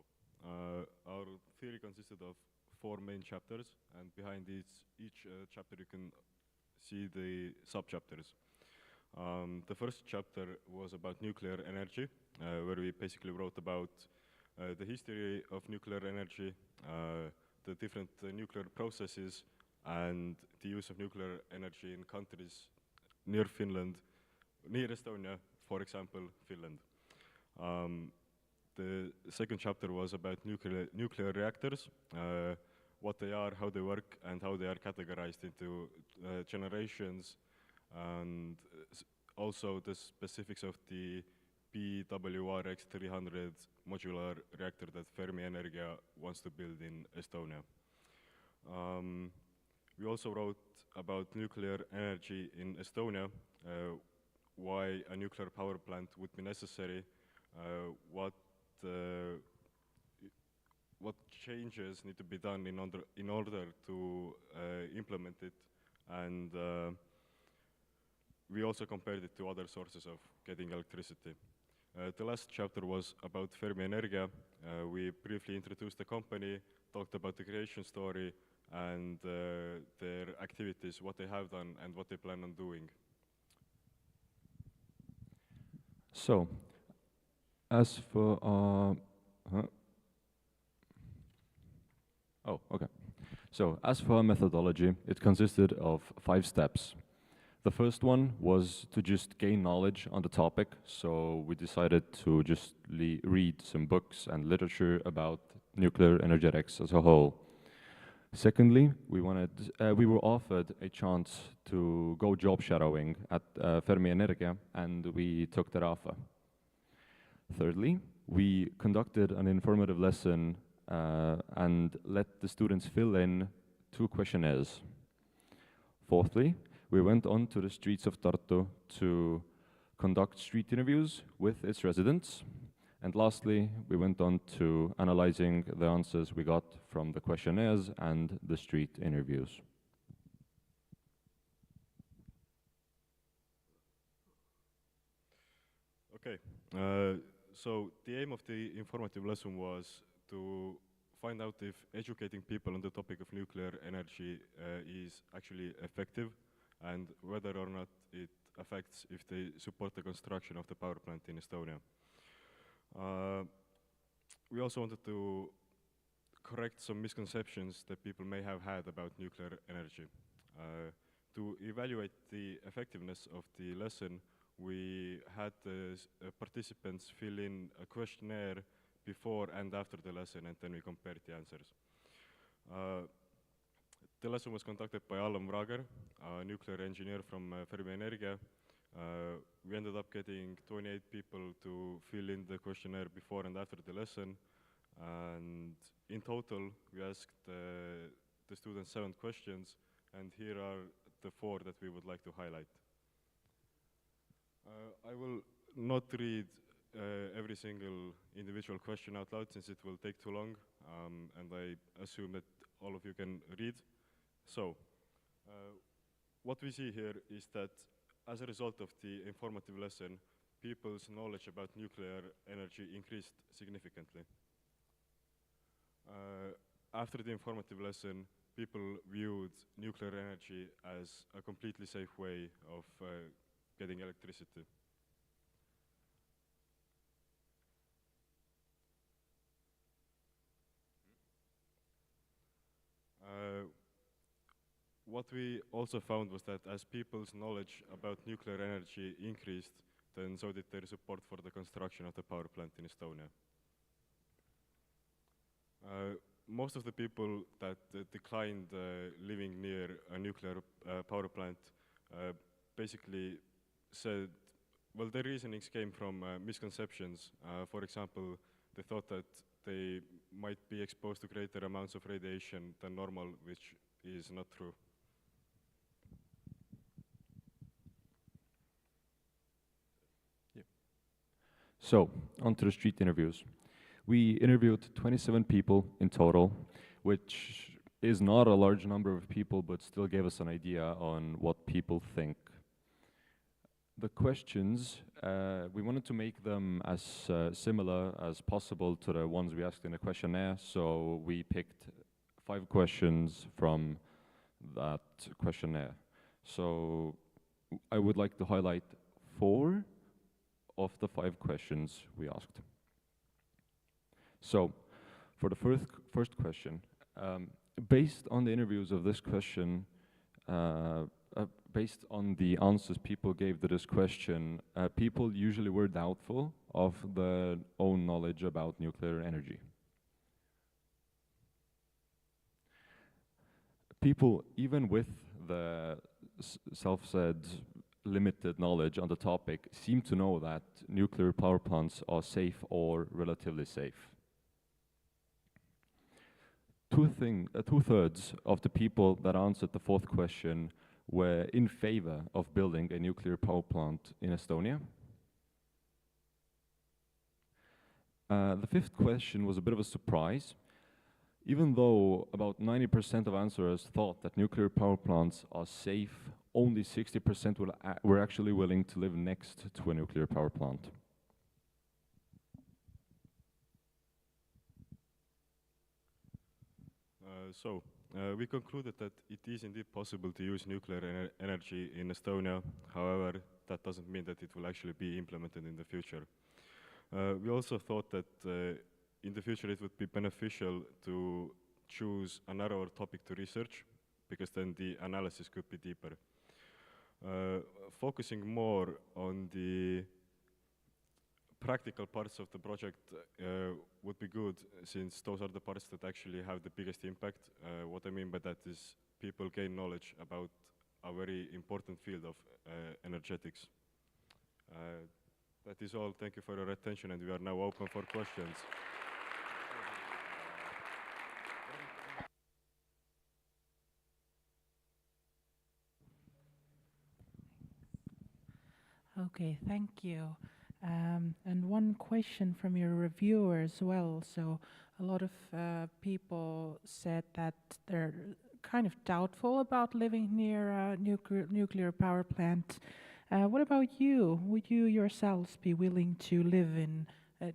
our theory consisted of 4 main chapters, and behind each chapter you can see the sub-chapters. The first chapter was about nuclear energy, where we basically wrote about the history of nuclear energy, the different nuclear processes, and the use of nuclear energy in countries near Finland, near Estonia, for example, Finland. The second chapter was about nuclear reactors, what they are, how they work, and how they are categorized into generations, and also the specifics of the PWRX-300 modular reactor that Fermi Energia wants to build in Estonia. We also wrote about nuclear energy in Estonia, why a nuclear power plant would be necessary, what changes need to be done in order to implement it, and we also compared it to other sources of getting electricity. The last chapter was about Fermi Energia. We briefly introduced the company, talked about the creation story, and their activities, what they have done, and what they plan on doing. So, as for So, as for our methodology, it consisted of 5 steps. The first one was to just gain knowledge on the topic, so we decided to just read some books and literature about nuclear energetics as a whole. Secondly, we were offered a chance to go job shadowing at Fermi Energia, and we took that offer. Thirdly, we conducted an informative lesson and let the students fill in 2 questionnaires. Fourthly, we went on to the streets of Tartu to conduct street interviews with its residents. And lastly, we went on to analyzing the answers we got from the questionnaires and the street interviews. Okay, so the aim of the informative lesson was to find out if educating people on the topic of nuclear energy is actually effective, and whether or not it affects if they support the construction of the power plant in Estonia. We also wanted to correct some misconceptions that people may have had about nuclear energy. To evaluate the effectiveness of the lesson, we had the participants fill in a questionnaire before and after the lesson, and then we compared the answers. The lesson was conducted by Alan Vrager, a nuclear engineer from Fermi Energia. We ended up getting 28 people to fill in the questionnaire before and after the lesson, and in total we asked the students 7 questions, and here are the 4 that we would like to highlight. I will not read every single individual question out loud since it will take too long, and I assume that all of you can read. So, what we see here is that as a result of the informative lesson, people's knowledge about nuclear energy increased significantly. After the informative lesson, people viewed nuclear energy as a completely safe way of getting electricity. what we also found was that as people's knowledge about nuclear energy increased, then so did their support for the construction of the power plant in Estonia. Most of the people that declined living near a nuclear power plant basically said, well, their reasonings came from misconceptions. For example, they thought that they might be exposed to greater amounts of radiation than normal, which is not true. So, onto the street interviews. We interviewed 27 people in total, which is not a large number of people, but still gave us an idea on what people think. The questions, we wanted to make them as similar as possible to the ones we asked in the questionnaire, so we picked 5 questions from that questionnaire. So I would like to highlight 4 of the 5 questions we asked. So, for the first question, based on the interviews of this question, based on the answers people gave to this question, people usually were doubtful of their own knowledge about nuclear energy. People, even with the self-said limited knowledge on the topic, seem to know that nuclear power plants are safe or relatively safe. Two-thirds of the people that answered the 4th question were in favor of building a nuclear power plant in Estonia. The 5th question was a bit of a surprise. Even though about 90% of answerers thought that nuclear power plants are safe, only 60% were actually willing to live next to a nuclear power plant. We concluded that it is indeed possible to use nuclear energy in Estonia. However, that doesn't mean that it will actually be implemented in the future. We also thought that in the future it would be beneficial to choose a narrower topic to research, because then the analysis could be deeper. Focusing more on the practical parts of the project would be good, since those are the parts that actually have the biggest impact. What I mean by that is people gain knowledge about a very important field of energetics. That is all. Thank you for your attention, and we are now open for questions. Okay, thank you. And one question from your reviewer as well. So a lot of people said that they're kind of doubtful about living near a nuclear power plant. What about you? Would you yourselves be willing to live in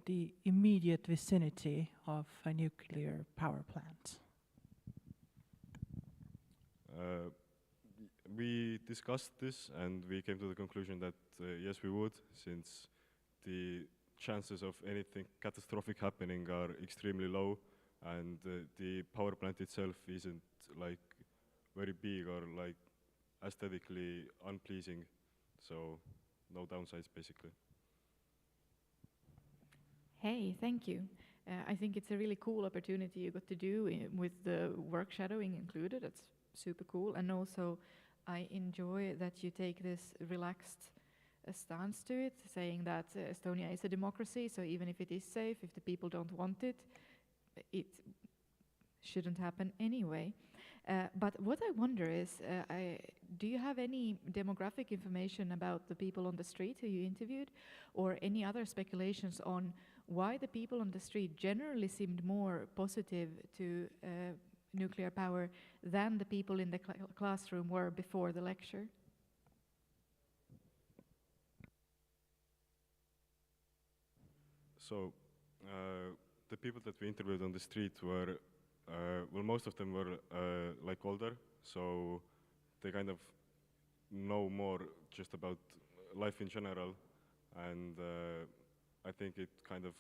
the immediate vicinity of a nuclear power plant? We discussed this and we came to the conclusion that yes, we would, since the chances of anything catastrophic happening are extremely low, and the power plant itself isn't like very big or like aesthetically unpleasing, so no downsides basically. Hey, thank you. I think it's a really cool opportunity you got to do with the work shadowing included. It's super cool, and also I enjoy that you take this relaxed stance to it, saying that Estonia is a democracy, so even if it is safe, if the people don't want it, it shouldn't happen anyway. But what I wonder is, do you have any demographic information about the people on the street who you interviewed, or any other speculations on why the people on the street generally seemed more positive to nuclear power than the people in the classroom were before the lecture? So the people that we interviewed on the street were, well, most of them were like older, so they kind of know more just about life in general, and I think it kind of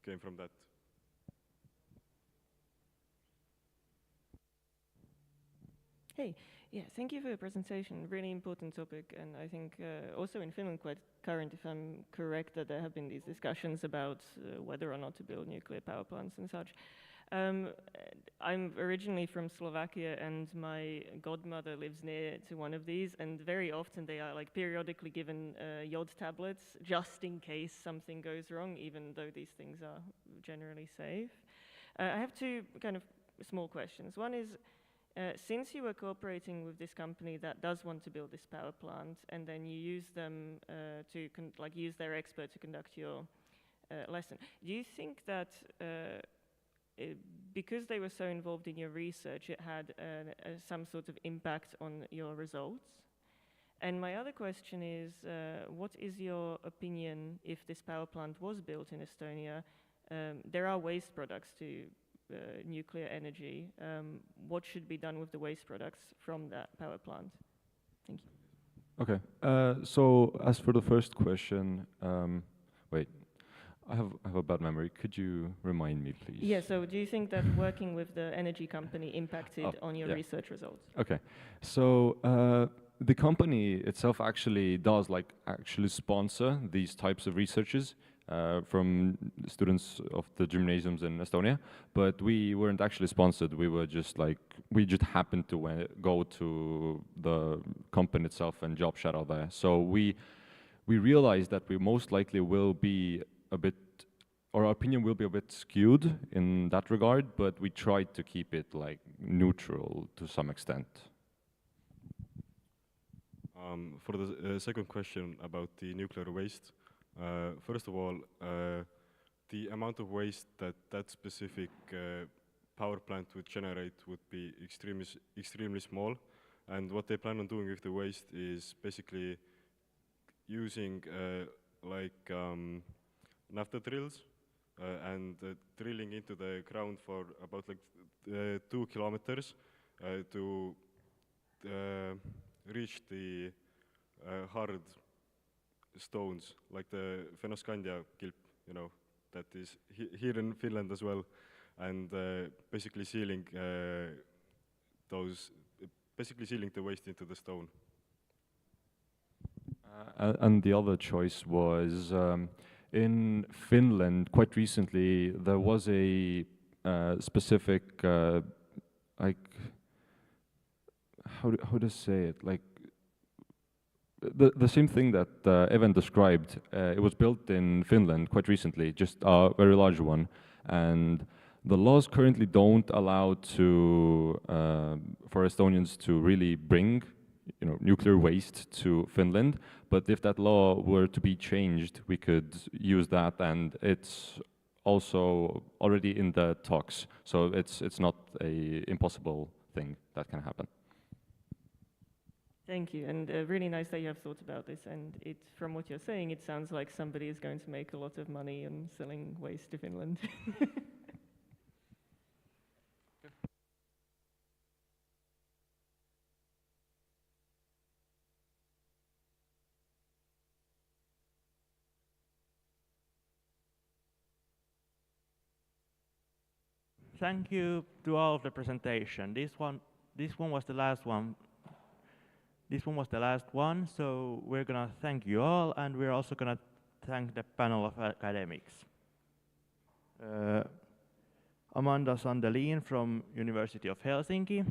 came from that. Hey, yeah, thank you for the presentation. Really important topic, and I think also in Finland quite current, if I'm correct, that there have been these discussions about whether or not to build nuclear power plants and such. I'm originally from Slovakia, and my godmother lives near to one of these, and very often they are like periodically given yod tablets just in case something goes wrong, even though these things are generally safe. I have two kind of small questions. One is, since you were cooperating with this company that does want to build this power plant, and then you use them to use their expert to conduct your lesson, do you think that because they were so involved in your research, it had some sort of impact on your results? And my other question is, what is your opinion if this power plant was built in Estonia? There are waste products to nuclear energy. What should be done with the waste products from that power plant? Thank you. Okay, so as for the first question, wait, I have a bad memory. Could you remind me, please? Yeah, so do you think that working with the energy company impacted on your research results? Okay, so the company itself actually does actually sponsor these types of researches from students of the gymnasiums in Estonia, but we weren't actually sponsored. We were just we just happened to go to the company itself and job shadow there. So we realized that we most likely will be a bit, or our opinion will be a bit skewed in that regard, but we tried to keep it neutral to some extent. For the second question about the nuclear waste, first of all, the amount of waste that specific power plant would generate would be extremely small, and what they plan on doing with the waste is basically using naphtha drills and drilling into the ground for about 2 kilometers to reach the hard stones, like the Fennoscandia kilp, that is here in Finland as well, and basically sealing the waste into the stone. And the other choice was in Finland. Quite recently, there was a specific how to say it, the same thing that Evan described. It was built in Finland quite recently, just a very large one, and the laws currently don't allow for Estonians to really bring nuclear waste to Finland. But if that law were to be changed, we could use that, and it's also already in the talks. So it's not a impossible thing that can happen. Thank you, and really nice that you have thought about this. And from what you're saying, it sounds like somebody is going to make a lot of money on selling waste to Finland. Thank you to all of the presentation. This one was the last one. This one was the last one, so we're gonna thank you all, and we're also gonna thank the panel of academics. Amanda Sandelin from University of Helsinki.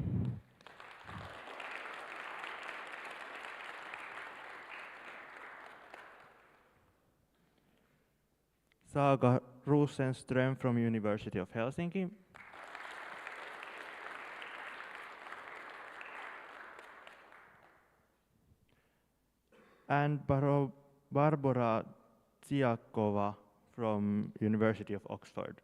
Saga Rosenström from University of Helsinki. And Barbara Tsiakova from University of Oxford.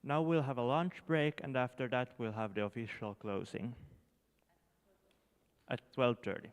Now we'll have a lunch break, and after that we'll have the official closing at 12:30.